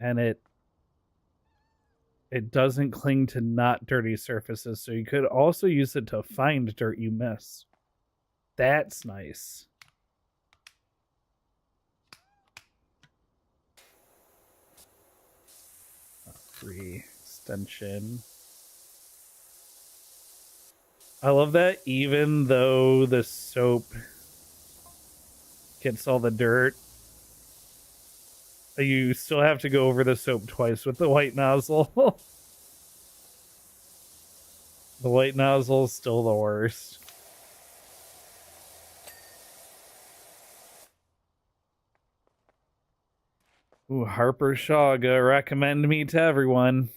And it doesn't cling to not dirty surfaces, so you could also use it to find dirt you miss. That's nice. Free extension. I love that even though the soap gets all the dirt, you still have to go over the soap twice with the white nozzle. The white nozzle is still the worst. Ooh, Harper Shaw, go recommend me to everyone.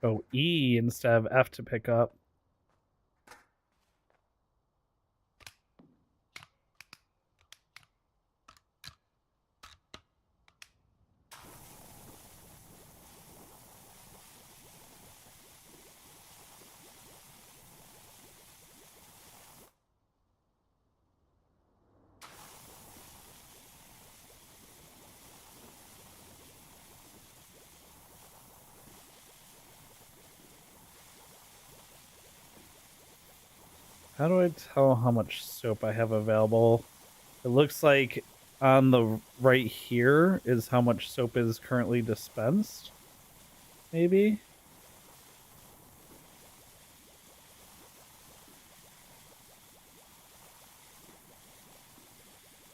Oh, E instead of F to pick up. How do I tell how much soap I have available? It looks like on the right here is how much soap is currently dispensed. Maybe?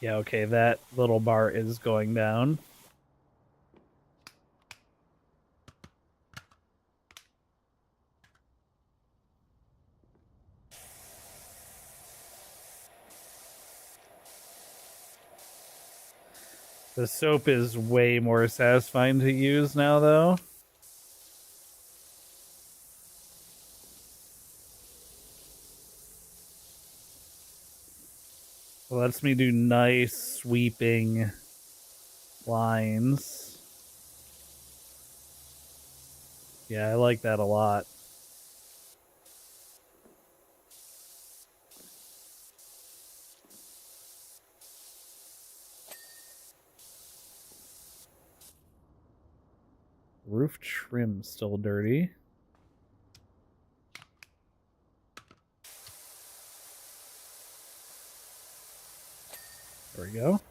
Yeah, okay, that little bar is going down. The soap is way more satisfying to use now, though. It lets me do nice sweeping lines. Yeah, I like that a lot. Roof trim still dirty. There we go.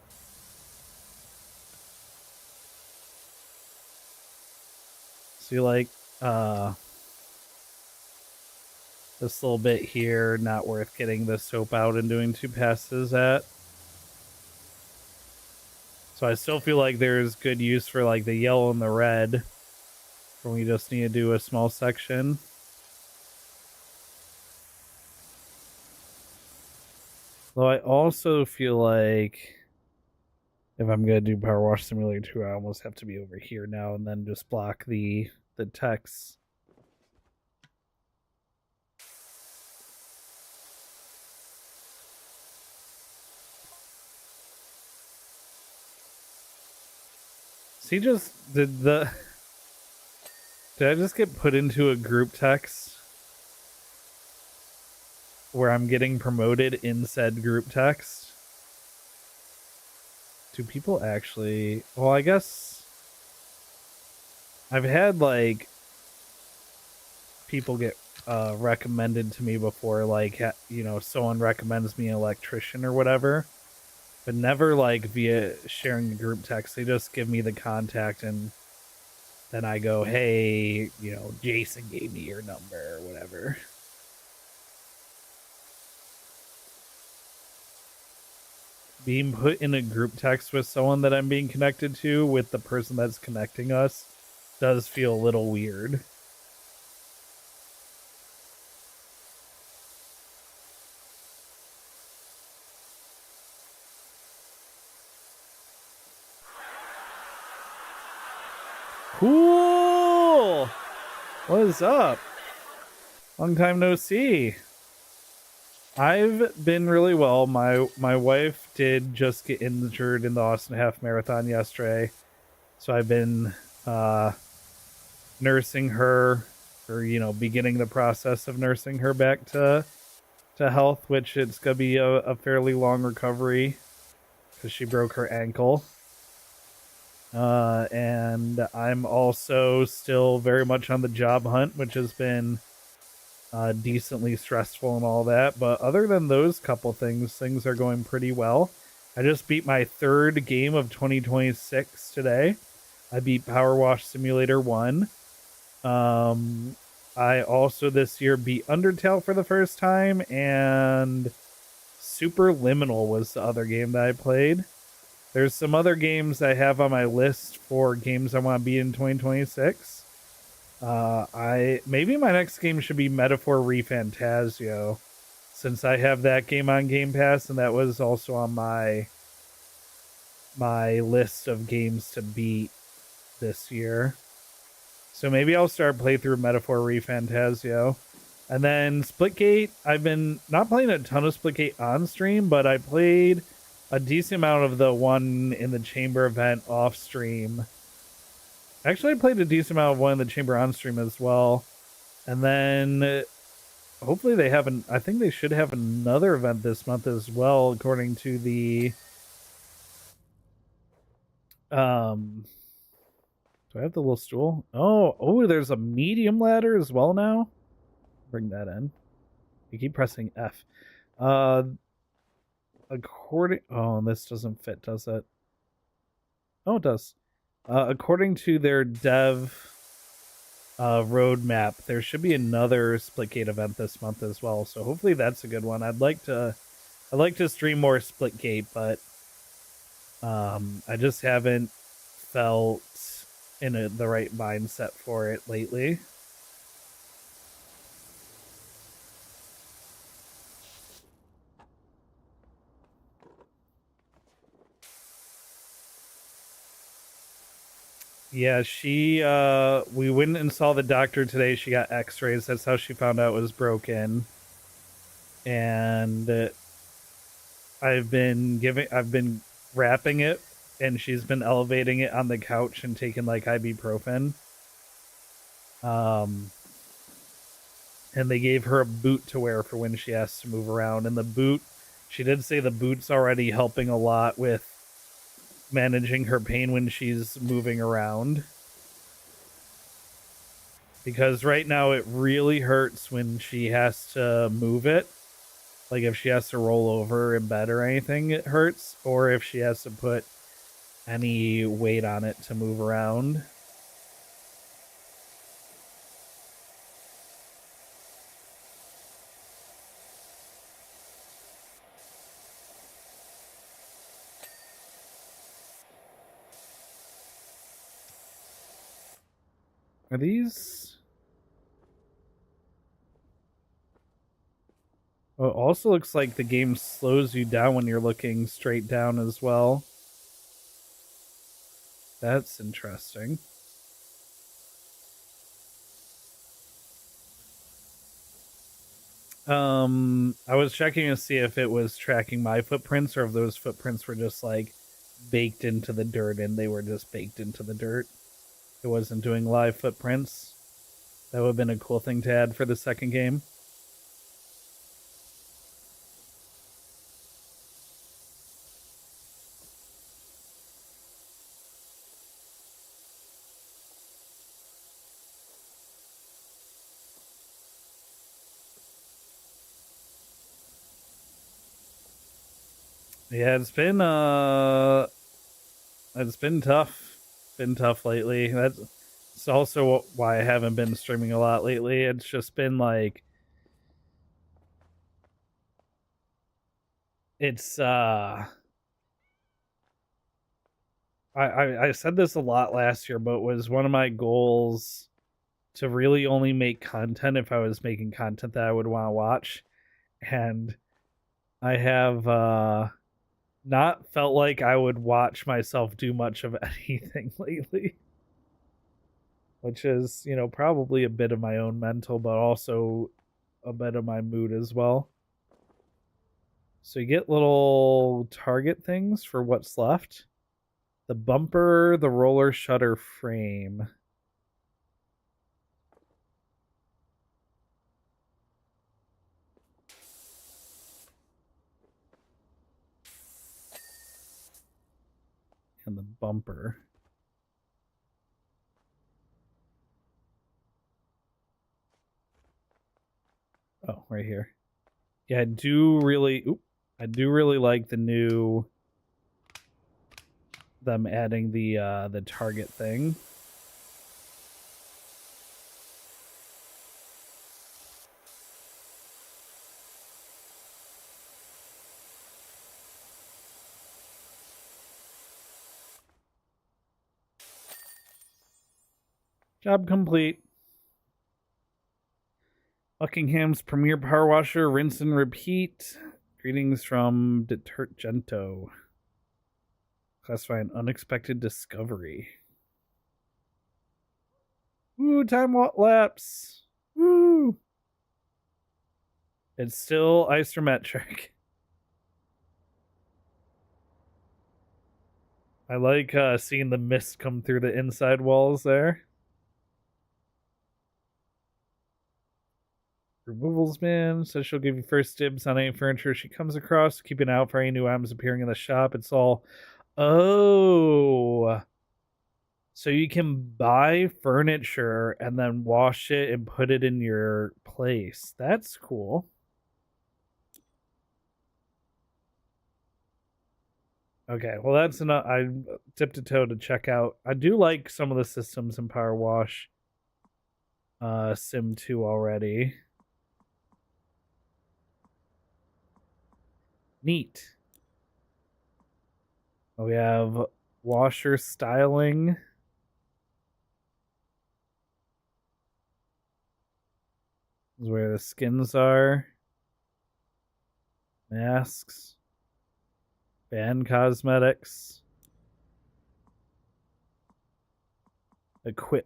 See, like, This little bit here, not worth getting the soap out and doing 2 passes at. So I still feel like there's good use for like the yellow and the red. When we just need to do a small section. Though I also feel like if I'm gonna do Power Wash Simulator 2, I almost have to be over here now and then just block the text. See, just did I just get put into a group text where I'm getting promoted in said group text? Do people actually? Well, I guess I've had like people get recommended to me before, like someone recommends me an electrician or whatever, but never like via sharing the group text. They just give me the contact and then I go, hey, Jason gave me your number or whatever. Being put in a group text with someone that I'm being connected to with the person that's connecting us does feel a little weird. Cool! What is up? Long time no see. I've been really well. My wife did just get injured in the Austin Half Marathon yesterday, so I've been nursing her, or beginning the process of nursing her back to health, which it's gonna be a fairly long recovery because she broke her ankle. And I'm also still very much on the job hunt, which has been decently stressful and all that. But other than those couple things are going pretty well. I just beat my 3rd game of 2026 today. I beat Power Wash Simulator 1. I also this year beat Undertale for the first time, and Super Liminal was the other game that I played. There's some other games I have on my list for games I want to beat in 2026. Maybe my next game should be Metaphor ReFantasio, since I have that game on Game Pass, and that was also on my list of games to beat this year. So maybe I'll start playthrough Metaphor ReFantasio. And then Splitgate, I've been not playing a ton of Splitgate on stream, but I played a decent amount of the one in the chamber event off stream. Actually, I played a decent amount of one in the chamber on stream as well. And then hopefully I think they should have another event this month as well, according to the do I have the little stool? Oh, there's a medium ladder as well now. Bring that in. You keep pressing F. This doesn't fit, does it? Oh, it does. According to their dev roadmap, there should be another Splitgate event this month as well. So hopefully that's a good one. I'd like to stream more Splitgate, but I just haven't felt in the right mindset for it lately. Yeah, we went and saw the doctor today. She got x-rays. That's how she found out it was broken. And I've been wrapping it, and she's been elevating it on the couch and taking like ibuprofen. And they gave her a boot to wear for when she has to move around. And the boot, she did say the boot's already helping a lot with managing her pain when she's moving around. Because right now it really hurts when she has to move it. Like if she has to roll over in bed or anything, it hurts. Or if she has to put any weight on it to move around. Are these? Oh, it also looks like the game slows you down when you're looking straight down as well. That's interesting. I was checking to see if it was tracking my footprints or if those footprints were just like baked into the dirt and they were just baked into the dirt. It wasn't doing live footprints. That would have been a cool thing to add for the second game. Yeah, it's been tough. Been tough lately. That's also why I haven't been streaming a lot lately. It's just been like it's I said this a lot last year, but it was one of my goals to really only make content if I was making content that I would want to watch. And I have not felt like I would watch myself do much of anything lately. Which is, probably a bit of my own mental, but also a bit of my mood as well. So you get little target things for what's left. The bumper, the roller shutter frame. And the bumper. Oh, right here. Yeah, I do really like the new them adding the target thing. Job complete. Buckingham's premier power washer, rinse and repeat. Greetings from Detergento. Classify an unexpected discovery. Woo, time lapse. Woo. It's still isometric. I like seeing the mist come through the inside walls there. Removals man says she'll give you first dibs on any furniture she comes across. Keep an eye out for any new items appearing in the shop. It's all... Oh. So you can buy furniture and then wash it and put it in your place. That's cool. Okay, well that's enough. I tipped a toe to check out. I do like some of the systems in PowerWash Sim 2 already. Neat. We have washer styling. This is where the skins are. Masks. Fan cosmetics.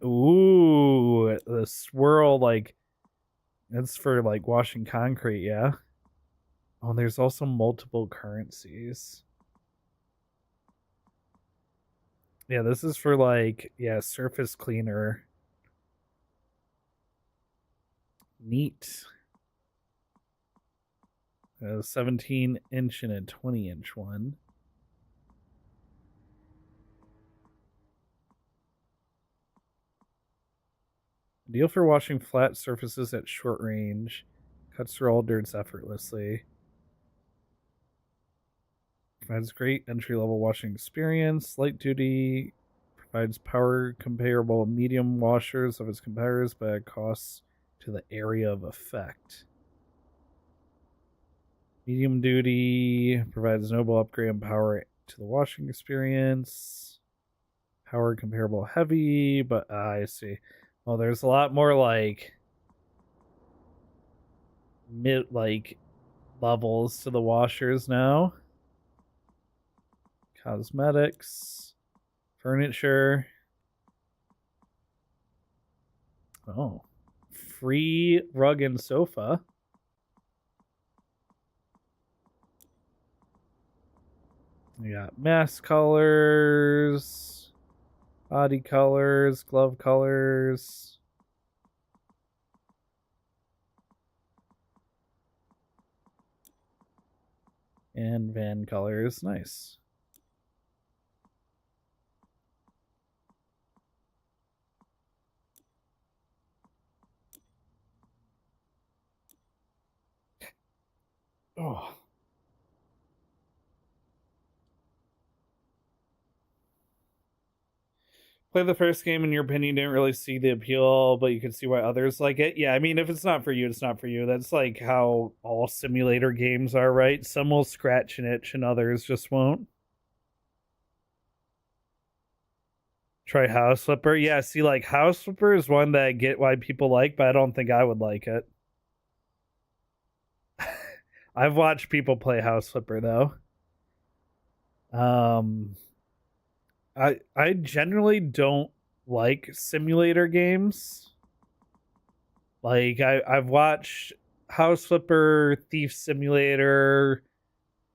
Ooh, the swirl, like, that's for like washing concrete, yeah. Oh, there's also multiple currencies. Yeah, this is for like, yeah, surface cleaner. Neat. A 17-inch and a 20-inch one. Ideal for washing flat surfaces at short range. Cuts through all dirts effortlessly. Provides great entry-level washing experience. Light duty. Provides power comparable medium washers of its competitors, but at costs to the area of effect. Medium duty. Provides noble upgrade and power to the washing experience. Power comparable heavy, but I see. Oh, there's a lot more like mid levels to the washers now. Cosmetics, furniture. Oh, free rug and sofa. We got mask colors, body colors, glove colors. And van colors. Nice. Oh. Play the first game, in your opinion, didn't really see the appeal, but you can see why others like it. Yeah, I mean, if it's not for you, it's not for you. That's like how all simulator games are, right? Some will scratch an itch and others just won't. Try House Flipper. Yeah, see, like House Flipper is one that I get why people like, but I don't think I would like it. I've watched people play House Flipper though. Um, I generally don't like simulator games. Like I've watched House Flipper, Thief Simulator,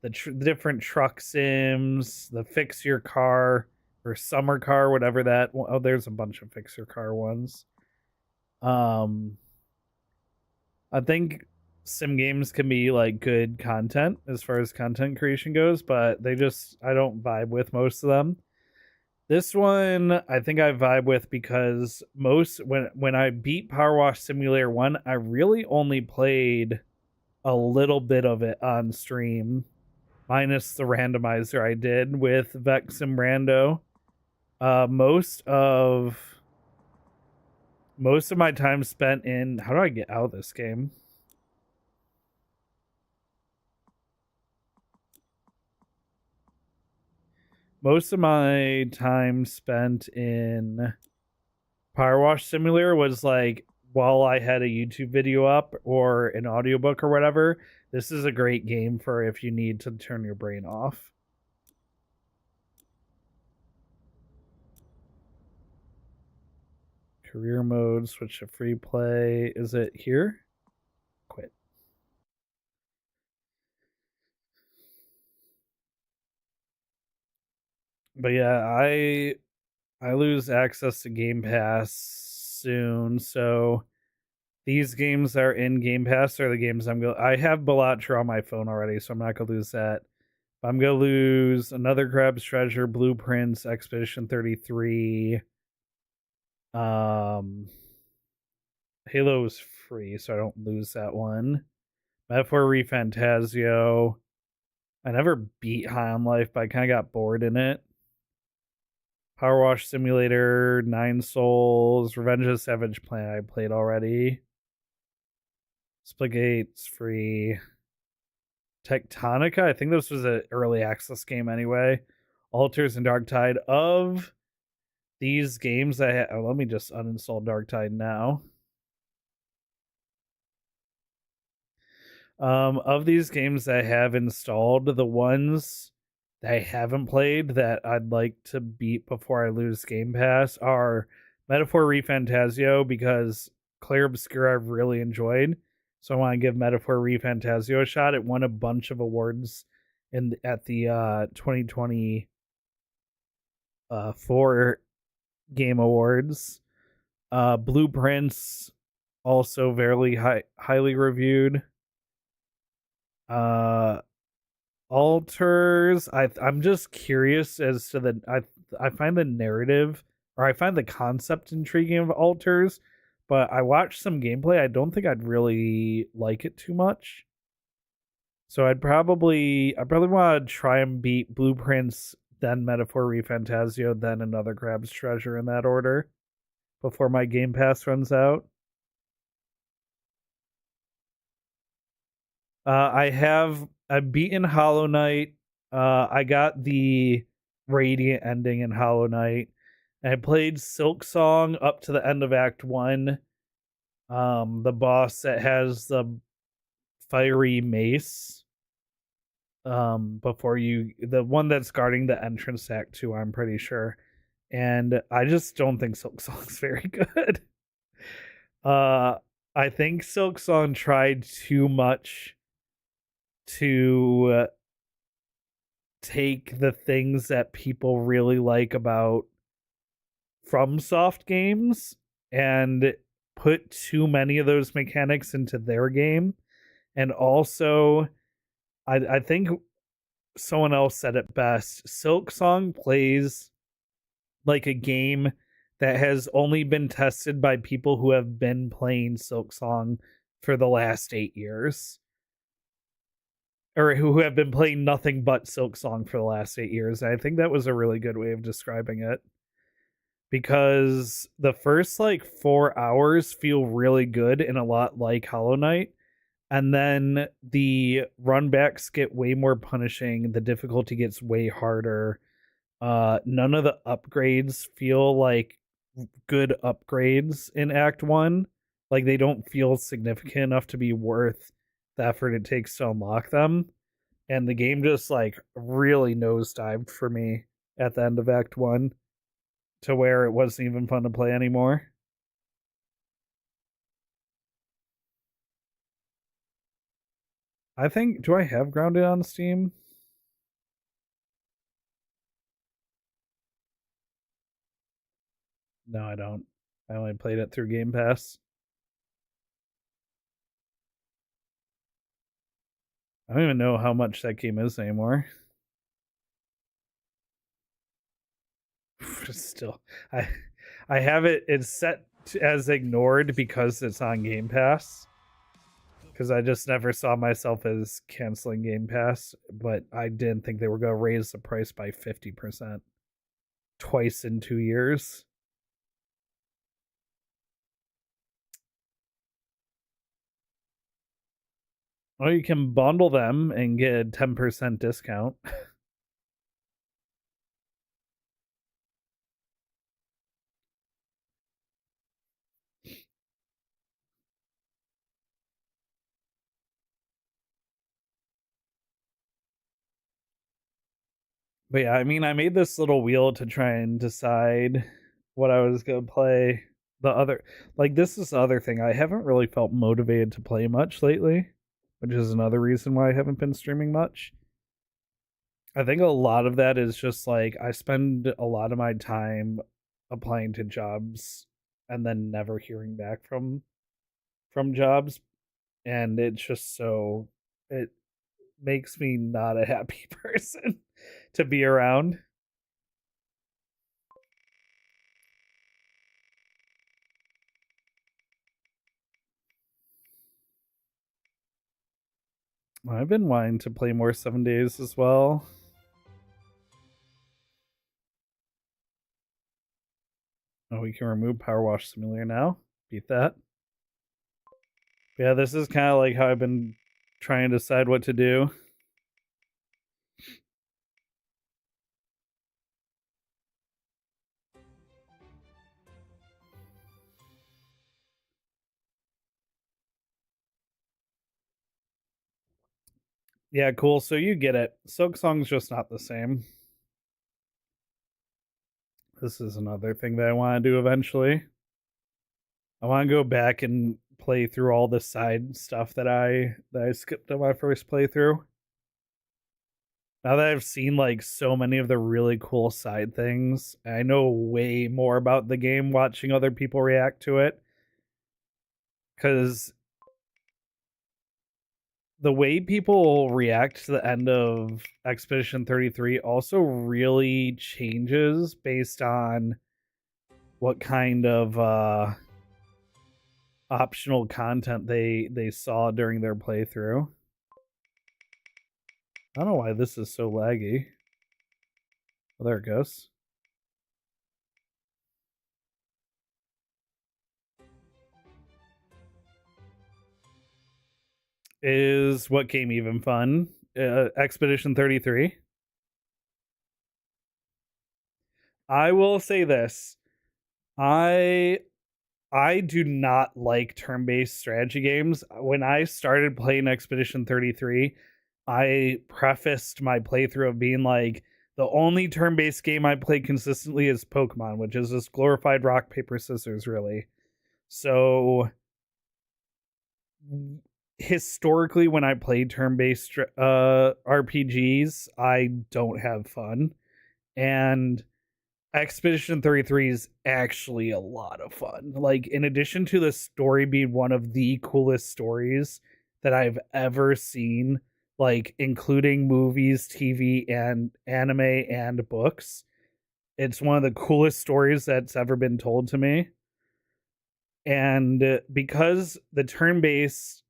the different truck sims, the Fix Your Car or Summer Car, whatever that. Oh, there's a bunch of Fix Your Car ones. Um, I think sim games can be like good content as far as content creation goes, but I don't vibe with most of them. This one I think I vibe with because most when I beat PowerWash Simulator 1, I really only played a little bit of it on stream, minus the randomizer I did with Vex and Rando. Most of my time spent in, how do I get out of this game? Most of my time spent in PowerWash Simulator was like while I had a YouTube video up or an audiobook or whatever. This is a great game for if you need to turn your brain off. Career mode, switch to free play. Is it here? Quit. But yeah, I lose access to Game Pass soon, so these games that are in Game Pass are the games I have Balatro on my phone already, so I'm not gonna lose that. I'm gonna lose Another Crab's Treasure, Blueprints, Expedition 33. Um Halo is free, so I don't lose that one. Metaphor ReFantazio. I never beat High on Life, but I kind of got bored in it. Power Wash Simulator, Nine Souls, Revenge of the Savage Planet I played already. Spligate's free. Tectonica, I think this was an early access game anyway. Altars and Darktide. Of these games, let me just uninstall Darktide now. Of these games that I have installed, the ones that I haven't played that I'd like to beat before I lose Game Pass are Metaphor ReFantazio, because Clair Obscura I've really enjoyed. So I want to give Metaphor ReFantazio a shot. It won a bunch of awards at the 2020 4 Game Awards. Blueprints also very highly reviewed. Alters, I'm just curious as to I find the narrative, or I find the concept intriguing of Alters, but I watched some gameplay. I don't think I'd really like it too much. So I'd probably want to try and beat Blueprints, then Metaphor ReFantazio, then Another Crab's Treasure in that order before my Game Pass runs out. I've beaten Hollow Knight. I got the Radiant ending in Hollow Knight, I played Silk Song up to the end of Act 1. The boss that has the fiery mace. Before you, the one that's guarding the entrance to Act 2, I'm pretty sure. And I just don't think Silk Song's very good. Uh, I think Silk Song tried too much to take the things that people really like about FromSoft games and put too many of those mechanics into their game. And also, I think someone else said it best. Silk Song plays like a game that has only been tested by people who have been playing Silk Song for the last 8 years, or who have been playing nothing but Silk Song for the last 8 years. And I think that was a really good way of describing it, because the first like 4 hours feel really good and a lot like Hollow Knight. And then the runbacks get way more punishing. The difficulty gets way harder. None of the upgrades feel like good upgrades in Act 1. Like, they don't feel significant enough to be worth the effort it takes to unlock them. And the game just like really nosedived for me at the end of Act 1 to where it wasn't even fun to play anymore. I think, do I have Grounded on Steam? No, I don't. I only played it through Game Pass. I don't even know how much that game is anymore. Still, I I have it. It's set as ignored because it's on Game Pass. Because I just never saw myself as canceling Game Pass, but I didn't think they were going to raise the price by 50% twice in 2 years. Well, you can bundle them and get a 10% discount. But yeah, I mean, I made this little wheel to try and decide what I was going to play. The other, like, this is the other thing. I haven't really felt motivated to play much lately, which is another reason why I haven't been streaming much. I think a lot of that is just like I spend a lot of my time applying to jobs and then never hearing back from jobs, and it's just so it makes me not a happy person to be around. I've been wanting to play more 7 days as well. Oh, we can remove PowerWash Simulator now. Beat that. Yeah, this is kind of like how I've been trying to decide what to do. Yeah, cool. So you get it. Silk Song's just not the same. This is another thing that I want to do eventually. I want to go back and play through all the side stuff that I skipped on my first playthrough. Now that I've seen like so many of the really cool side things, I know way more about the game watching other people react to it. Cuz the way people react to the end of Expedition 33 also really changes based on what kind of optional content they saw during their playthrough. I don't know why this is so laggy. Oh, there it goes. Is what game even fun? Expedition 33. I will say this. I I do not like turn-based strategy games. When I started playing Expedition 33, I prefaced my playthrough of being like, the only turn-based game I play consistently is Pokemon, which is this glorified rock paper scissors, really. So historically, when I play turn-based RPGs, I don't have fun, and Expedition 33 is actually a lot of fun. Like, in addition to the story being one of the coolest stories that I've ever seen, like, including movies, TV, and anime and books, it's one of the coolest stories that's ever been told to me. And because the turn based,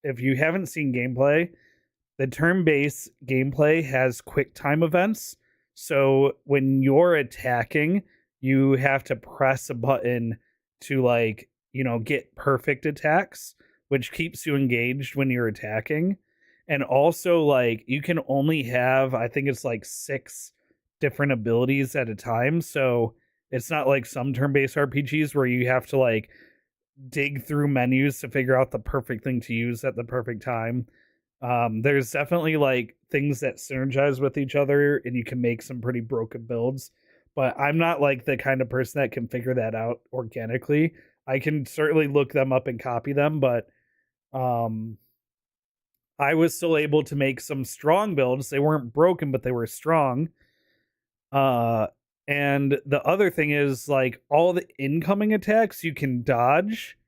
if you haven't seen gameplay, the turn-based gameplay has quick time events. So when you're attacking, you have to press a button to, like, get perfect attacks, which keeps you engaged when you're attacking. And also, like, you can only have, I think it's like 6 different abilities at a time. So it's not like some turn-based RPGs where you have to, like, dig through menus to figure out the perfect thing to use at the perfect time. There's definitely, like, things that synergize with each other, and you can make some pretty broken builds. But I'm not like the kind of person that can figure that out organically. I can certainly look them up and copy them, but um, I was still able to make some strong builds. They weren't broken, but they were strong. Uh, and the other thing is, like, all the incoming attacks you can dodge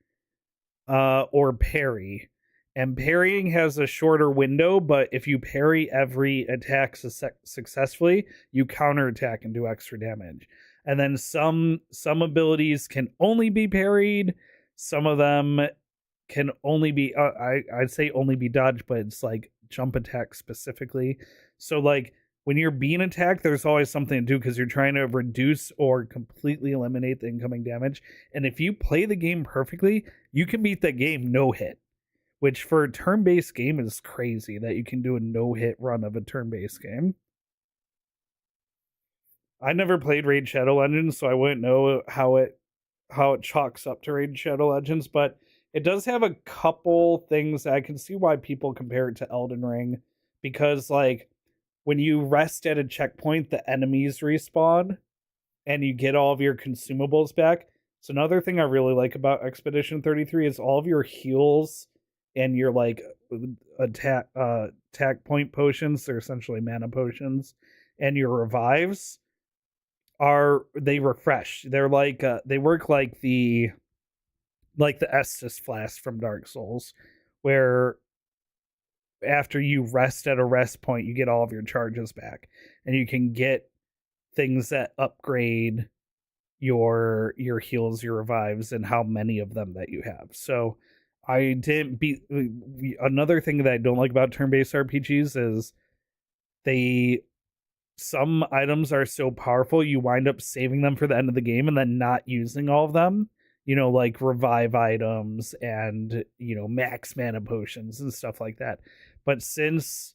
or parry. And parrying has a shorter window, but if you parry every attack successfully, you counterattack and do extra damage. And then some abilities can only be parried. Some of them can only be I'd say only be dodged, but it's like jump attack specifically. So, like, when you're being attacked, there's always something to do because you're trying to reduce or completely eliminate the incoming damage. And if you play the game perfectly, you can beat that game no hit, which for a turn based game is crazy that you can do a no hit run of a turn based game. I never played Raid Shadow Legends, so I wouldn't know how it chalks up to Raid Shadow Legends, but it does have a couple things that I can see why people compare it to Elden Ring, because, like, when you rest at a checkpoint, the enemies respawn and you get all of your consumables back. So another thing I really like about Expedition 33 is all of your heals and your, like, attack point potions, they're essentially mana potions, and your revives they refresh. They're like they work like the Estus flask from Dark Souls, where after you rest at a rest point, you get all of your charges back, and you can get things that upgrade your heals, your revives, and how many of them that you have. So I didn't beat another thing that I don't like about turn-based RPGs is they some items are so powerful you wind up saving them for the end of the game and then not using all of them. Like revive items and max mana potions and stuff like that. But since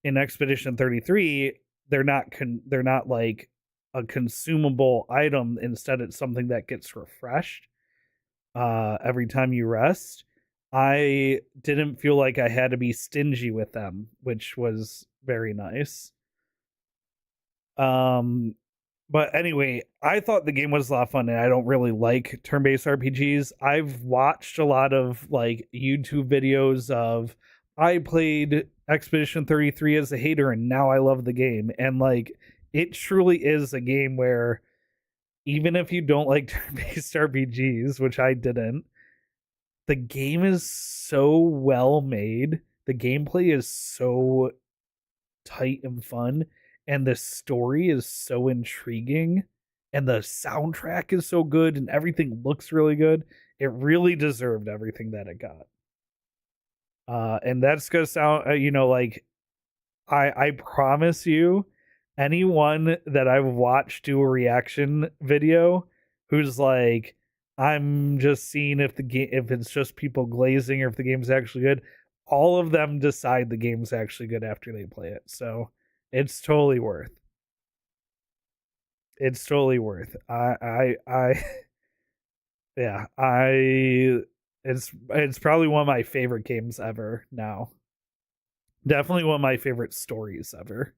in Expedition 33 they're not like a consumable item, instead it's something that gets refreshed every time you rest. I didn't feel like I had to be stingy with them, which was very nice. um but anyway, I thought the game was a lot of fun, and I don't really like turn-based RPGs. I've watched a lot of, like, YouTube videos of, I played Expedition 33 as a hater and now I love the game. And, like, it truly is a game where even if you don't like turn-based RPGs, which I didn't, the game is so well made. The gameplay is so tight and fun, and the story is so intriguing, and the soundtrack is so good, and everything looks really good. It really deserved everything that it got. And that's gonna sound, like, I promise you, anyone that I've watched do a reaction video who's like, I'm just seeing if the game, if it's just people glazing or if the game's actually good, all of them decide the game's actually good after they play it. So it's totally worth. It's totally worth. Yeah, it's probably one of my favorite games ever now. Definitely one of my favorite stories ever.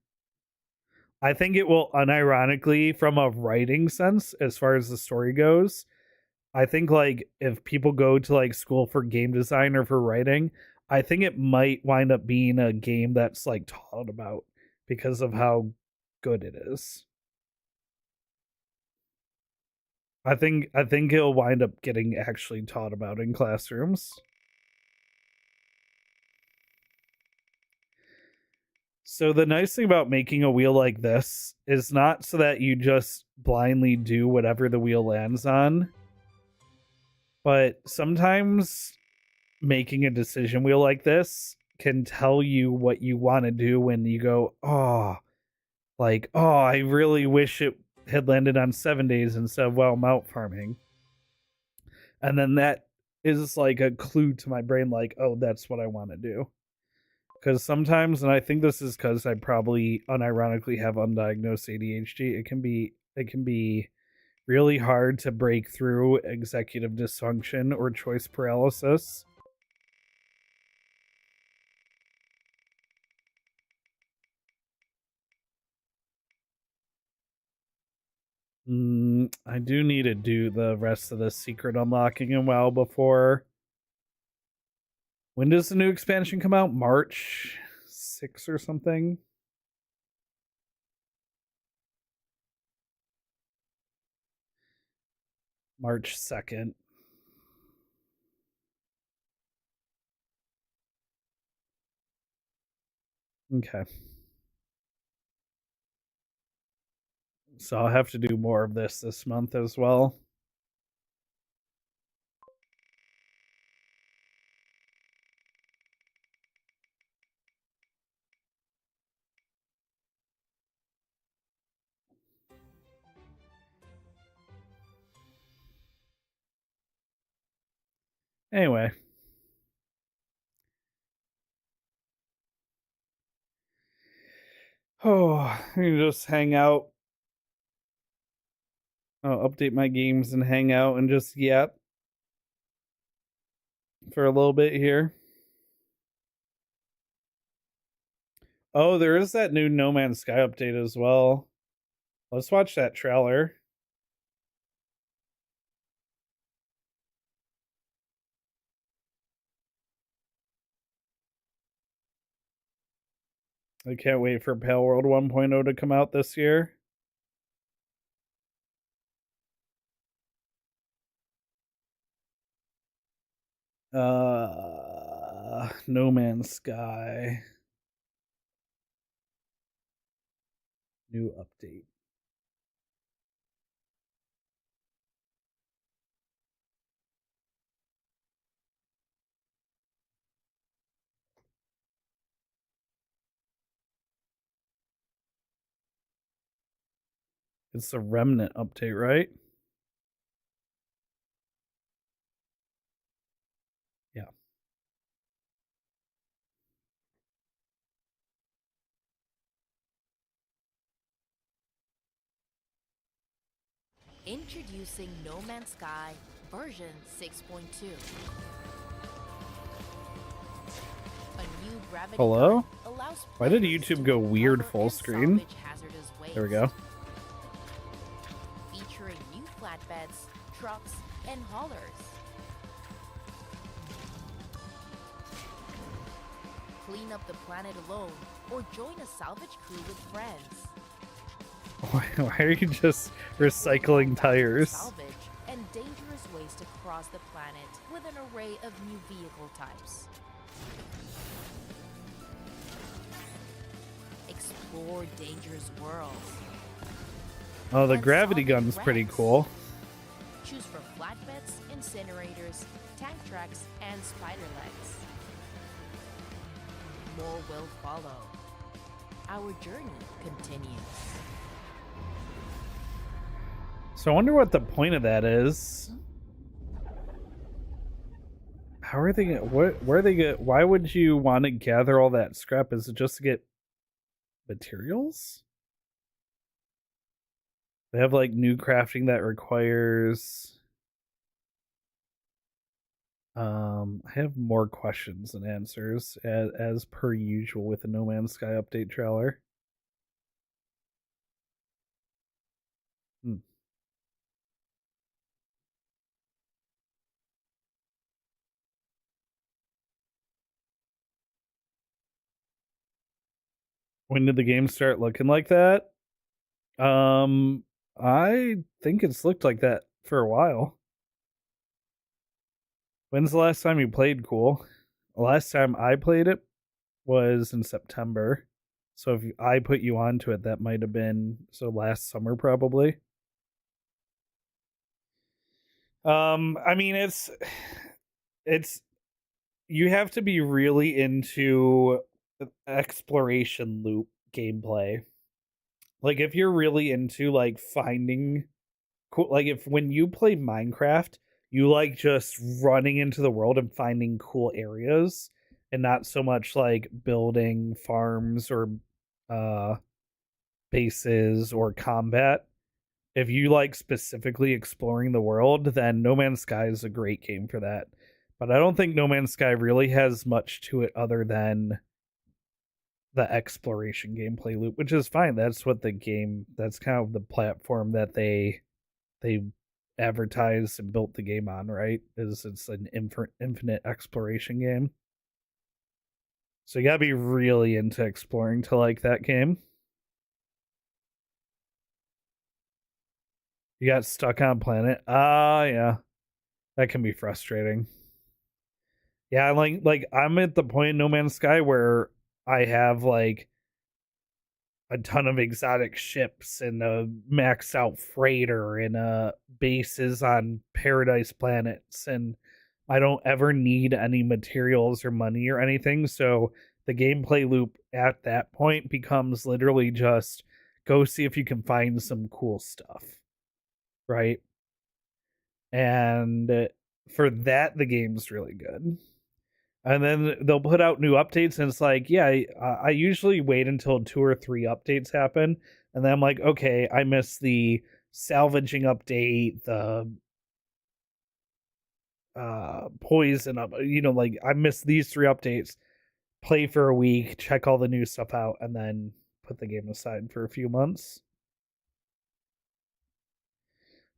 I think it will unironically, from a writing sense, as far as the story goes, I think like if people go to like school for game design or for writing, I think it might wind up being a game that's like taught about because of how good it is. I think it'll wind up getting actually taught about in classrooms. So the nice thing about making a wheel like this is not so that you just blindly do whatever the wheel lands on, but sometimes making a decision wheel like this can tell you what you want to do when you go, oh, like, oh, I really wish it had landed on 7 days instead of wild mount farming. And then that is like a clue to my brain, like, oh, that's what I want to do. Because sometimes, and I think this is because I probably unironically have undiagnosed ADHD, it can be really hard to break through executive dysfunction or choice paralysis. I do need to do the rest of the secret unlocking in WoW before. When does the new expansion come out? March 6th or something? March 2nd. Okay. So I'll have to do more of this month as well. Anyway. Oh, I can just hang out. I'll update my games and hang out and just yap for a little bit here. Oh, there is that new No Man's Sky update as well. Let's watch that trailer. I can't wait for Pale World 1.0 to come out this year. No Man's Sky. New update. It's the Remnant update, right? Yeah. Introducing No Man's Sky version 6.2. A new gravity Hello? gun allows Why did players YouTube to go weird recover full and screen? salvage hazardous waste. There we go. Featuring new flatbeds, trucks, and haulers. Clean up the planet alone or join a salvage crew with friends. Why are you just recycling tires? Salvage and dangerous waste across the planet with an array of new vehicle types. Explore dangerous worlds. Oh, the And gravity solve gun's pretty wrecks. cool. Choose from flatbeds, incinerators, tank tracks, and spider legs. More will follow. Our journey continues. So I wonder what the point of that is. How are they gonna, where are they get, why would you want to gather all that scrap? Is it just to get materials? They have like new crafting that requires. I have more questions than answers as per usual with the No Man's Sky update trailer. Hmm. When did the game start looking like that? Um, I think it's looked like that for a while. When's the last time you played Cool? The last time I played it was in September. So if I put you onto it, that might have been so last summer probably. I mean it's you have to be really into exploration loop gameplay. Like if you're really into like finding cool, like if when you play Minecraft, you like just running into the world and finding cool areas and not so much like building farms or uh bases or combat. If you like specifically exploring the world, then No Man's Sky is a great game for that. But I don't think No Man's Sky really has much to it other than the exploration gameplay loop, which is fine. That's what the game, that's kind of the platform that they advertised and built the game on, right? Is it's an infinite exploration game. So you gotta be really into exploring to like that game. You got stuck on planet. Ah, yeah. That can be frustrating. Yeah, like I'm at the point in No Man's Sky where I have like a ton of exotic ships and a maxed out freighter and bases on paradise planets, and I don't ever need any materials or money or anything. So the gameplay loop at that point becomes literally just go see if you can find some cool stuff, right? And for that, the game's really good. And then they'll put out new updates, and it's like, yeah, I usually wait until 2 or 3 updates happen, and then I'm like, okay, I missed the salvaging update, the poison up, like I missed these 3 updates. Play for a week, check all the new stuff out, and then put the game aside for a few months.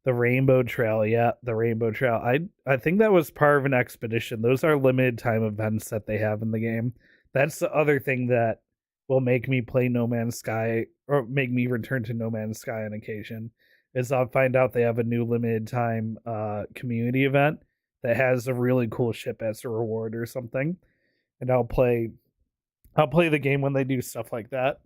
The Rainbow Trail, yeah, the Rainbow Trail. I think that was part of an expedition. Those are limited time events that they have in the game. That's the other thing that will make me play No Man's Sky or make me return to No Man's Sky on occasion. Is I'll find out they have a new limited time community event that has a really cool ship as a reward or something. And I'll play the game when they do stuff like that.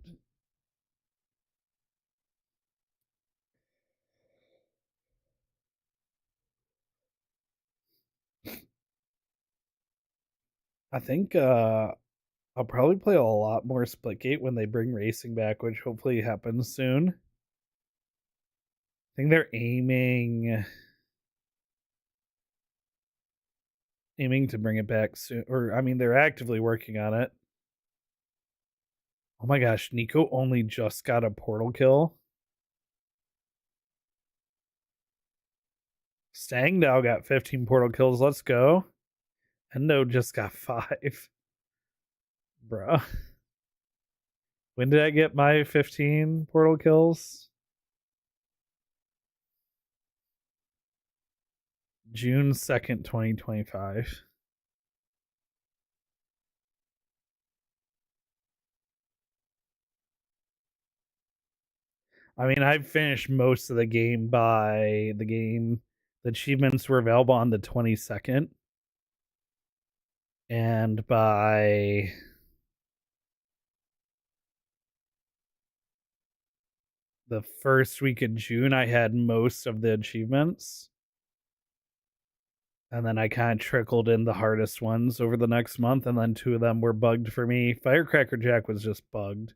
I think I'll probably play a lot more Splitgate when they bring racing back, which hopefully happens soon. I think they're aiming to bring it back soon, or I mean, they're actively working on it. Oh my gosh, Nico only just got a portal kill. Stangdao got 15 portal kills. Let's go. Endo just got 5. Bruh. When did I get my 15 portal kills? June 2nd, 2025. I mean, I've finished most of the game by the game. The achievements were available on the 22nd. And by the first week of June, I had most of the achievements. And then I kind of trickled in the hardest ones over the next month, and then 2 of them were bugged for me. Firecracker Jack was just bugged.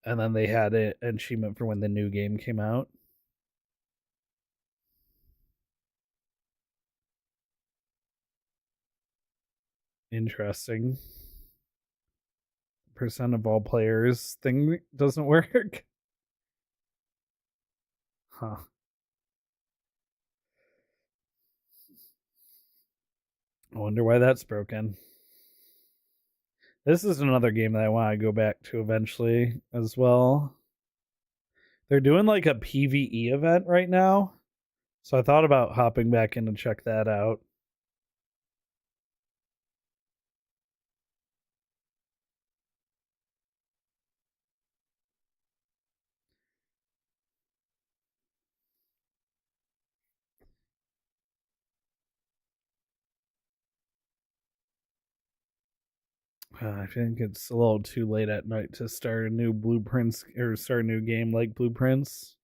And then they had an achievement for when the new game came out. Interesting. Percent of all players thing doesn't work. Huh. I wonder why that's broken. This is another game that I want to go back to eventually as well. They're doing like a PvE event right now. So I thought about hopping back in to check that out. I think it's a little too late at night to start a new Blueprints or start a new game like Blueprints.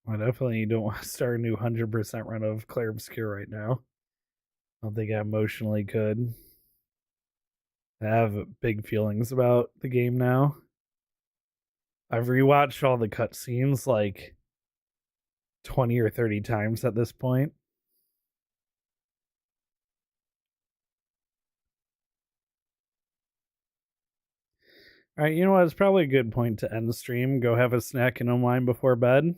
I definitely don't want to start a new 100% run of Clair Obscur right now. I don't think I emotionally could. I have big feelings about the game now. I've rewatched all the cutscenes like 20 or 30 times at this point. All right, you know what? It's probably a good point to end the stream. Go have a snack and unwind before bed.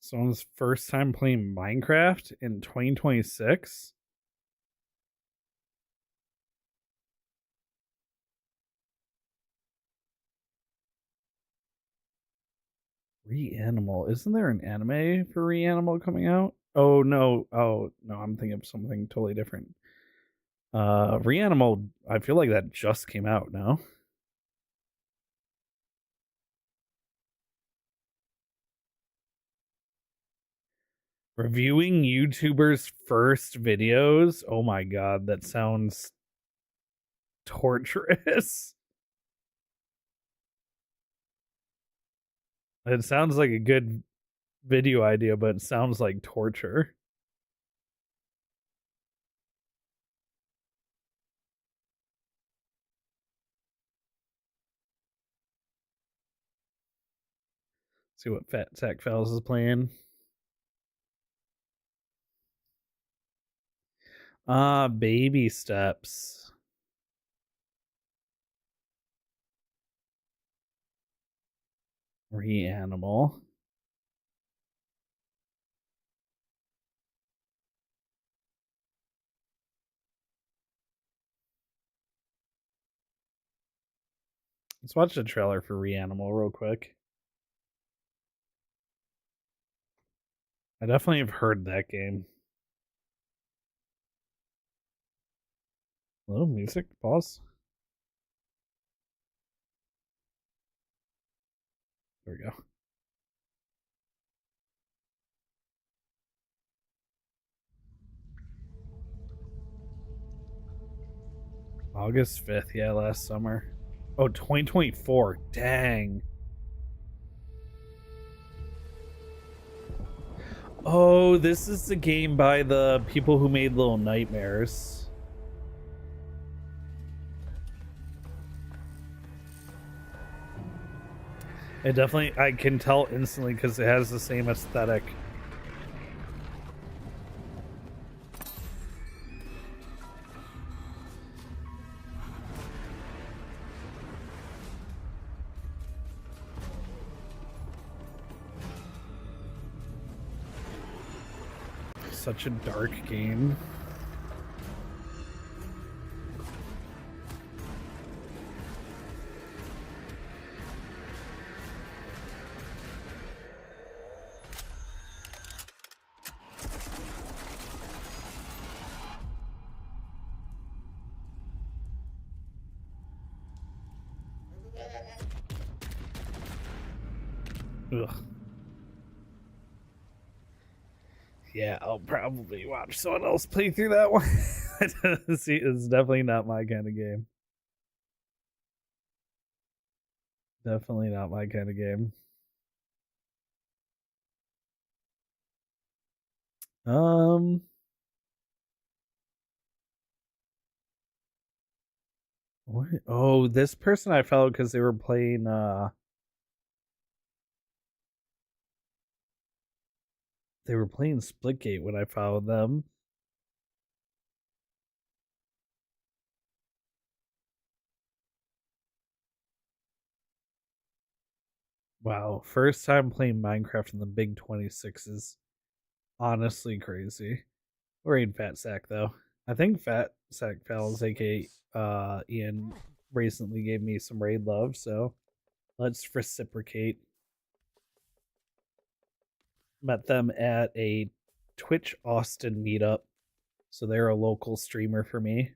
Someone's first time playing Minecraft in 2026. Reanimal. Isn't there an anime for Reanimal coming out? Oh no. Oh no, I'm thinking of something totally different. Reanimal, I feel like that just came out now. Reviewing YouTubers' first videos. Oh my god, that sounds torturous. It sounds like a good video idea, but it sounds like torture. See what Fat Tech Fells is playing. Baby steps. Reanimal. Let's watch the trailer for Reanimal real quick. I definitely have heard that game. Hello, music. Pause. There we go. August 5th. Yeah, last summer. Oh, 2024. Dang. Oh, this is the game by the people who made Little Nightmares. It definitely, I can tell instantly because it has the same aesthetic. Such a dark game. Ugh. Yeah, I'll probably watch someone else play through that one. See, it's definitely not my kind of game. Definitely not my kind of game. Um, what? Oh, this person I followed because they were playing. They were playing Splitgate when I followed them. Wow, first time playing Minecraft in the big 26 is honestly crazy. We're in Fat Sack though. I think Fat Sack Fells, aka Ian, recently gave me some raid love, so let's reciprocate. Met them at a Twitch Austin meetup, so they're a local streamer for me.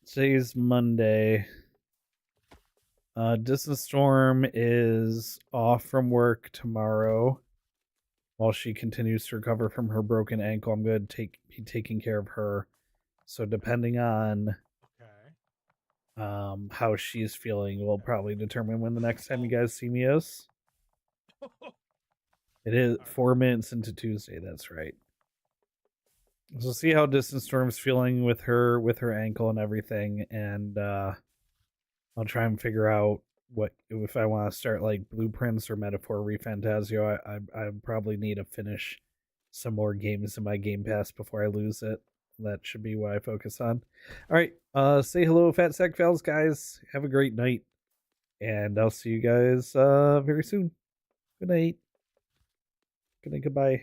Today's Monday. Distance Storm is off from work tomorrow. While she continues to recover from her broken ankle, I'm going to be taking care of her. So depending on how she's feeling will probably determine when the next time you guys see me is. It is 4 minutes into Tuesday, that's right. So see how Distance Storm's feeling with her ankle and everything, and I'll try and figure out what if I want to start like Blueprints or Metaphor ReFantasio. I probably need to finish some more games in my Game Pass before I lose it. That should be what I focus on. All right, say hello, Fat Sack Fells, guys. Have a great night, and I'll see you guys very soon. Good night. Good night. Goodbye.